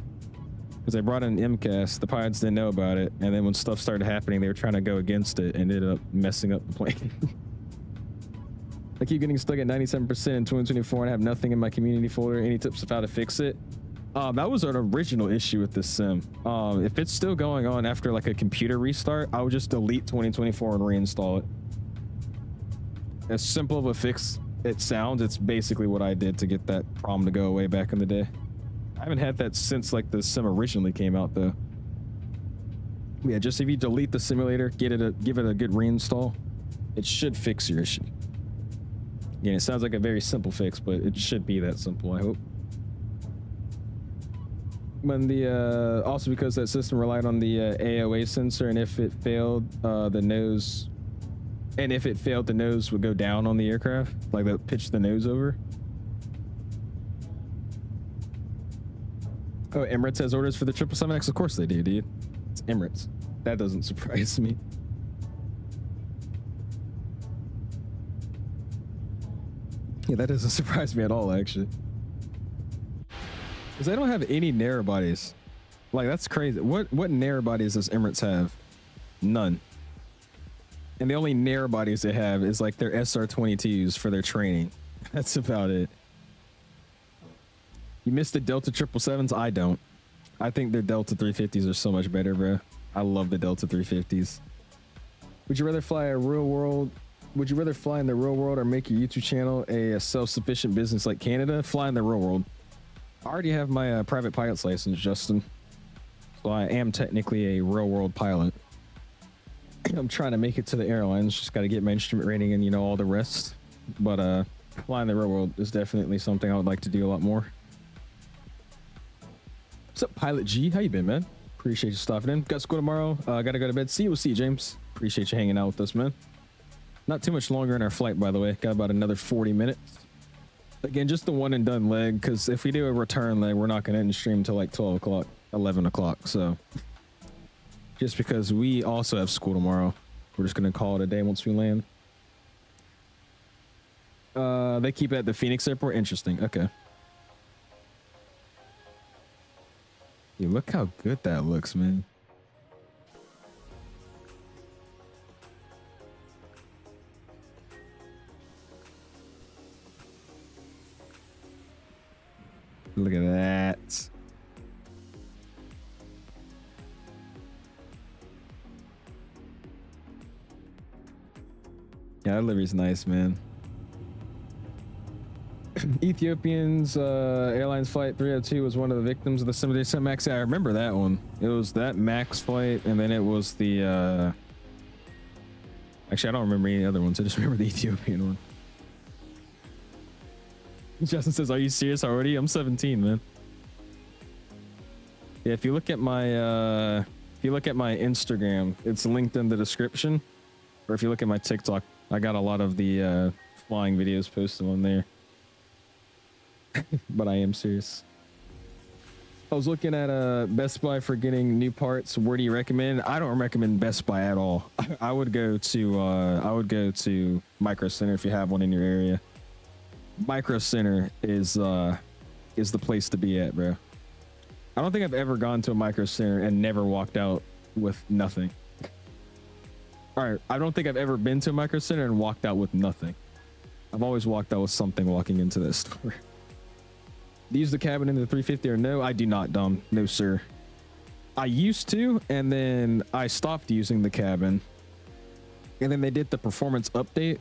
Because they brought in MCAS, the pilots didn't know about it, and then when stuff started happening, they were trying to go against it and ended up messing up the plane. I keep getting stuck at 97% in 2024 and have nothing in my community folder. Any tips of how to fix it? That was an original issue with this sim. If it's still going on after like a computer restart, I would just delete 2024 and reinstall it. As simple of a fix it sounds, it's basically what I did to get that problem to go away back in the day. I haven't had that since like the sim originally came out though. Yeah, just if you delete the simulator, give it a good reinstall, it should fix your issue. Yeah, it sounds like a very simple fix, but it should be that simple, I hope. When the also because that system relied on the AOA sensor, and if it failed, the nose would go down on the aircraft, like that pitched the nose over. Oh, Emirates has orders for the 777X. Of course they do, dude. It's Emirates. That doesn't surprise me. Yeah, that doesn't surprise me at all, actually. Because they don't have any narrow bodies. Like, that's crazy. What narrow bodies does Emirates have? None. And the only narrow bodies they have is like their SR-22s for their training. That's about it. You missed the Delta 777s? I don't. I think their Delta 350s are so much better, bro. I love the Delta 350s. Would you rather fly a real world Would you rather fly in the real world or make your YouTube channel a self-sufficient business like Canada? Fly in the real world. I already have my private pilot's license, Justin. So I am technically a real world pilot. I'm trying to make it to the airlines. Just got to get my instrument rating and, you know, all the rest. But flying the real world is definitely something I would like to do a lot more. What's up, Pilot G? How you been, man? Appreciate you stopping in. Got school tomorrow. Gotta go to bed. See you. We'll see you, James. Appreciate you hanging out with us, man. Not too much longer in our flight, by the way. Got about another 40 minutes. Again, just the one and done leg, because if we do a return leg, we're not going to end stream until like 12 o'clock, 11 o'clock. So just because we also have school tomorrow, we're just going to call it a day once we land. They keep it at the Phoenix airport. Interesting. Okay. Yeah, look how good that looks, man. Look at that. Yeah, that livery's nice, man. Ethiopian's Airlines Flight 302 was one of the victims of the 737 MAX. I remember that one. It was that MAX flight, and then it was the... Actually, I don't remember any other ones. I just remember the Ethiopian one. Justin says, "Are you serious already? I'm 17, man." Yeah, if you look at my Instagram, it's linked in the description. Or if you look at my TikTok, I got a lot of the flying videos posted on there. But I am serious. I was looking at Best Buy for getting new parts. Where do you recommend? I don't recommend Best Buy at all. I would go to Micro Center if you have one in your area. Micro Center is the place to be at, bro. I don't think I've ever gone to a Micro Center and never walked out with nothing. All right, I don't think I've ever been to a Micro Center and walked out with nothing. I've always walked out with something walking into that store. Do you use the cabin in the 350 or no? I do not, Dom. No, sir. I used to, and then I stopped using the cabin. And then they did the performance update.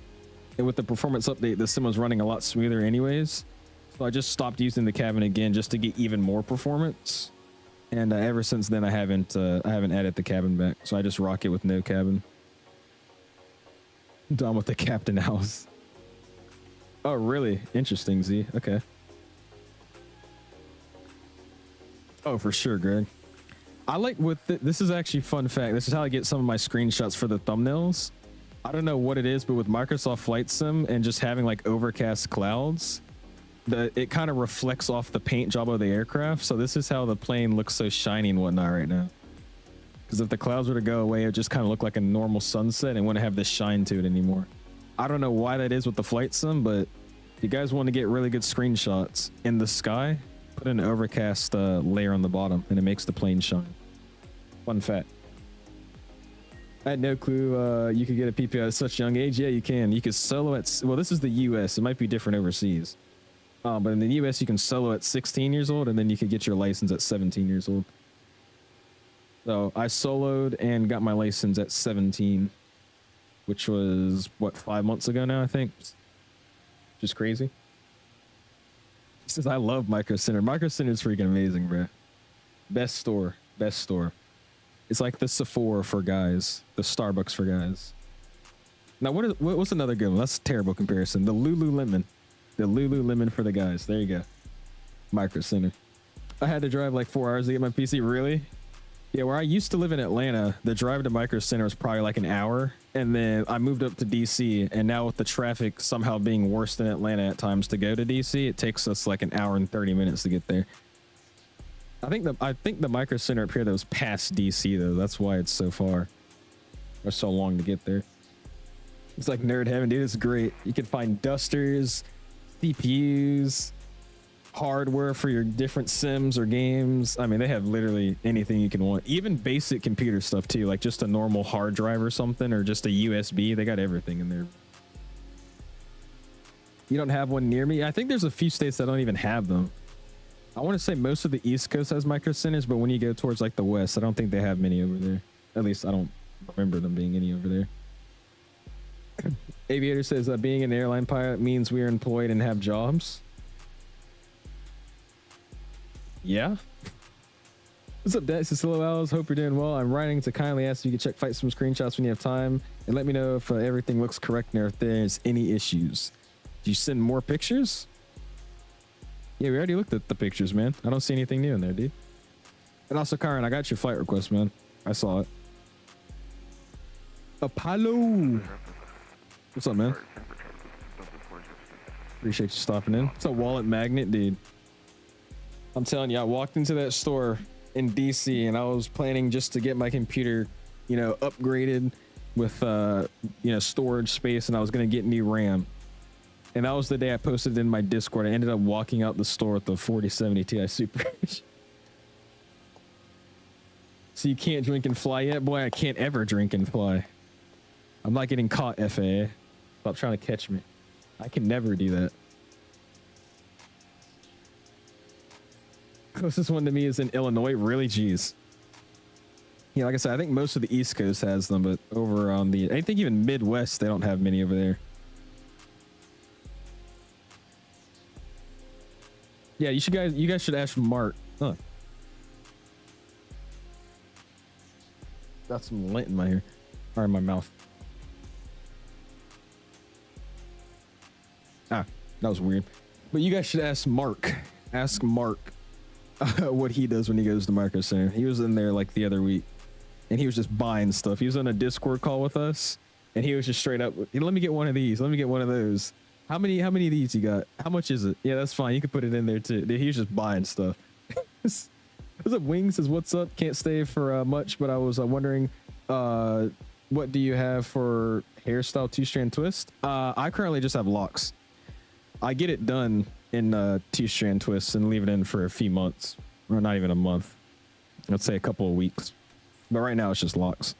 And with the performance update, the sim was running a lot smoother anyways. So I just stopped using the cabin again just to get even more performance. And ever since then, I haven't added the cabin back. So I just rock it with no cabin. Done with the captain house. Oh, really? Interesting, Z. Okay. Oh, for sure, Greg. I like with this is actually fun fact. This is how I get some of my screenshots for the thumbnails. I don't know what it is, but with Microsoft Flight Sim and just having like overcast clouds, it kind of reflects off the paint job of the aircraft. So this is how the plane looks so shiny and whatnot right now. Because if the clouds were to go away, it just kind of look like a normal sunset and wouldn't have this shine to it anymore. I don't know why that is with the Flight Sim, but if you guys want to get really good screenshots in the sky, put an overcast layer on the bottom and it makes the plane shine. Fun fact. I had no clue you could get a PPI at such a young age. Yeah, you can. You could solo at... Well, this is the US. It might be different overseas. But in the US, you can solo at 16 years old, and then you could get your license at 17 years old. So I soloed and got my license at 17, which was, what, 5 months ago now, I think? Just crazy. He says, I love Micro Center. Micro Center is freaking amazing, bro. Best store. Best store. It's like the Sephora for guys, the Starbucks for guys. Now, what's another good one? That's a terrible comparison. The Lululemon. The Lululemon for the guys. There you go. Micro Center. I had to drive like 4 hours to get my PC. Really? Yeah, where I used to live in Atlanta, the drive to Micro Center was probably like an hour. And then I moved up to DC. And now with the traffic somehow being worse than Atlanta at times to go to DC, it takes us like an hour and 30 minutes to get there. I think the Micro Center up here that was past DC though. That's why it's so far or so long to get there. It's like nerd heaven, dude. It's great. You can find dusters, CPUs, hardware for your different sims or games. I mean, they have literally anything you can want. Even basic computer stuff too, like just a normal hard drive or something, or just a USB. They got everything in there. You don't have one near me? I think there's a few states that don't even have them. I want to say most of the East Coast has Micro Centers, but when you go towards like the West, I don't think they have many over there. At least I don't remember them being any over there. Aviator says that being an airline pilot means we are employed and have jobs. Yeah. What's up, Dex? It's hello, Alice. Hope you're doing well. I'm writing to kindly ask if you can check FlightSim screenshots when you have time and let me know if everything looks correct and if there's any issues. Did you send more pictures? Yeah, we already looked at the pictures, man. I don't see anything new in there, dude. And also, Karen, I got your flight request, man. I saw it. Apollo. What's up, man? Appreciate you stopping in. It's a wallet magnet, dude. I'm telling you, I walked into that store in DC and I was planning just to get my computer, you know, upgraded with, you know, storage space, and I was going to get new RAM. And that was the day I posted in my Discord. I ended up walking out the store with the 4070 Ti Super. So you can't drink and fly yet? Boy, I can't ever drink and fly. I'm not getting caught, FAA. Stop trying to catch me. I can never do that. Closest one to me is in Illinois. Really? Jeez. Yeah, like I said, I think most of the East Coast has them, but over on the... I think even Midwest, they don't have many over there. Yeah, you guys should ask Mark. Huh. Got some lint in my hair. Or in my mouth. Ah, that was weird. But you guys should ask Mark. Ask Mark what he does when he goes to Micro Center. He was in there like the other week, and he was just buying stuff. He was on a Discord call with us, and he was just straight up, let me get one of these. Let me get one of those. How many of these you got? How much is it? Yeah, that's fine. You can put it in there too. Dude, he was just buying stuff. What's up, Wings? Says, what's up? Can't stay for much, but I was wondering, what do you have for hairstyle 2-strand twist? I currently just have locks. I get it done in 2-strand twists and leave it in for a few months, or not even a month. Let's say a couple of weeks. But right now it's just locks.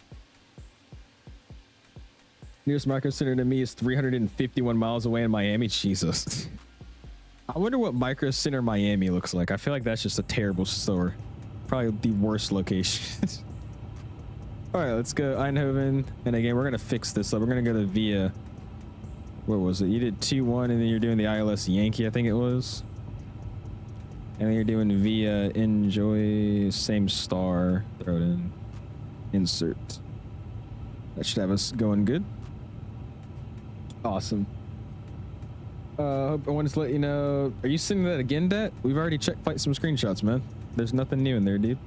Nearest Micro Center to me is 351 miles away in Miami. Jesus. I wonder what Micro Center Miami looks like. I feel like that's just a terrible store. Probably the worst location. All right, let's go Eindhoven. And again, we're going to fix this up. We're going to go to via... What was it? You did 2-1 and then you're doing the ILS Yankee, I think it was. And then you're doing via enjoy same star. Throw it in. Insert. That should have us going good. Awesome. I wanted to let you know, are you sending that again, Dat? We've already checked FlightSim screenshots, man. There's nothing new in there, dude.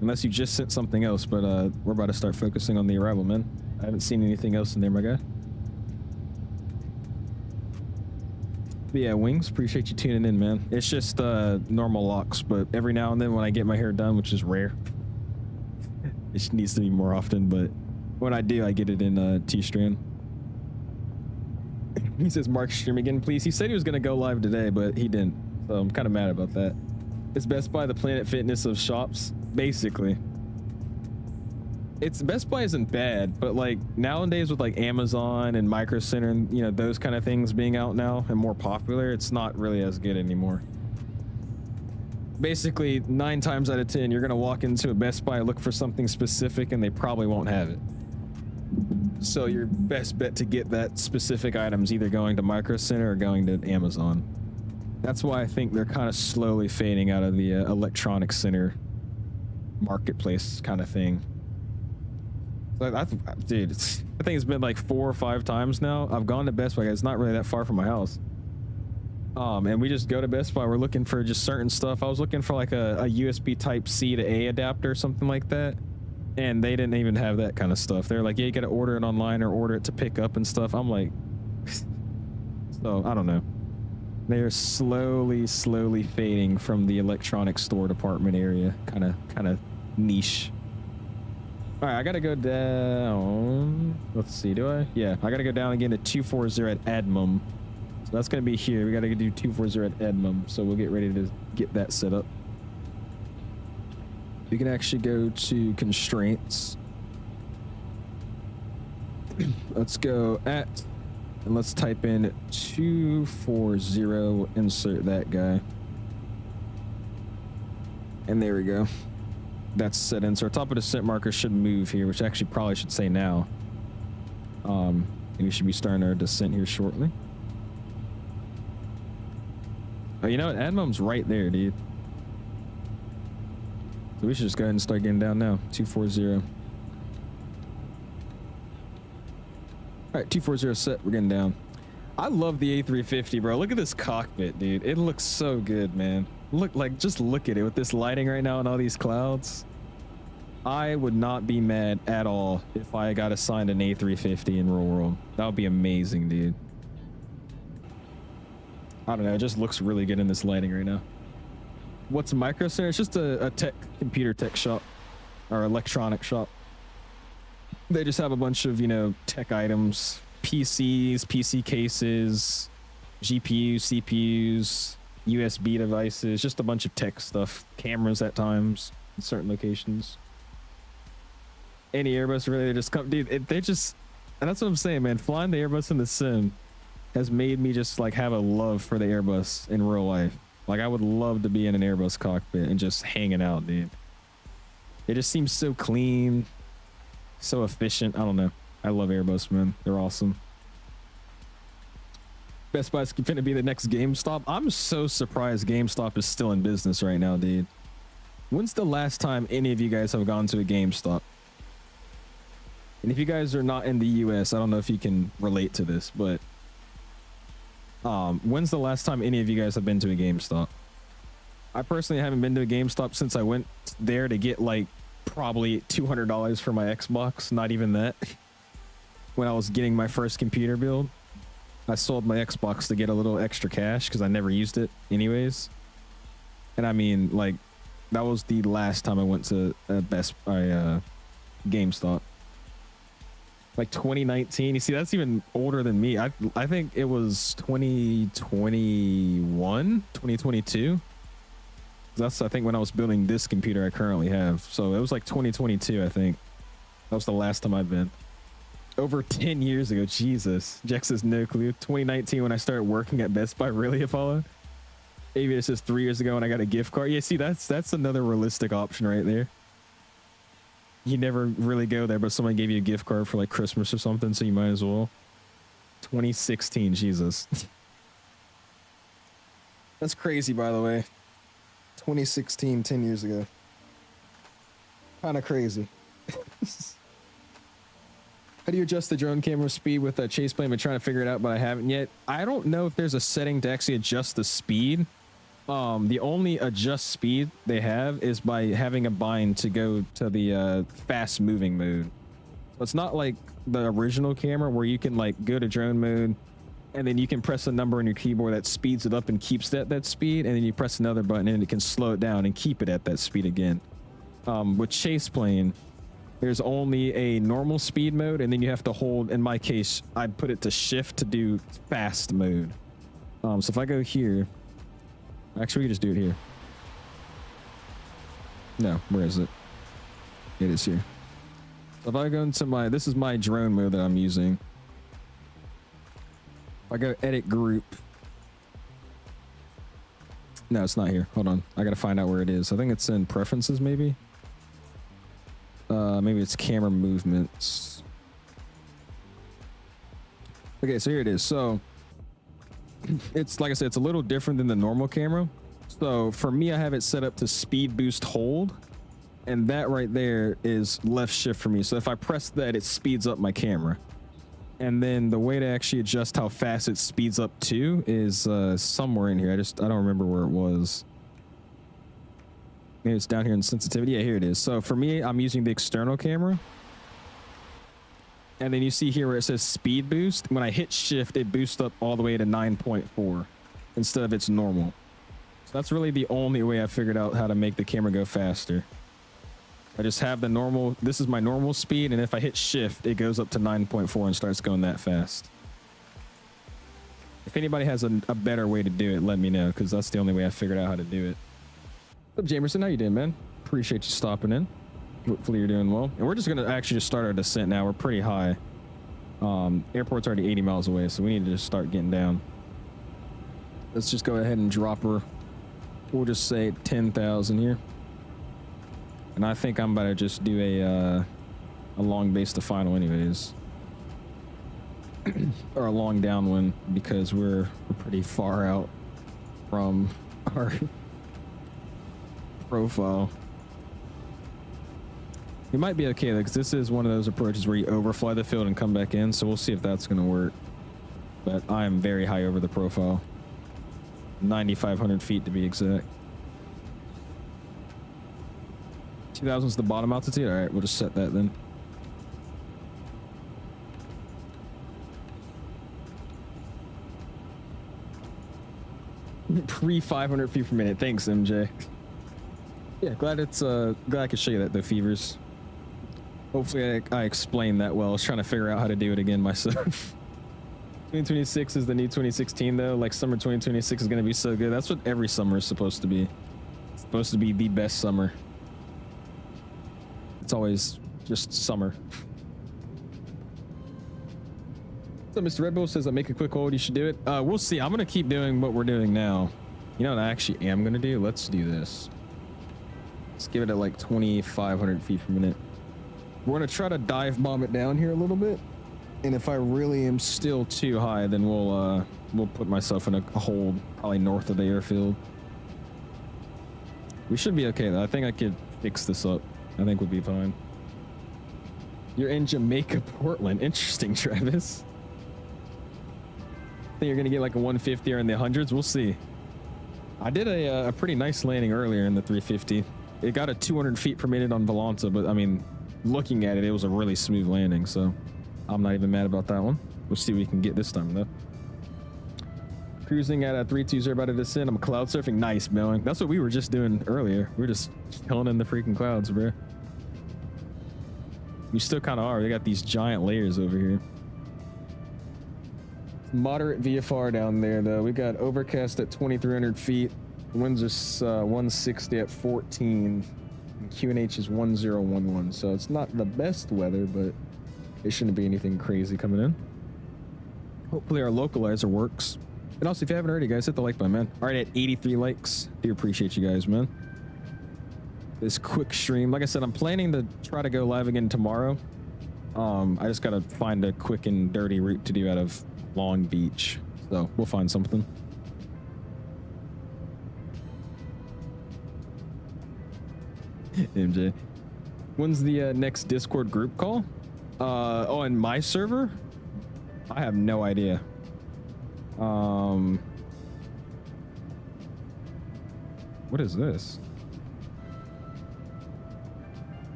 Unless you just sent something else, but we're about to start focusing on the arrival, man. I haven't seen anything else in there, my guy. But yeah, Wings, appreciate you tuning in, man. It's just normal locks, but every now and then when I get my hair done, which is rare, it needs to be more often, but when I do, I get it in T-strand. He says, Mark, stream again, please. He said he was going to go live today, but he didn't. So I'm kind of mad about that. It's Best Buy the Planet Fitness of shops, basically. It's Best Buy isn't bad, but like nowadays with like Amazon and Micro Center and, you know, those kind of things being out now and more popular, it's not really as good anymore. Basically, 9 times out of 10, you're going to walk into a Best Buy, look for something specific, and they probably won't have it. So your best bet to get that specific item is either going to Micro Center or going to Amazon. That's why I think they're kind of slowly fading out of the electronic center marketplace kind of thing. Dude, I think it's been like 4 or 5 times now. I've gone to Best Buy. It's not really that far from my house. And we just go to Best Buy. We're looking for just certain stuff. I was looking for like a USB Type-C to A adapter or something like that. And they didn't even have that kind of stuff. They're like, yeah, you got to order it online or order it to pick up and stuff. I'm like, so I don't know. They are slowly fading from the electronic store department area. Kind of niche. All right, I got to go down. Let's see, do I? Yeah, I got to go down again to 240 at Admum. So that's going to be here. We got to do 240 at Admum. So we'll get ready to get that set up. We can actually go to constraints. Let's go at, and let's type in 240, insert that guy. And there we go. That's set in. So our top of descent marker should move here, which actually probably should say now. And we should be starting our descent here shortly. Oh, you know what? Admom's right there, dude. So we should just go ahead and start getting down now. 240. All right, 240 set. We're getting down. I love the A350, bro. Look at this cockpit, dude. It looks so good, man. Just look at it with this lighting right now and all these clouds. I would not be mad at all if I got assigned an A350 in real world. That would be amazing, dude. I don't know. It just looks really good in this lighting right now. What's a Micro Center? It's just a computer tech shop or electronic shop. They just have a bunch of, you know, tech items, PCs, PC cases, GPUs, CPUs, USB devices, just a bunch of tech stuff, cameras at times in certain locations. Any Airbus really, they just come, dude, they just, and that's what I'm saying, man. Flying the Airbus in the sim has made me just like have a love for the Airbus in real life. Like I would love to be in an Airbus cockpit and just hanging out, dude. It just seems so clean, so efficient. I don't know. I love Airbus, man. They're awesome. Best Buy's going to be the next GameStop. I'm so surprised GameStop is still in business right now, dude. When's the last time any of you guys have gone to a GameStop? And if you guys are not in the US, I don't know if you can relate to this, but when's the last time any of you guys have been to a GameStop? I personally haven't been to a GameStop since I went there to get like probably $200 for my Xbox. Not even that. When I was getting my first computer build, I sold my Xbox to get a little extra cash because I never used it anyways. And I mean, like, that was the last time I went to a GameStop. Like 2019. You see, that's even older than me. I think it was 2021, 2022. That's, I think, when I was building this computer I currently have. So it was like 2022, I think. That was the last time I've been. Over 10 years ago. Jesus. Jack says no clue. 2019 when I started working at Best Buy. Really, Apollo? Maybe it says 3 years ago when I got a gift card. Yeah, see, that's another realistic option right there. You never really go there, but someone gave you a gift card for like Christmas or something, so you might as well. 2016, Jesus. That's crazy, by the way. 2016, 10 years ago. Kind of crazy. How do you adjust the drone camera speed with a chase plane? I've been trying to figure it out, but I haven't yet. I don't know if there's a setting to actually adjust the speed. The only adjust speed they have is by having a bind to go to the fast moving mode. So it's not like the original camera where you can like go to drone mode and then you can press a number on your keyboard that speeds it up and keeps it at that speed, and then you press another button and it can slow it down and keep it at that speed again. With chase plane, there's only a normal speed mode, and then you have to hold, in my case, I'd put it to shift to do fast mode. So if I go here, actually, we can just do it here. No, where is it? It is here. So if I go into my, this is my drone mode that I'm using. If I go edit group. No, it's not here. Hold on. I got to find out where it is. I think it's in preferences, maybe. Maybe it's camera movements. Okay, so here it is. So it's, like I said, it's a little different than the normal camera. So for me, I have it set up to speed boost hold, and that right there is left shift for me. So if I press that, it speeds up my camera. And then the way to actually adjust how fast it speeds up to is somewhere in here. I don't remember where it was. Maybe it's down here in sensitivity. Yeah, here it is. So for me, I'm using the external camera. And then you see here where it says speed boost. When I hit shift, it boosts up all the way to 9.4 instead of its normal. So that's really the only way I figured out how to make the camera go faster. I just have the normal, this is my normal speed, and if I hit shift, it goes up to 9.4 and starts going that fast. If anybody has a better way to do it, let me know, because that's the only way I figured out how to do it. What's up, Jamerson? How you doing, man? Appreciate you stopping in. Hopefully you're doing well. And we're just going to actually just start our descent now. We're pretty high. Airport's already 80 miles away, so we need to just start getting down. Let's just go ahead and drop her. We'll just say 10,000 here. And I think I'm about to just do a long base to final anyways. or a long downwind because we're pretty far out from our profile. We might be okay though, because this is one of those approaches where you overfly the field and come back in, so we'll see if that's going to work. But I am very high over the profile, 9,500 feet to be exact. 2,000 is the bottom altitude. All right, we'll just set that then. Pre 500 feet per minute. Thanks, MJ. Yeah, glad it's glad I could show you that though, Fevers. Hopefully I explained that well. I was trying to figure out how to do it again myself. 2026 is the new 2016 though. Like summer 2026 is gonna be so good. That's what every summer is supposed to be. It's supposed to be the best summer. It's always just summer. So Mr. Red Bull says, I make a quick hold, you should do it. We'll see. I'm gonna keep doing what we're doing now. You know what I actually am gonna do? Let's do this. Let's give it at like 2,500 feet per minute. We're gonna try to dive bomb it down here a little bit. And if I really am still too high, then we'll put myself in a hold probably north of the airfield. We should be okay though. I think I could fix this up. I think we'll be fine. You're in Jamaica, Portland. Interesting, Travis. I think you're gonna get like a 150 or in the hundreds. We'll see. I did a pretty nice landing earlier in the 350. It got a 200 feet per minute on Volanta, but I mean, looking at it, it was a really smooth landing. So I'm not even mad about that one. We'll see what we can get this time though. Cruising at a 320 about to descend. I'm cloud surfing. Nice, Melon. That's what we were just doing earlier. We were just chilling in the freaking clouds, bro. We still kind of are. They got these giant layers over here. Moderate VFR down there though. We got overcast at 2,300 feet. Winds are 160 at 14. And QNH is 1011. So it's not the best weather, but it shouldn't be anything crazy coming in. Hopefully our localizer works. And also, if you haven't already, guys, hit the like button, man. All right, at 83 likes. Do appreciate you guys, man. This quick stream. Like I said, I'm planning to try to go live again tomorrow. I just got to find a quick and dirty route to do out of Long Beach. So we'll find something. MJ. When's the next Discord group call? Oh, and my server? I have no idea. What is this?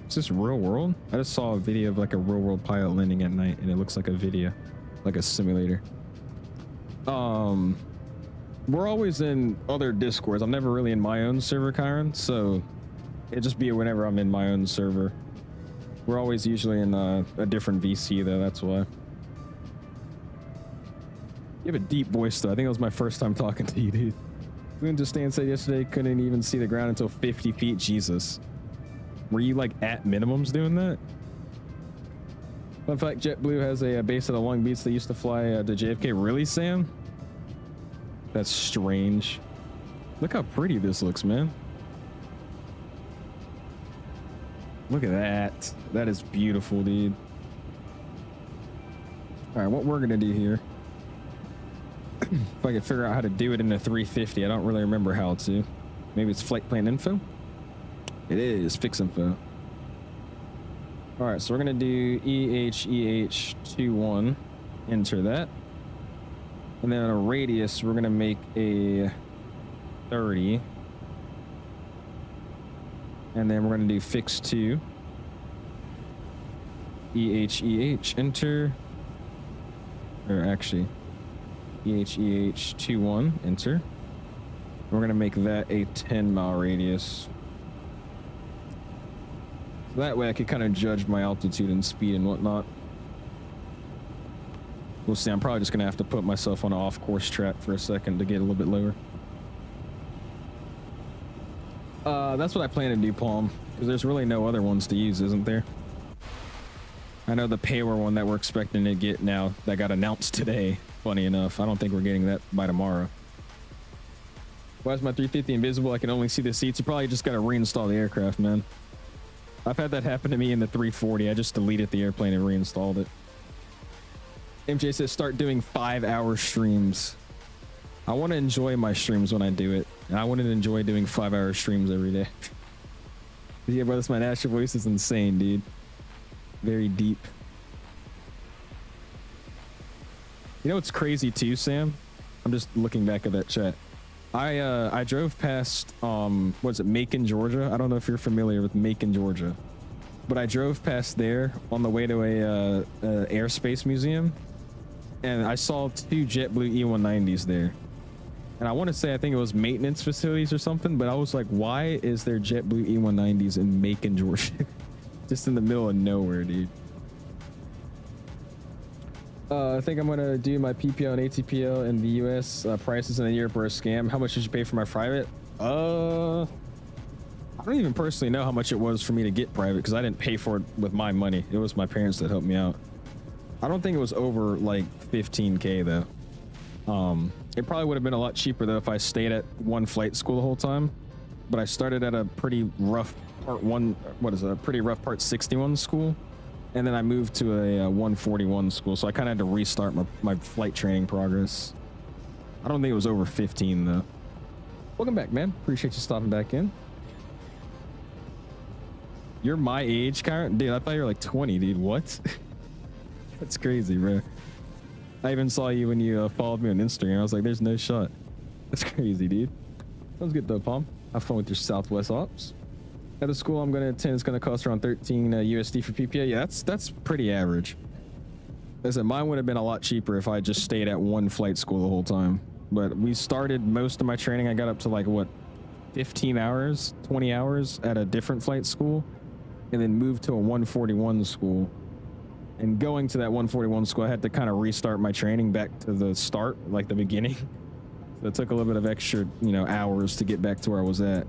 Is this real world? I just saw a video of like a real world pilot landing at night and it looks like a video, like a simulator. We're always in other Discords. I'm never really in my own server, Kyron, so it'd just be whenever I'm in my own server. We're always usually in a different VC though, that's why. You have a deep voice though. I think it was my first time talking to you, dude. Boone just said yesterday couldn't even see the ground until 50 feet. Jesus. Were you like at minimums doing that? Fun fact, JetBlue has a base at Long Beach. They used to fly to JFK. Really, Sam? That's strange. Look how pretty this looks, man. Look at that. That is beautiful, dude. All right, what we're gonna do here. If I could figure out how to do it in a 350, I don't really remember how to. Maybe it's flight plan info. It is fix info. All right, so we're gonna do EHEH21. Enter that, and then on a radius, we're gonna make a 30, and then we're gonna do fix 2. EHEH. Enter. Or actually. EHEH21, enter. We're gonna make that a 10-mile radius. So that way I could kind of judge my altitude and speed and whatnot. We'll see. I'm probably just gonna have to put myself on an off-course track for a second to get a little bit lower. That's what I plan to do, Palm, because there's really no other ones to use, isn't there? I know the payware one that we're expecting to get now that got announced today. Funny enough, I don't think we're getting that by tomorrow. Why is my 350 invisible? I can only see the seats. You probably just got to reinstall the aircraft, man. I've had that happen to me in the 340. I just deleted the airplane and reinstalled it. MJ says start doing 5-hour streams. I want to enjoy my streams when I do it. And I want to enjoy doing 5-hour streams every day. Yeah, bro, that's my natural voice is insane, dude. Very deep. You know what's crazy too, Sam? I'm just looking back at that chat. I drove past what's it, Macon, Georgia. I don't know if you're familiar with Macon, Georgia, but I drove past there on the way to a airspace museum, and I saw 2 JetBlue E190s there. And I want to say I think it was maintenance facilities or something, but I was like, why is there JetBlue E190s in Macon, Georgia? Just in the middle of nowhere, dude. I think I'm gonna do my PPL and ATPL in the US. Prices in Europe are a scam. How much did you pay for my private? I don't even personally know how much it was for me to get private because I didn't pay for it with my money. It was my parents that helped me out. I don't think it was over like 15K though. It probably would have been a lot cheaper though if I stayed at one flight school the whole time. But I started at a pretty rough part 61 school. And then I moved to a 141 school, so I kind of had to restart my flight training progress. I don't think it was over 15 though. Welcome back, man. Appreciate you stopping back in. You're my age, Karen? Dude, I thought you were like 20, dude. What? That's crazy, bro. I even saw you when you followed me on Instagram. I was like, there's no shot. That's crazy, dude. Sounds good though, Palm. Have fun with your Southwest ops. At the school I'm going to attend, it's going to cost around 13 USD for PPA. Yeah, that's pretty average. As I said, mine would have been a lot cheaper if I just stayed at one flight school the whole time. But we started most of my training. I got up to like, what, 15 hours, 20 hours at a different flight school, and then moved to a 141 school. And going to that 141 school, I had to kind of restart my training back to the start, like the beginning. So it took a little bit of extra, hours to get back to where I was at.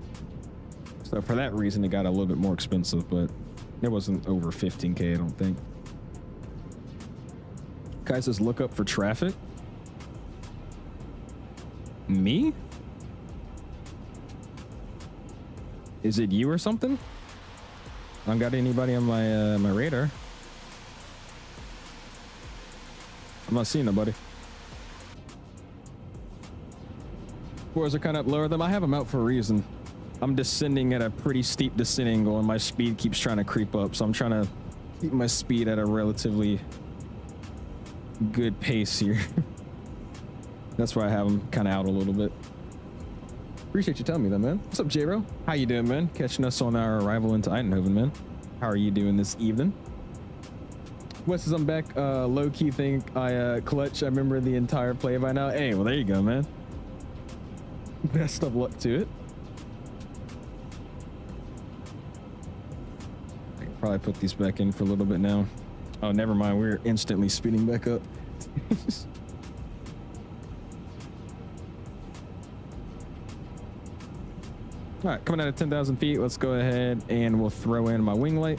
So for that reason, it got a little bit more expensive, but it wasn't over 15K, I don't think. Kai says, look up for traffic. Me? Is it you or something? I don't got anybody on my my radar. I'm not seeing nobody. Floors are kind of up lower than I have them out for a reason. I'm descending at a pretty steep descent angle and my speed keeps trying to creep up. So I'm trying to keep my speed at a relatively good pace here. That's why I have them kind of out a little bit. Appreciate you telling me that, man. What's up, J-Ro? How you doing, man? Catching us on our arrival into Eindhoven, man. How are you doing this evening? Wes says I'm back. Low-key think I clutch. I remember the entire play by now. Hey, well, there you go, man. Best of luck to it. Probably put these back in for a little bit now. Oh, never mind. We're instantly speeding back up. All right, coming out of 10,000 feet. Let's go ahead and we'll throw in my wing light.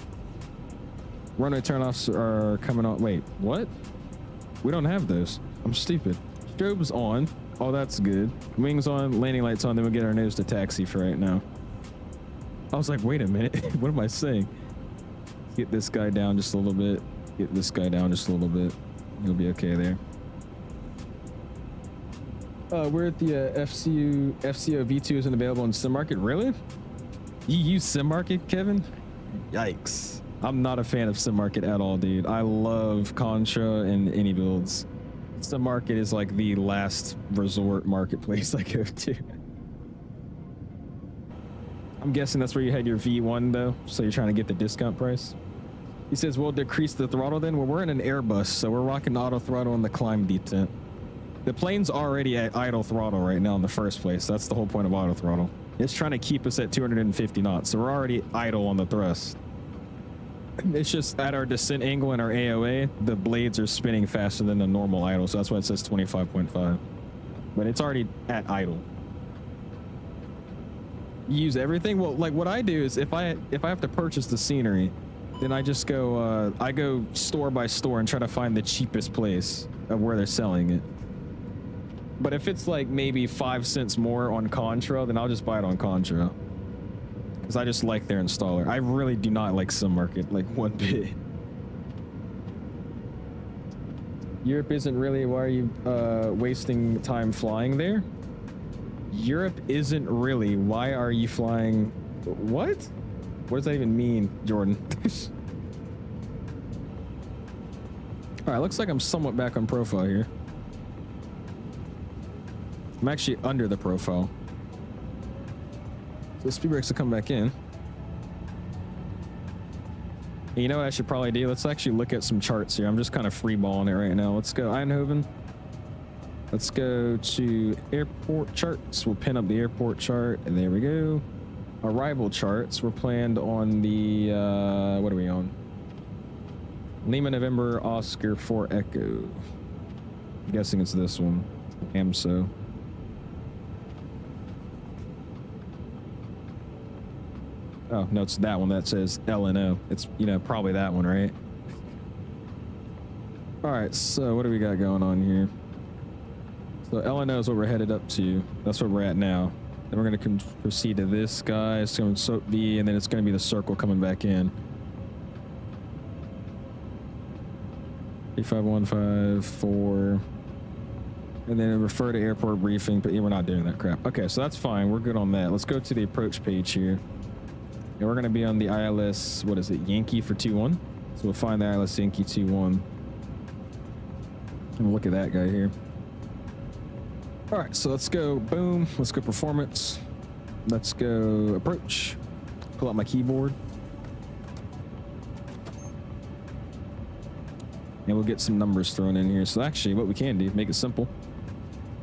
Runway turnoffs are coming on. Wait, what? We don't have those. I'm stupid. Strobe's on. Oh, that's good. Wings on, landing lights on. Then we'll get our nose to taxi for right now. I was like, wait a minute. What am I saying? Get this guy down just a little bit. Get this guy down just a little bit. You'll be okay there. We're at the FCO V2 isn't available in sim market. Really? You use sim market, Kevin? Yikes. I'm not a fan of sim market at all, dude. I love Contra and INIBUILDS. Sim market is like the last resort marketplace I go to. I'm guessing that's where you had your V1 though, so you're trying to get the discount price. He says, we'll decrease the throttle then. Well, we're in an Airbus, so we're rocking auto throttle in the climb detent. The plane's already at idle throttle right now in the first place. That's the whole point of auto throttle. It's trying to keep us at 250 knots, so we're already idle on the thrust. It's just at our descent angle and our AOA, the blades are spinning faster than the normal idle, so that's why it says 25.5. But it's already at idle. You use everything? Well, like what I do is if I have to purchase the scenery, then I just go I go store by store and try to find the cheapest place of where they're selling it. But if it's like maybe 5 cents more on Contra, then I'll just buy it on Contra. Because I just like their installer. I really do not like sim market like one bit. Europe isn't really, why are you wasting time flying there? Europe isn't really, why are you flying? What? What does that even mean, Jordan? All right, looks like I'm somewhat back on profile here. I'm actually under the profile. So the speed brakes will come back in. And you know what I should probably do? Let's actually look at some charts here. I'm just kind of freeballing it right now. Let's go Eindhoven. Let's go to airport charts. We'll pin up the airport chart, and there we go. Arrival charts. We're planned on the, what are we on? Lima November Oscar 4 Echo. I'm guessing it's this one. AMSO. Oh, no, it's that one that says LNO. It's, you know, probably that one, right? All right, so what do we got going on here? So LNO is what we're headed up to. That's where we're at now. Then we're going to proceed to this guy. It's going to SOAP B, and then it's going to be the circle coming back in. 3515-4. And then refer to airport briefing, but yeah, we're not doing that crap. Okay, so that's fine. We're good on that. Let's go to the approach page here. And we're going to be on the ILS, what is it, Yankee for 2-1. So we'll find the ILS Yankee 2-1. And look at that guy here. All right, so let's go boom. Let's go performance. Let's go approach. Pull out my keyboard. And we'll get some numbers thrown in here. So actually what we can do, make it simple.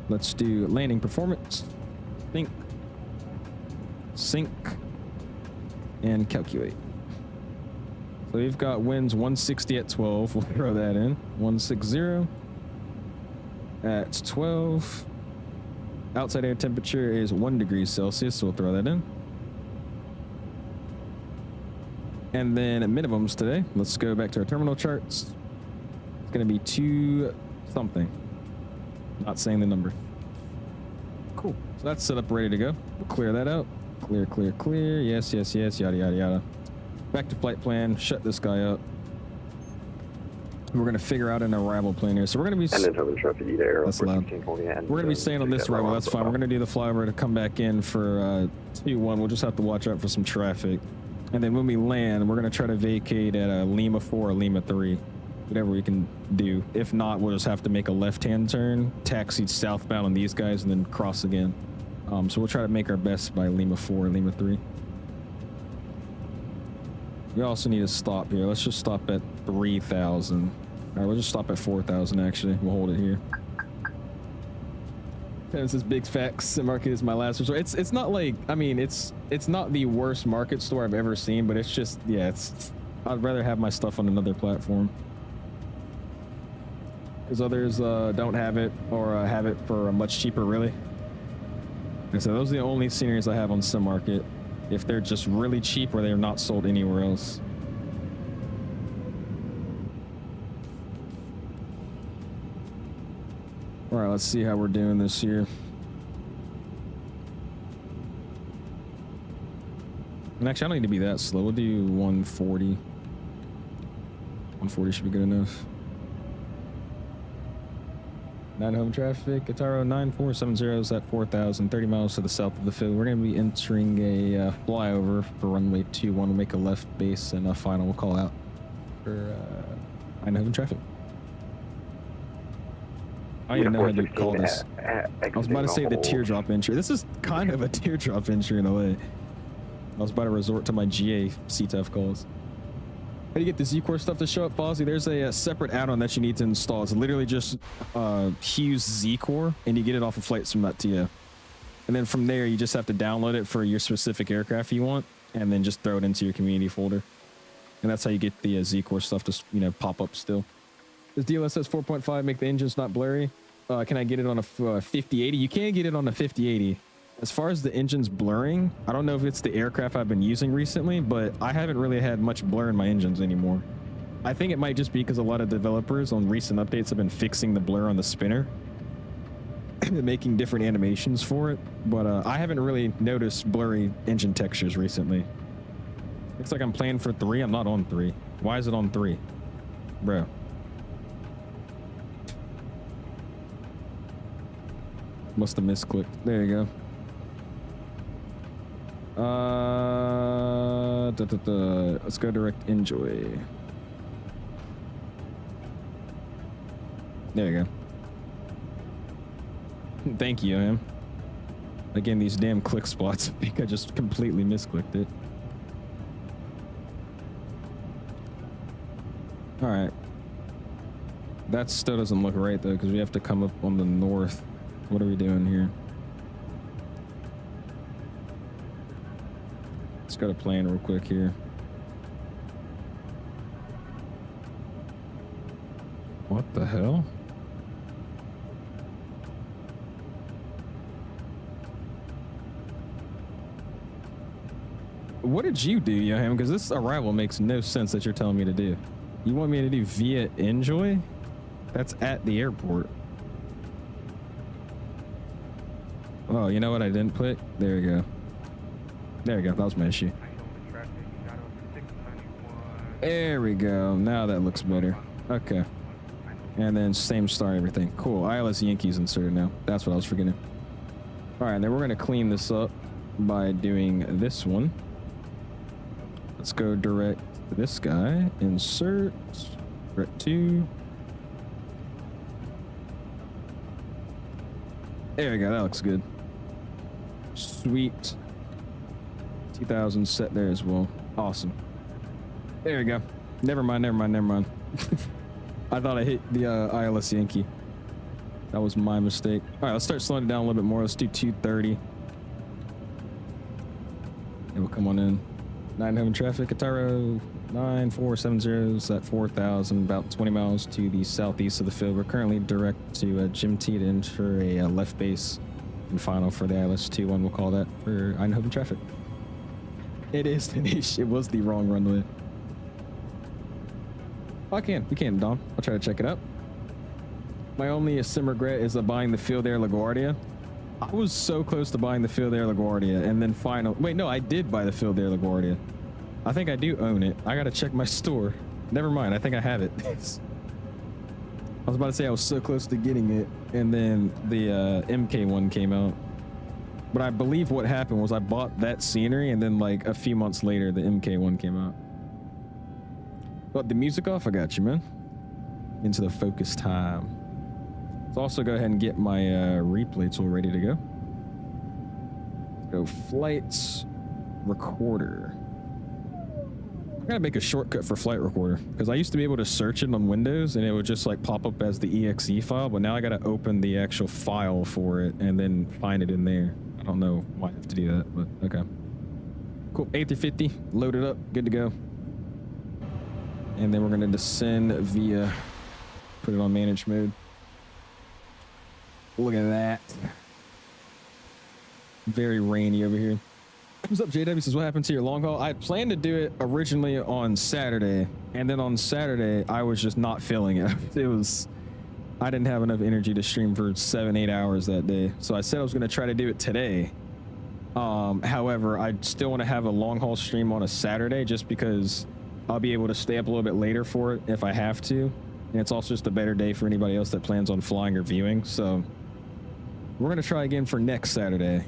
Let's do landing performance. Sync. And calculate. So we've got winds 160 at 12. We'll throw that in. 160 at 12. Outside air temperature is 1 degree Celsius, so we'll throw that in. And then at minimums today, let's go back to our terminal charts. It's going to be 2 something. Not saying the number. Cool. So that's set up, ready to go. We'll clear that out. Clear, clear, clear. Yes, yes, yes, yada, yada, yada. Back to flight plan. Shut this guy up. We're going to figure out an arrival plan here. So we're going to be... That's loud. We're going to be staying on this arrival. That's fine. We're going to do the flyover to come back in for 2-1. We'll just have to watch out for some traffic. And then when we land, we're going to try to vacate at Lima 4 or Lima 3. Whatever we can do. If not, we'll just have to make a left-hand turn, taxi southbound on these guys, and then cross again. So we'll try to make our best by Lima 4 or Lima 3. We also need to stop here. Let's just stop at 3,000. All right, we'll just stop at 4,000, actually. We'll hold it here. This is big facts. Market is my last resort. It's not like, I mean, it's not the worst market store I've ever seen, but it's just, yeah, I'd rather have my stuff on another platform. Because others don't have it or have it for much cheaper, really. And so those are the only sceneries I have on Sim Market. If they're just really cheap or they're not sold anywhere else. All right, let's see how we're doing this year. And actually, I don't need to be that slow. We'll do 140. 140 should be good enough. 9 home traffic, Ataro 9470 is at 4,000, 30 miles to the south of the field. We're going to be entering a flyover for runway 21. We'll make a left base and a final we'll call out for Eindhoven traffic. I don't even know how to call this. I was about to say the teardrop entry. This is kind of a teardrop entry in a way. I was about to resort to my GA CTF calls. How do you get the Z-Core stuff to show up, Fozzie? There's a separate add-on that you need to install. It's literally just Hughes Z-Core, and you get it off of FlightSim.to. And then from there, you just have to download it for your specific aircraft you want, and then just throw it into your community folder. And that's how you get the Z-Core stuff to, you know, pop up still. Does DLSS 4.5 make the engines not blurry? Can I get it on a 5080? You can get it on a 5080. As far as the engine's blurring, I don't know if it's the aircraft I've been using recently, but I haven't really had much blur in my engines anymore. I think it might just be because a lot of developers on recent updates have been fixing the blur on the spinner and making different animations for it. But I haven't really noticed blurry engine textures recently. Looks like I'm playing for 3. I'm not on 3. Why is it on 3? Bro. Must have misclicked. There you go. Let's go direct enjoy. There you go. Thank you, man. Again, these damn click spots. I think I just completely misclicked it. All right. That still doesn't look right though, because we have to come up on the north. What are we doing here? Let's go to plan real quick here. What the hell? What did you do, Johan? Because this arrival makes no sense that you're telling me to do. You want me to do via Enjoy? That's at the airport. Oh, you know what I didn't put? There we go. There we go. That was my issue. There we go. Now that looks better. Okay. And then same star, everything. Cool. ILS Yankees inserted now. That's what I was forgetting. All right, then we're going to clean this up by doing this one. Let's go direct this guy. Insert. Direct 2. There we go. That looks good. Sweet. 2000 set there as well. Awesome. There we go. Never mind. I thought I hit the ILS Yankee. That was my mistake. All right, let's start slowing it down a little bit more. Let's do 230. And we'll come on in. Eindhoven traffic, Ataro 9470 is at 4,000, about 20 miles to the southeast of the field. We're currently direct to Jim T to ensure a left base and final for the ILS 21. We'll call that for Eindhoven traffic. It is Dinesh. It was the wrong runway. Oh, we can, Dom. I'll try to check it out. My only sim regret is buying the Field Air LaGuardia. I was so close to buying the Field Air LaGuardia, and then wait, no, I did buy the Field Air LaGuardia. I think I do own it. I gotta check my store. Never mind, I think I have it. I was about to say I was so close to getting it, and then the MK one came out. But I believe what happened was I bought that scenery, and then like a few months later, the MK one came out. But the music off, I got you, man. Into the focus time. Let's also go ahead and get my replay tool ready to go. Let's go flights recorder. I gotta make a shortcut for flight recorder because I used to be able to search it on Windows and it would just like pop up as the exe file, but now I gotta open the actual file for it and then find it in there. I don't know why I have to do that, but okay. Cool. A350 loaded up, good to go. And then we're going to descend via, put it on managed mode. Look at that. Very rainy over here. What's up, JW? Says, what happened to your long haul? I planned to do it originally on Saturday. And then on Saturday, I was just not feeling it. I didn't have enough energy to stream for 7-8 hours that day. So I said I was going to try to do it today. However, I still want to have a long haul stream on a Saturday just because I'll be able to stay up a little bit later for it if I have to. And it's also just a better day for anybody else that plans on flying or viewing. So we're going to try again for next Saturday.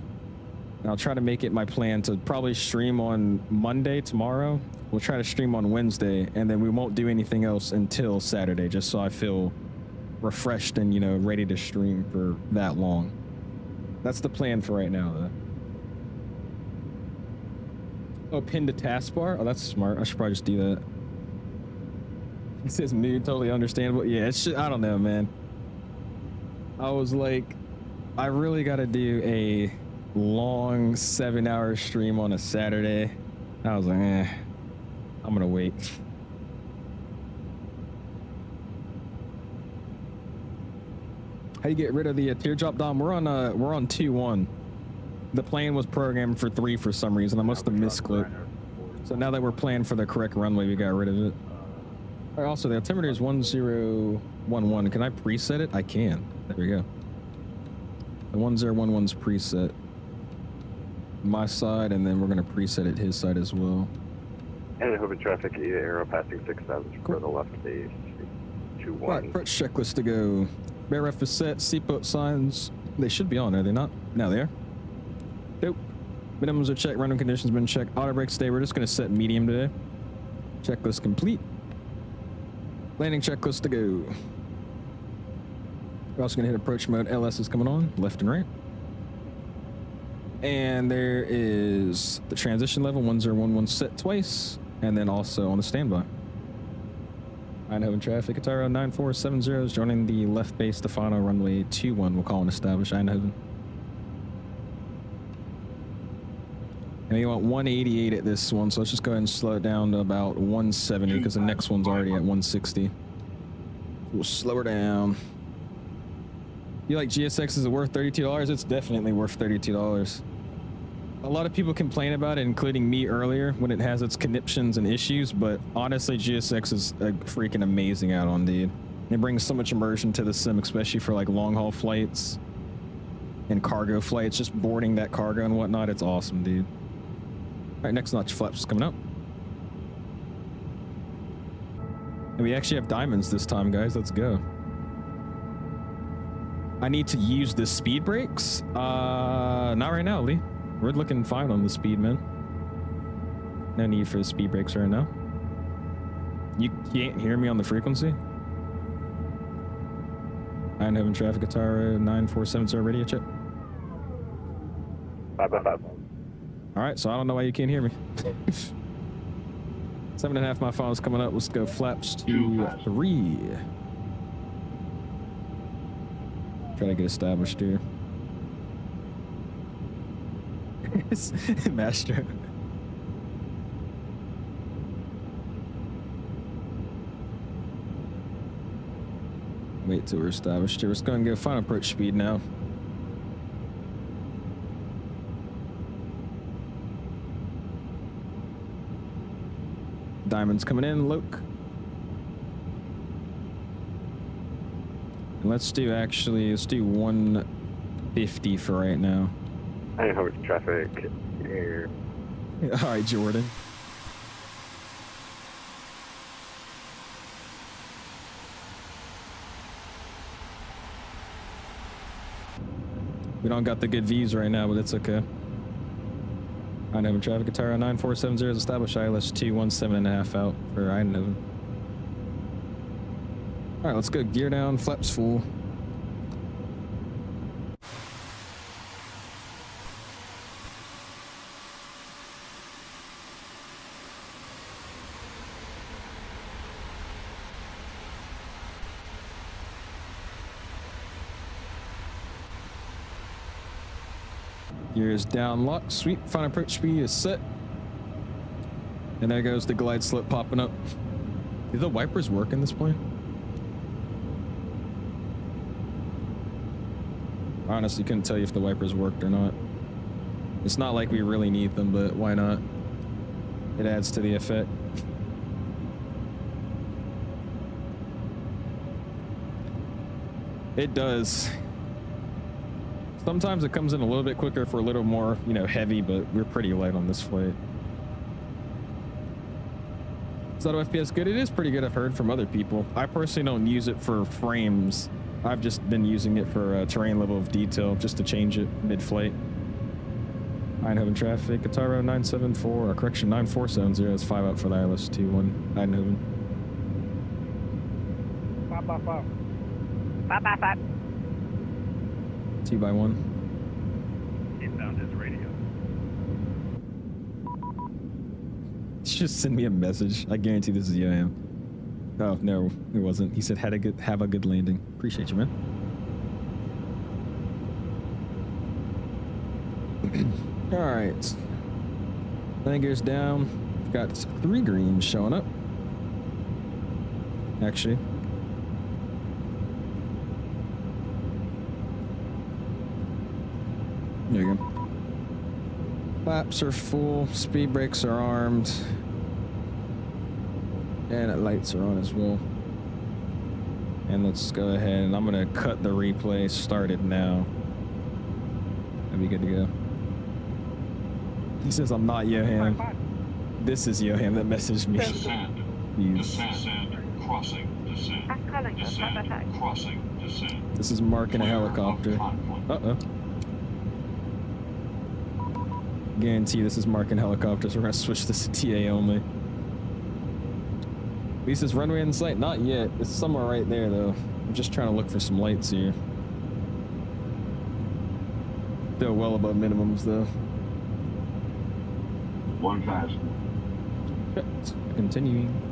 And I'll try to make it my plan to probably stream on Monday tomorrow. We'll try to stream on Wednesday, and then we won't do anything else until Saturday, just so I feel refreshed and, you know, ready to stream for that long. That's the plan for right now, though. Oh, pin to taskbar? Oh, that's smart. I should probably just do that. It says mood, totally understandable. Yeah, it's just, I don't know, man. I was like, I really got to do a long 7-hour stream on a Saturday. I was like, I'm gonna wait. How do you get rid of the teardrop, Dom? We're on 2-1. The plane was programmed for 3 for some reason. I must have misclicked. So now that we're planned for the correct runway, we got rid of it. All right, also, the altimeter is 1011. Can I preset it? I can. There we go. The 1011's preset. My side, and then we're going to preset it his side as well. Eindhoven traffic, aero passing 6,000 for the left base. 2-1. Right, approach checklist to go. Bear ref is set, seatbelt signs They should be on, are they not? No, they are. Nope. Minimums are checked, random conditions been checked. Auto brake stay, we're just gonna set medium today. Checklist complete. Landing checklist to go. We're also gonna hit approach mode. LS is coming on, left and right. And there is the transition level, 1011 set twice, and then also on the standby. Eindhoven traffic, Ataro 9470 is joining the left base Stefano runway 21. We'll call and establish Eindhoven. And you want 188 at this one, so let's just go ahead and slow it down to about 170 because the next one's already at 160. We'll slow her down. You like GSX, is it worth $32? It's definitely worth $32. A lot of people complain about it, including me earlier, when it has its conniptions and issues, but honestly, GSX is a freaking amazing add-on, dude. It brings so much immersion to the sim, especially for like long-haul flights and cargo flights, just boarding that cargo and whatnot. It's awesome, dude. All right, next notch flaps is coming up. And we actually have diamonds this time, guys. Let's go. I need to use the speed brakes. Not right now, Lee. We're looking fine on the speed, man. No need for the speed brakes right now. You can't hear me on the frequency? Eindhoven traffic, Ataro 9470 radio check. 555. All right, so I don't know why you can't hear me. 7.5 my phone's coming up. Let's go flaps to 3. Try to get established here. Master. Wait till we're established here. Let's go and go final approach speed now. Diamonds coming in, Loke. And let's do 150 for right now. I know it's traffic here. All right, Jordan. We don't got the good views right now, but it's okay. Eindhoven traffic, Ataro 9470 is established. ILS 217.5 out for Eindhoven. All right, let's go. Gear down, flaps full. Gear is down, locked, sweep, final approach speed is set. And there goes the glide slope popping up. Do the wipers work in this plane? I honestly couldn't tell you if the wipers worked or not. It's not like we really need them, but why not? It adds to the effect. It does. Sometimes it comes in a little bit quicker for a little more, you know, heavy, but we're pretty light on this flight. Is auto FPS good? It is pretty good, I've heard from other people. I personally don't use it for frames. I've just been using it for terrain level of detail, just to change it mid-flight. Eindhoven traffic, Ataro 974, or correction, 9470 is 5 out for the ILS 21, Eindhoven. 555. 555. 2 by 1. Inbound is radio. Just send me a message. I guarantee this is EIN. Oh no, it wasn't. He said have a good landing. Appreciate you, man. All right. Landing gear's down. Got 3 greens showing up. Actually. There you go. Flaps are full, speed brakes are armed, and lights are on as well. And let's go ahead, and I'm gonna cut the replay started now. That'd be good to go. He says I'm not Johan. This is Johan that messaged me. Descend. Descend. Crossing. Descend. Descend. Crossing. This is Mark in a helicopter. Uh-oh. Guarantee this is Mark in helicopter, so we're gonna switch this to TA only. At least it's runway in sight. Not yet. It's somewhere right there, though. I'm just trying to look for some lights here. Still well above minimums, though. 1,000. Continuing.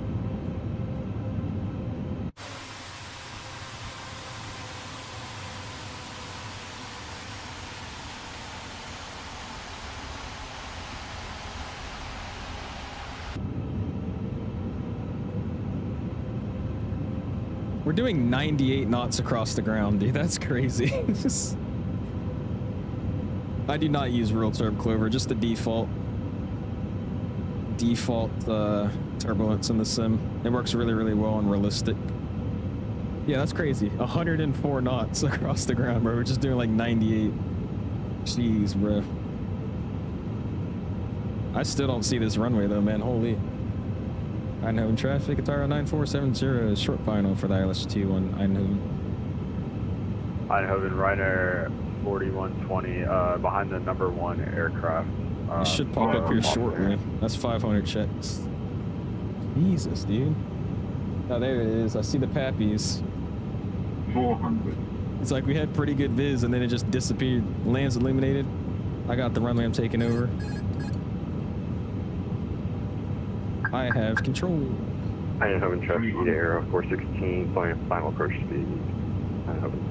We're doing 98 knots across the ground, dude. That's crazy. I do not use real turb clover, just the default turbulence in the sim. It works really, really well and realistic. Yeah, that's crazy. 104 knots across the ground, bro. We're just doing like 98. Jeez, bro. I still don't see this runway though, man. Holy. Eindhoven traffic, Atara 9470, short final for the ILS-2 on Eindhoven. Eindhoven, Ryanair 4120, behind the number 1 aircraft. It should pop up here shortly. That's 500 checks. Jesus, dude. Oh, there it is. I see the pappies. 400. It's like we had pretty good viz and then it just disappeared. Lands illuminated. I got the runway, I'm taking over. I have control. Eindhoven traffic, ETA Aero 416, flying final approach speed. Eindhoven.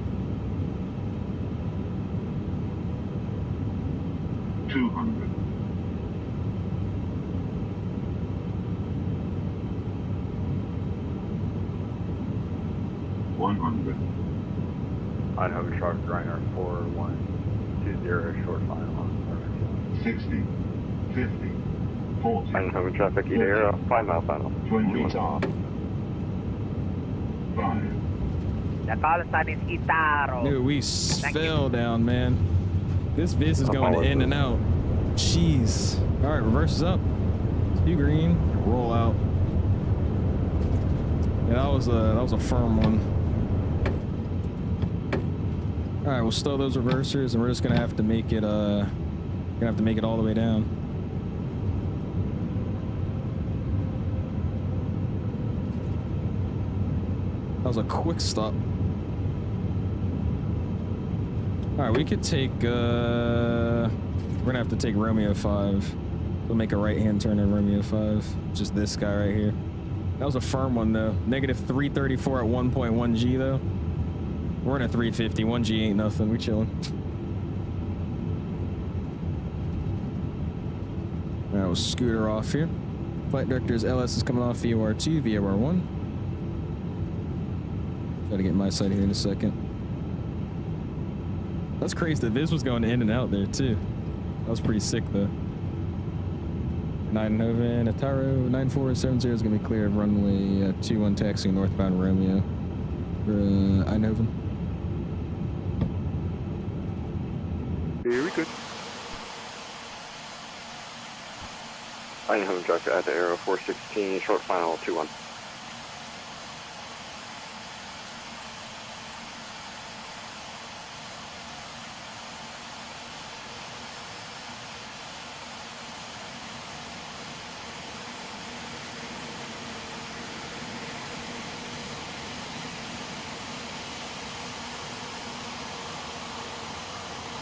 200. 100. Eindhoven traffic, Ryanair 4120, short final. 60. 50. 40. Eindhoven traffic, ETA Aero 5 mile final. 20 top. 5. The call sign is Itaro. Dude, we fell down, man. This viz is going in and out. Jeez. All right, reverse is up. 2 green. Roll out. Yeah, that was a firm one. All right, we'll stow those reversers, and we're just gonna have to make it all the way down. That was a quick stop. All right, we could take, we're gonna have to take Romeo 5. We'll make a right-hand turn in Romeo 5. Just this guy right here. That was a firm one though. Negative 334 at 1.1 G though. We're in a 350, 1 G ain't nothing, we chilling. All right, we'll scooter off here. Flight director's LS is coming off VOR2, VOR1. Try to get my side here in a second. That's crazy. The Viz was going in and out there too. That was pretty sick though. Eindhoven, Ataro 9470 is going to be clear of runway 21 taxiing northbound Romeo for Eindhoven. Very good. Eindhoven traffic at the Aero 416, short final 21.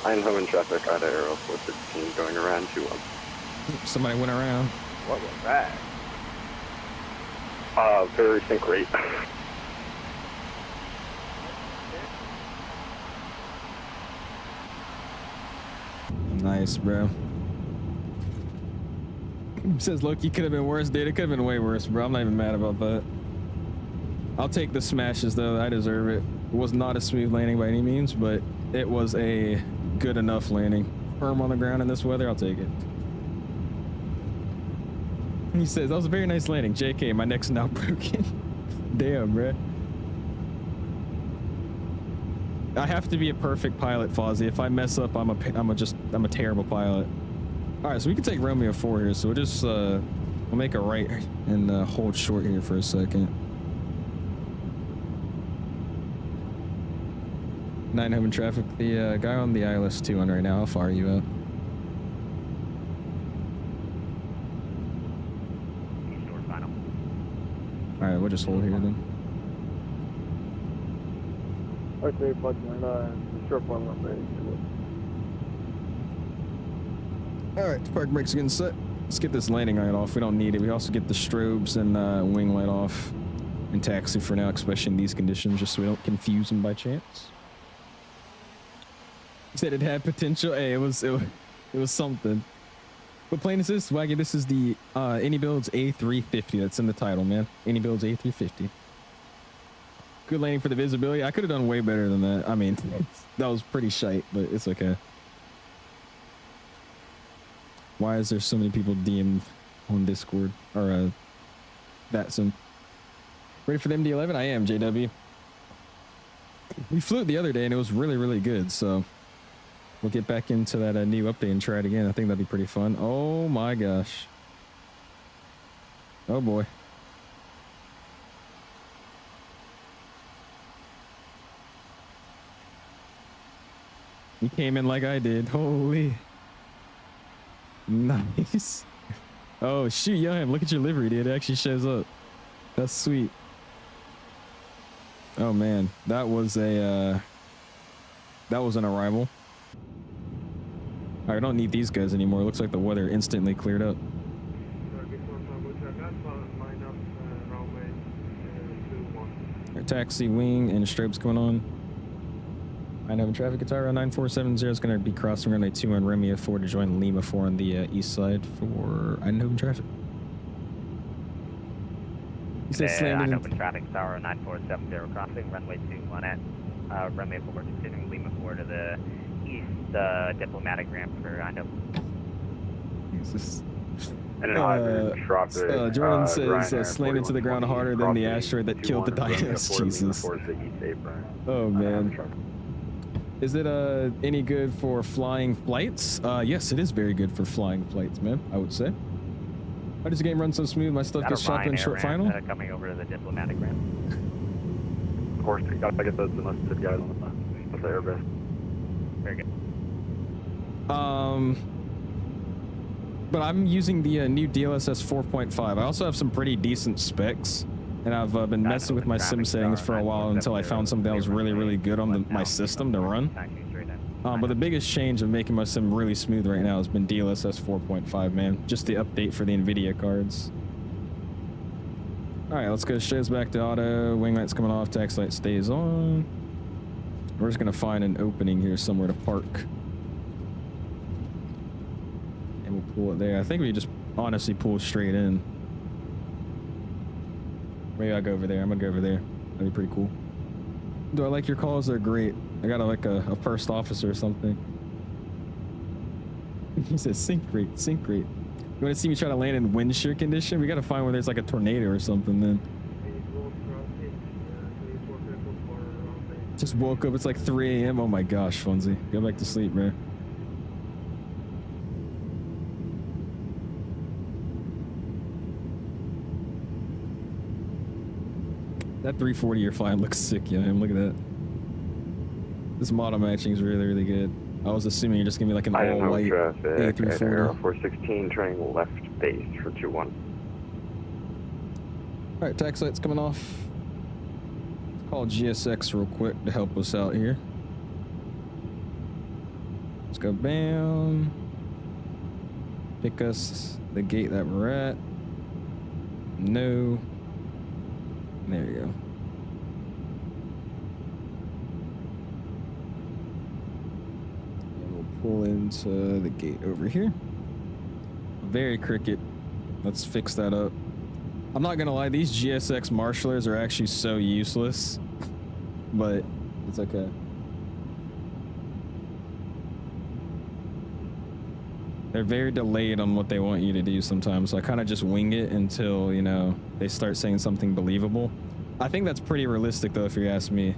Eindhoven traffic at Aero 416 going around 21. Somebody went around. What was that? Very sync rate. Nice, bro. Says, look, you could have been worse, dude. It could have been way worse, bro. I'm not even mad about that. I'll take the smashes, though. I deserve it. It was not a smooth landing by any means, but it was a good enough landing. Firm on the ground in this weather, I'll take it. He says, that was a very nice landing. JK, my neck's now broken. Damn, bro. I have to be a perfect pilot, Fozzie. If I mess up, I'm a terrible pilot. All right, so we can take Romeo 4 here. So we'll just we'll make a right and hold short here for a second. Eindhoven traffic. The guy on the ILS-2 on right now. How far are you out? East door final. All right, we'll just hold here then. Okay, fucking short one runway. All right, park brakes again set. Let's get this landing light off. We don't need it. We also get the strobes and wing light off and taxi for now, especially in these conditions, just so we don't confuse them by chance. You said it had potential. Hey, it was something. What plane is this, Waggy? This is the INIBUILDS A350. That's in the title, man. INIBUILDS A350. Good landing for the visibility. I could have done way better than that. I mean, that was pretty shite, but it's okay. Why is there so many people DM'd on Discord or VATSIM? Ready for the MD-11? I am, JW. We flew it the other day and it was really, really good. So we'll get back into that new update and try it again. I think that'd be pretty fun. Oh my gosh. Oh boy. He came in like I did. Holy. Nice. Oh shoot, Johan, look at your livery, dude. It actually shows up. That's sweet. Oh man, that was an arrival. I don't need these guys anymore. It looks like the weather instantly cleared up. Our taxi, wing, and strobes going on. Eindhoven traffic, Qatar 9470 is going to be crossing runway 2 on Romeo 4 to join Lima 4 on the east side for Eindhoven traffic. You said Eindhoven traffic, Tower 9470 crossing runway 2 on at Romeo 4 continuing Lima 4 to the east diplomatic ramp for Eindhoven. Jordan says slammed into the ground harder than the asteroid that killed the dinos. Jesus. Oh man. Is it any good for flying flights? Yes, it is very good for flying flights, man, I would say. Why does the game run so smooth? My stuff gets shot in short final? Coming over to the diplomatic ramp. Of course, you gotta get the most guys on the Airbus. Very good. But I'm using the new DLSS 4.5. I also have some pretty decent specs. And I've been messing with my sim settings for a while until I found something that was really, really good on my system to run. But the biggest change of making my sim really smooth right now has been DLSS 4.5, man. Just the update for the NVIDIA cards. All right, let's go. Shows back to auto. Wing light's coming off. Taxi light stays on. We're just going to find an opening here somewhere to park. And we'll pull it there. I think we just honestly pull straight in. Maybe I'll go over there. I'm gonna go over there. That'd be pretty cool. Do I like your calls? They're great. I got like a first officer or something. He says sync rate, sync rate. You want to see me try to land in wind shear condition? We gotta find where there's like a tornado or something then. Just woke up. It's like 3 a.m. Oh my gosh, Fonzie. Go back to sleep, bro. That 340 you're flying looks sick, yeah. Look at that. This model matching is really, really good. I was assuming you're just gonna be like an all-white A340. Aero 416, turning left base for 21. All right, taxi light's coming off. Let's call GSX real quick to help us out here. Let's go bam. Pick us the gate that we're at. No. There you go. And we'll pull into the gate over here. Very cricket. Let's fix that up. I'm not gonna lie, these GSX marshalers are actually so useless, but it's okay. They're very delayed on what they want you to do sometimes, so I kind of just wing it until, you know, they start saying something believable. I think that's pretty realistic, though, if you ask me.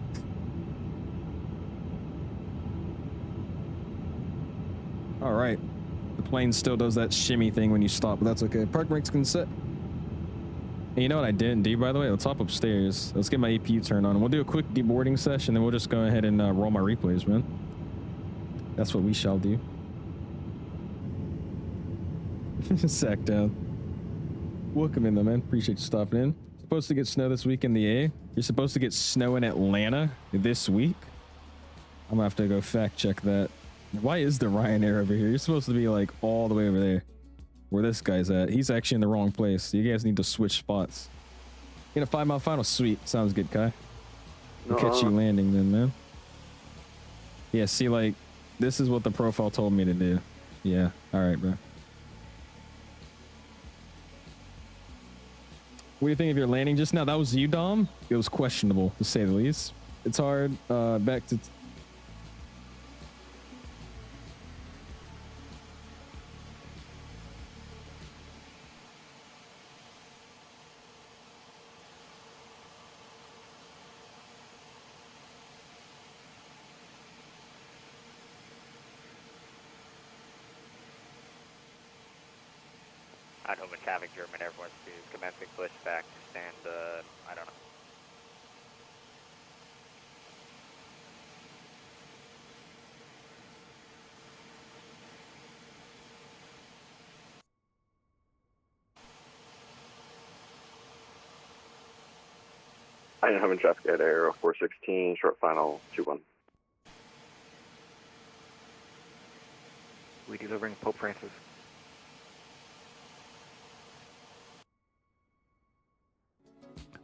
All right. The plane still does that shimmy thing when you stop, but that's okay. Park brakes can set. And you know what I didn't do, by the way? Let's hop upstairs. Let's get my APU turned on. We'll do a quick deboarding session, then we'll just go ahead and roll my replays, man. That's what we shall do. Sack down. Welcome in, though, man. Appreciate you stopping in. Supposed to get snow this week in the A. You're supposed to get snow in Atlanta this week. I'm gonna have to go fact check that. Why is the Ryanair over here? You're supposed to be like all the way over there where this guy's at. He's actually in the wrong place. You guys need to switch spots. In a 5-mile final. Sweet. Sounds good, Kai. We'll catch you landing then, man. Yeah, see, like, this is what the profile told me to do. Yeah. All right, bro. What do you think of your landing just now? That was you, Dom? It was questionable, to say the least. It's hard. Back to... Eindhoven traffic, German Air Force 2, commencing pushback, stand, I don't know. Eindhoven traffic at Aero 416, short final 21. We delivering Pope Francis.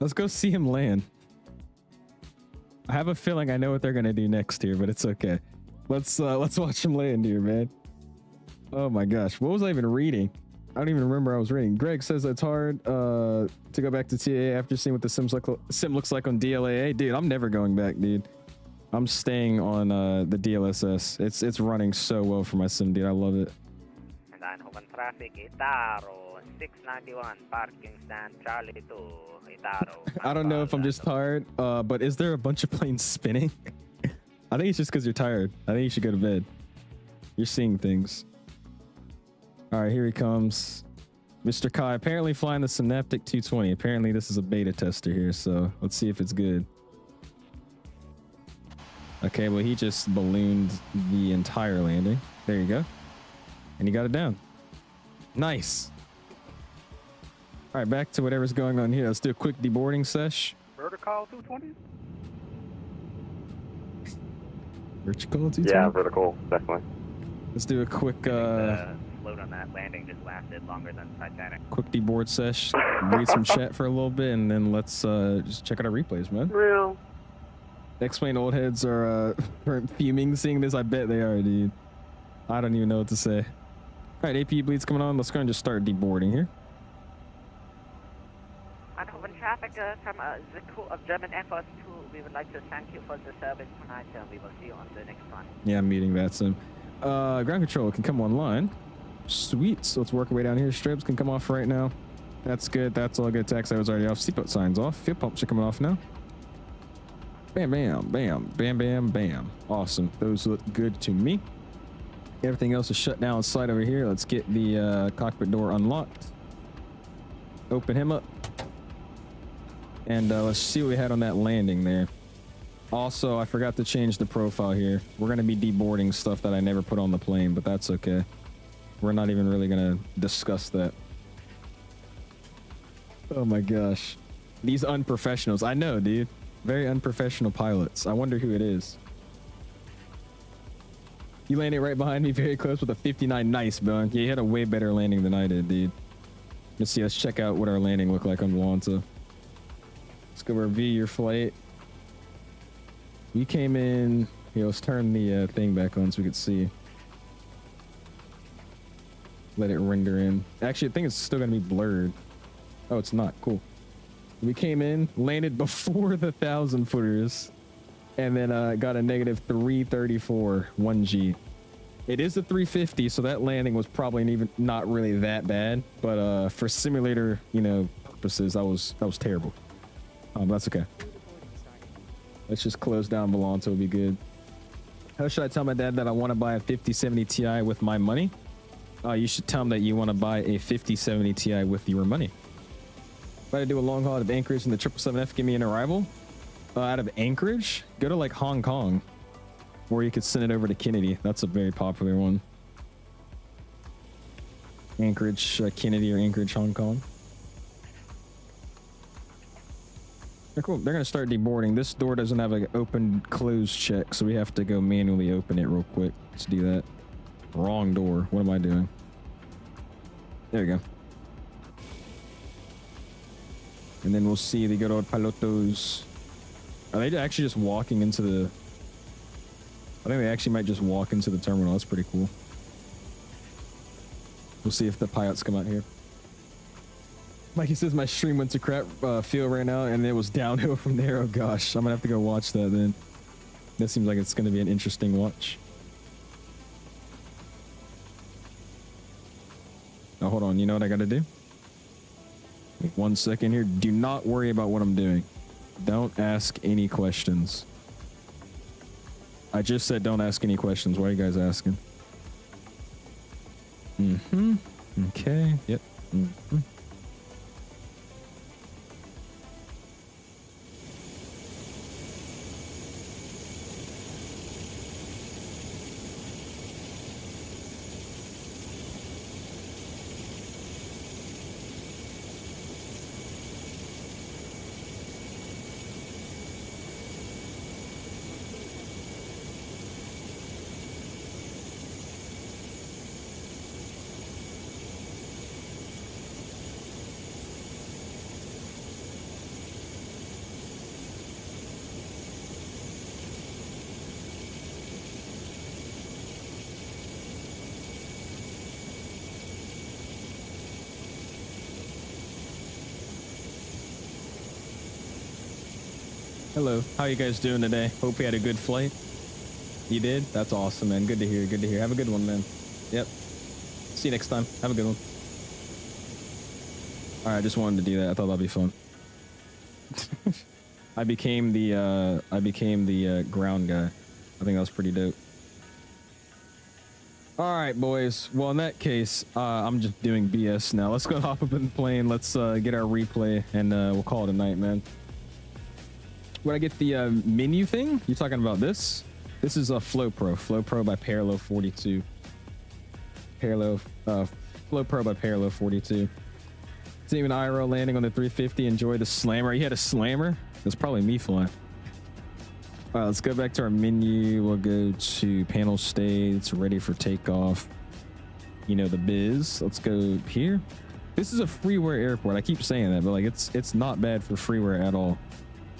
Let's go see him land. I have a feeling I know what they're gonna do next here, but it's okay. Let's watch him land here, man. Oh my gosh, what was I even reading? I don't even remember I was reading. Greg says it's hard to go back to TA after seeing what the sim looks like on DLAA. Dude, I'm never going back, dude. I'm staying on the DLSS. It's running so well for my sim, dude. I love it. And Eindhoven traffic, Itaro, 691, parking stand, Charlie 2, Itaro. I don't know if I'm just tired, but is there a bunch of planes spinning? I think it's just because you're tired. I think you should go to bed. You're seeing things. All right, here he comes. Mr. Kai, apparently flying the Synaptic 220. Apparently this is a beta tester here, so let's see if it's good. Okay, well, he just ballooned the entire landing. There you go. And he got it down. Nice. All right, back to whatever's going on here. Let's do a quick deboarding sesh. Vertical 220? Vertical 220? Yeah, vertical, definitely. Let's do a quick The float on that landing just lasted longer than Titanic. quick deboard sesh. Read some chat for a little bit, and then let's just check out our replays, man. Real. Explain old heads are fuming seeing this. I bet they are, dude. I don't even know what to say. All right, AP bleeds coming on. Let's go and just start deboarding here. Eindhoven traffic from the crew of German Air Force 2. We would like to thank you for the service tonight. We will see you on the next one. Yeah, I'm meeting VATSIM. Ground control can come online. Sweet. So let's work our way down here. Strips can come off right now. That's good. That's all good. Taxi was already off. Seatbelt signs off. Fuel pumps are coming off now. Bam, bam, bam, bam, bam, bam. Awesome. Those look good to me. Everything else is shut down inside over here. Let's get the cockpit door unlocked. Open him up. And let's see what we had on that landing there. Also, I forgot to change the profile here. We're going to be deboarding stuff that I never put on the plane, but that's okay. We're not even really going to discuss that. Oh my gosh. These unprofessionals. I know, dude. Very unprofessional pilots. I wonder who it is. You landed right behind me, very close with a 59. Nice, bro. Yeah, you had a way better landing than I did, dude. Let's see. Let's check out what our landing looked like on Wanta. Let's go review your flight. You came in. Here, let's turn the thing back on so we could see. Let it render in. Actually, I think it's still going to be blurred. Oh, it's not. Cool. We came in, landed before the 1,000 footers, and then got a negative 334 1G. It is a 350, so that landing was probably not really that bad, but for simulator, purposes, that was terrible. That's okay. Let's just close down Volante, it'll be good. How should I tell my dad that I want to buy a 5070 Ti with my money? You should tell him that you want to buy a 5070 Ti with your money. If I do a long haul out of Anchorage and the 777F give me an arrival out of Anchorage, go to like Hong Kong, or you could send it over to Kennedy. That's a very popular one. Anchorage, Kennedy, or Anchorage, Hong Kong. Cool. They're gonna start deboarding. This door doesn't have an open close check, so we have to go manually open it real quick. Let's do that. Wrong door. What am I doing? There we go. And then we'll see the good old pilotos. Are they actually just walking into the... I think they actually might just walk into the terminal. That's pretty cool. We'll see if the pilots come out here. Mikey says my stream went to crap field right now, and it was downhill from there. Oh gosh, I'm gonna have to go watch that then. That seems like it's gonna be an interesting watch. Oh, hold on. You know what I gotta do? 1 second here. Do not worry about what I'm doing. Don't ask any questions. I just said don't ask any questions. Why are you guys asking? Mm-hmm. Okay. Yep. Mm-hmm. Hello, how you guys doing today? Hope you had a good flight. You did? That's awesome, man. Good to hear. Good to hear. Have a good one, man. Yep. See you next time. Have a good one. All right, I just wanted to do that. I thought that'd be fun. I became the ground guy. I think that was pretty dope. All right, boys. Well, in that case, I'm just doing BS now. Let's go hop up in the plane. Let's get our replay, and we'll call it a night, man. When I get the menu thing, you're talking about this? This is a FlowPro. FlowPro by Parallel 42. FlowPro by Parallel 42. Team and IRO landing on the 350. Enjoy the slammer. You had a slammer? That's probably me flying. All right, let's go back to our menu. We'll go to panel states, ready for takeoff. You know the biz. Let's go here. This is a freeware airport. I keep saying that, but like it's not bad for freeware at all.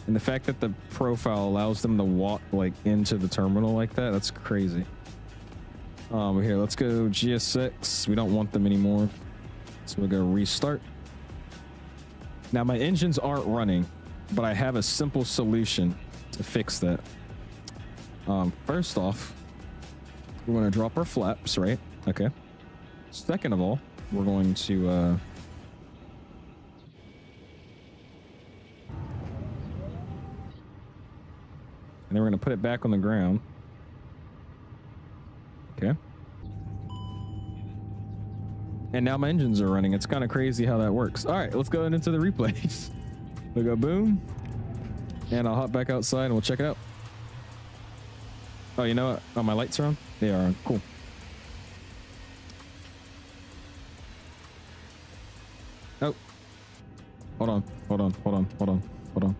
And the fact that the profile allows them to walk like into the terminal like that, that's crazy. Here, let's go GSX. We don't want them anymore. So we'll go restart. Now my engines aren't running, but I have a simple solution to fix that. First off, we're going to drop our flaps, right? Okay. Second of all, we're going to and then we're going to put it back on the ground. Okay. And now my engines are running. It's kind of crazy how that works. All right, let's go into the replays. We'll go boom. And I'll hop back outside and we'll check it out. Oh, you know what? Oh, my lights are on? They are on. Cool. Oh. Hold on. Hold on. Hold on. Hold on. Hold on.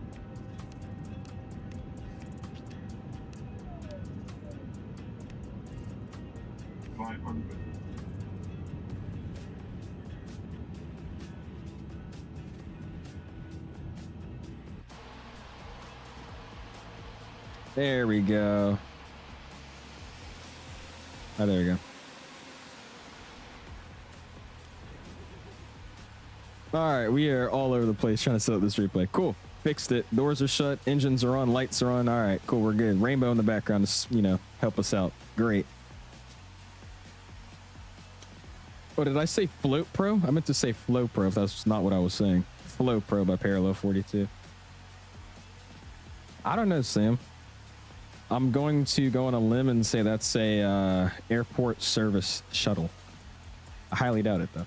There we go. Oh, there we go. All right, we are all over the place trying to set up this replay. Cool. Fixed it. Doors are shut. Engines are on. Lights are on. All right, cool. We're good. Rainbow in the background to, you know, help us out. Great. Oh, did I say Float Pro? I meant to say Flow Pro if that's not what I was saying. Flow Pro by Parallel 42. I don't know, Sam. I'm going to go on a limb and say that's a airport service shuttle. I highly doubt it, though.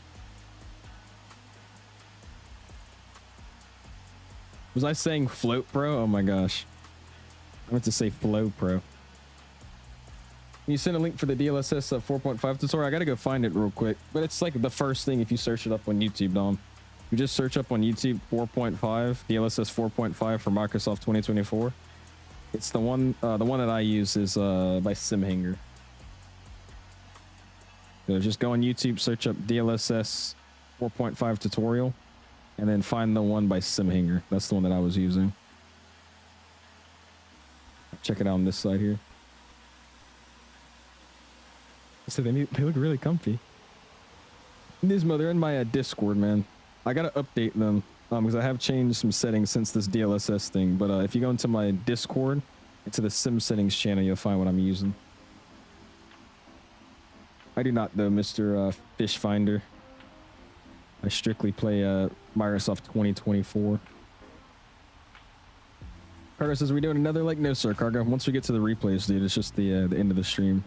Was I saying Float Pro? Oh my gosh. I meant to say Flow Pro. You sent a link for the DLSS 4.5 tutorial. I gotta go find it real quick. But it's like the first thing if you search it up on YouTube, Dom. You just search up on YouTube 4.5, DLSS 4.5 for Microsoft 2024. It's the one that I use is by SimHanger. So just go on YouTube, search up DLSS 4.5 tutorial, and then find the one by SimHanger. That's the one that I was using. Check it out on this side here. So they look really comfy. Nismo, they're in my Discord, man. I gotta update them because I have changed some settings since this DLSS thing. But if you go into my Discord, into the Sim settings channel, you'll find what I'm using. I do not though, Mr. Fish Finder. I strictly play Microsoft 2024. Cargo says, are we doing another leg? No, sir, Cargo. Once we get to the replays, dude, it's just the end of the stream.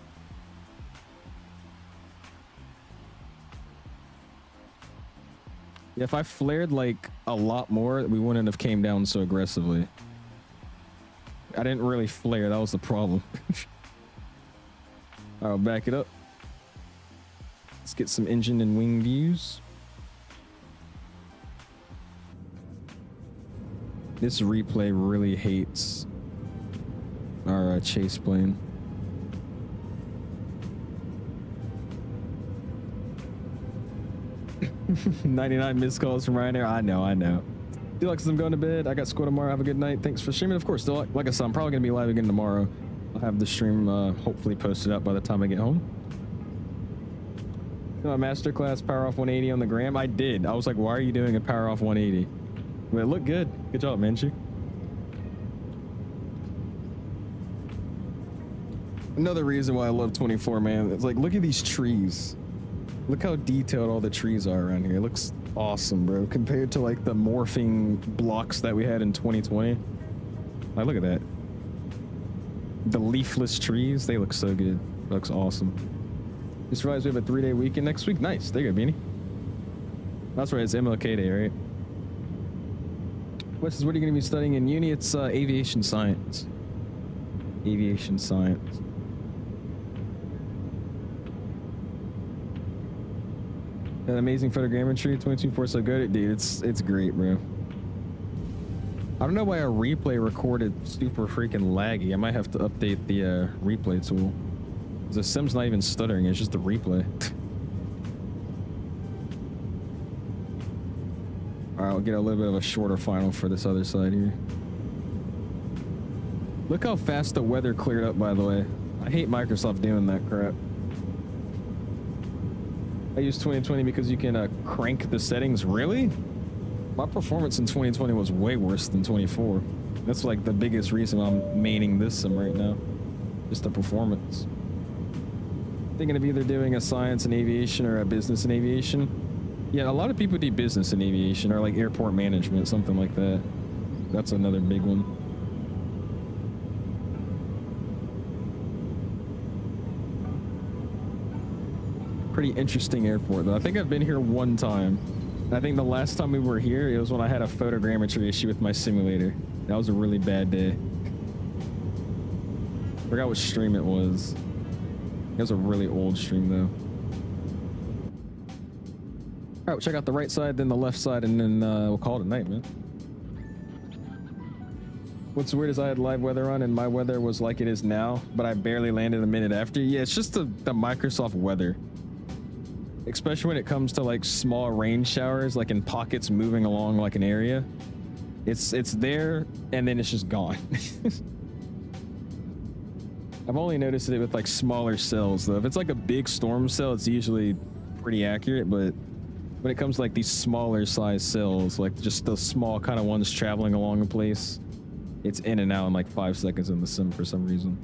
Yeah, if I flared like a lot more, we wouldn't have came down so aggressively. I didn't really flare. That was the problem. I'll back it up. Let's get some engine and wing views. This replay really hates our chase plane. 99 missed calls from Ryanair. I know. Deluxe, I'm going to bed. I got school tomorrow. Have a good night. Thanks for streaming. Of course, like I said, I'm probably going to be live again tomorrow. I'll have the stream hopefully posted up by the time I get home. My masterclass power off 180 on the gram. I did. I was like, why are you doing a power off 180? But it looked good. Good job, Manchu. Another reason why I love 24, man. It's like, look at these trees. Look how detailed all the trees are around here. It looks awesome, bro. Compared to like the morphing blocks that we had in 2020. Like, look at that. The leafless trees, they look so good. It looks awesome. Just realized we have a 3-day weekend next week. Nice. There you go, Beanie. That's right. It's MLK Day, right? Wes, what are you going to be studying in uni? It's aviation science. Aviation science. That amazing photogrammetry, 22.4, so good, dude. It's great, bro. I don't know why a replay recorded super freaking laggy. I might have to update the replay tool. The sim's not even stuttering, it's just the replay. Alright, I'll get a little bit of a shorter final for this other side here. Look how fast the weather cleared up, by the way. I hate Microsoft doing that crap. I use 2020 because you can crank the settings. Really? My performance in 2020 was way worse than 24. That's like the biggest reason I'm maining this sim right now. Just the performance. Thinking of either doing a science in aviation or a business in aviation. Yeah, a lot of people do business in aviation or like airport management, something like that. That's another big one. Pretty interesting airport though. I think I've been here one time. I think the last time we were here, it was when I had a photogrammetry issue with my simulator. That was a really bad day. Forgot what stream it was. It was a really old stream though. All right, we'll check out the right side, then the left side, and then we'll call it a night, man. What's weird is I had live weather on and my weather was like it is now, but I barely landed a minute after. Yeah, it's just the Microsoft weather. Especially when it comes to like small rain showers, like in pockets moving along like an area. It's there and then it's just gone. I've only noticed it with like smaller cells though. If it's like a big storm cell, it's usually pretty accurate, but when it comes to like these smaller size cells, like just the small kind of ones traveling along a place, it's in and out in like 5 seconds in the sim for some reason.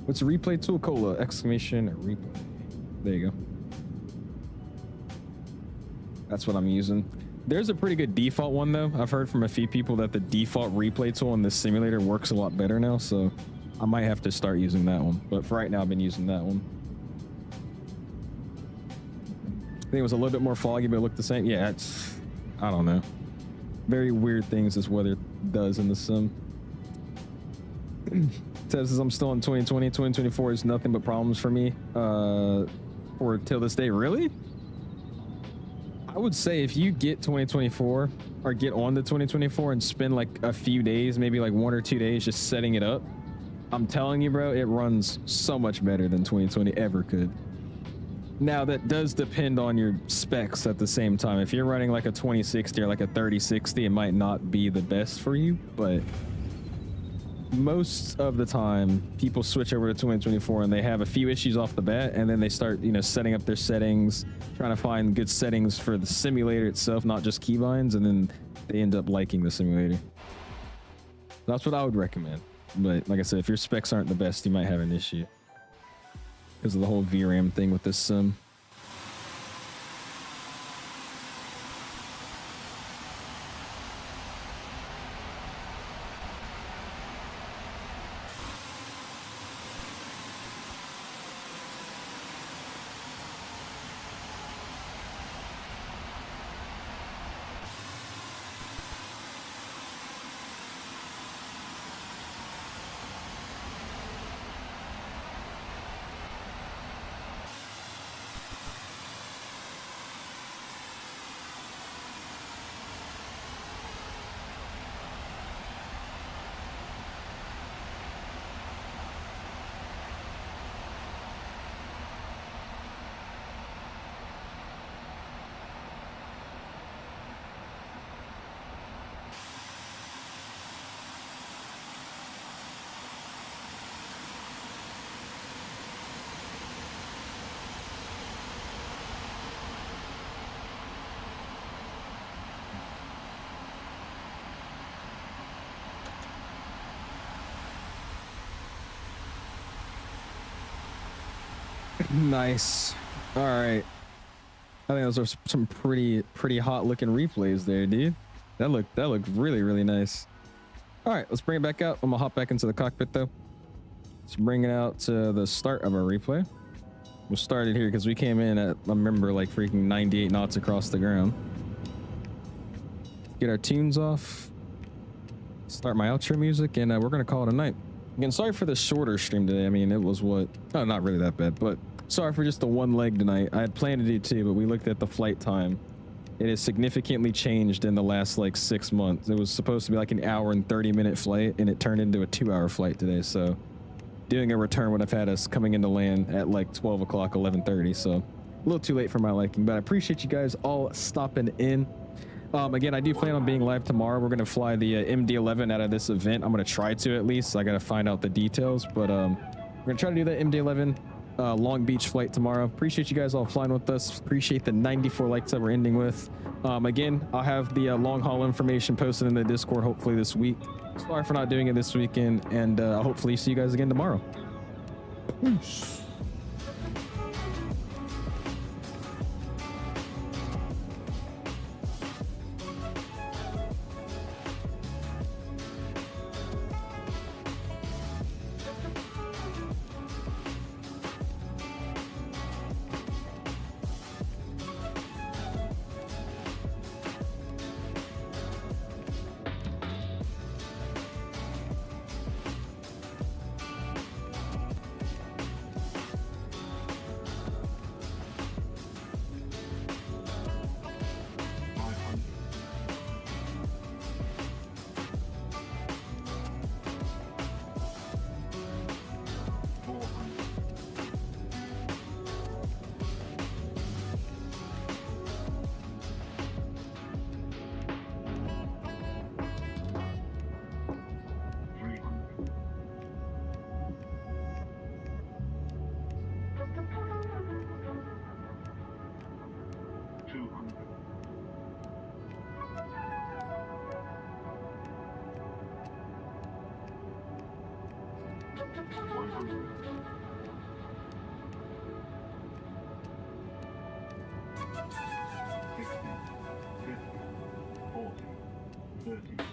What's a replay tool? Cola, exclamation, replay. There you go. That's what I'm using. There's a pretty good default one though. I've heard from a few people that the default replay tool in this simulator works a lot better now, so I might have to start using that one. But for right now, I've been using that one. I think it was a little bit more foggy, but it looked the same. Yeah, I don't know. very weird things this weather does in the sim. Says I'm still in 2020. 2024 is nothing but problems for me. For till this day, really? I would say if you get 2024 or get on to 2024 and spend like a few days, maybe like 1 or 2 days just setting it up, I'm telling you, bro, it runs so much better than 2020 ever could. Now that does depend on your specs at the same time. If you're running like a 2060 or like a 3060, it might not be the best for you, but most of the time people switch over to 2024 and they have a few issues off the bat, and then they start, you know, setting up their settings, trying to find good settings for the simulator itself, not just keybinds, and then they end up liking the simulator. That's what I would recommend. But like I said, if your specs aren't the best, you might have an issue because of the whole VRAM thing with this sim. Nice. All right. I think those are some pretty hot looking replays there, dude. That looked really nice. All right, let's bring it back out. I'm gonna hop back into the cockpit though. Let's bring it out to the start of our replay. We'll start it here because we came in at, I remember, like freaking 98 knots across the ground. Get our tunes off. Start my outro music, and we're gonna call it a night. Again, sorry for the shorter stream today. I mean, it was what? Oh, not really that bad, but sorry for just the one leg tonight. I had planned to do two, but we looked at the flight time. It has significantly changed in the last like 6 months. It was supposed to be like an hour and 30-minute flight, and it turned into a 2-hour flight today. So doing a return would have had us coming into land at like 12 o'clock, 11:30. So a little too late for my liking, but I appreciate you guys all stopping in. Again, I do plan on being live tomorrow. We're going to fly the MD-11 out of this event. I'm going to try to, at least. I got to find out the details, but we're going to try to do that MD-11 Long Beach flight tomorrow. Appreciate you guys all flying with us. Appreciate the 94 likes that we're ending with. Again, I'll have the long haul information posted in the Discord hopefully this week. Sorry for not doing it this weekend, and I'll hopefully see you guys again tomorrow. Peace. Thirty.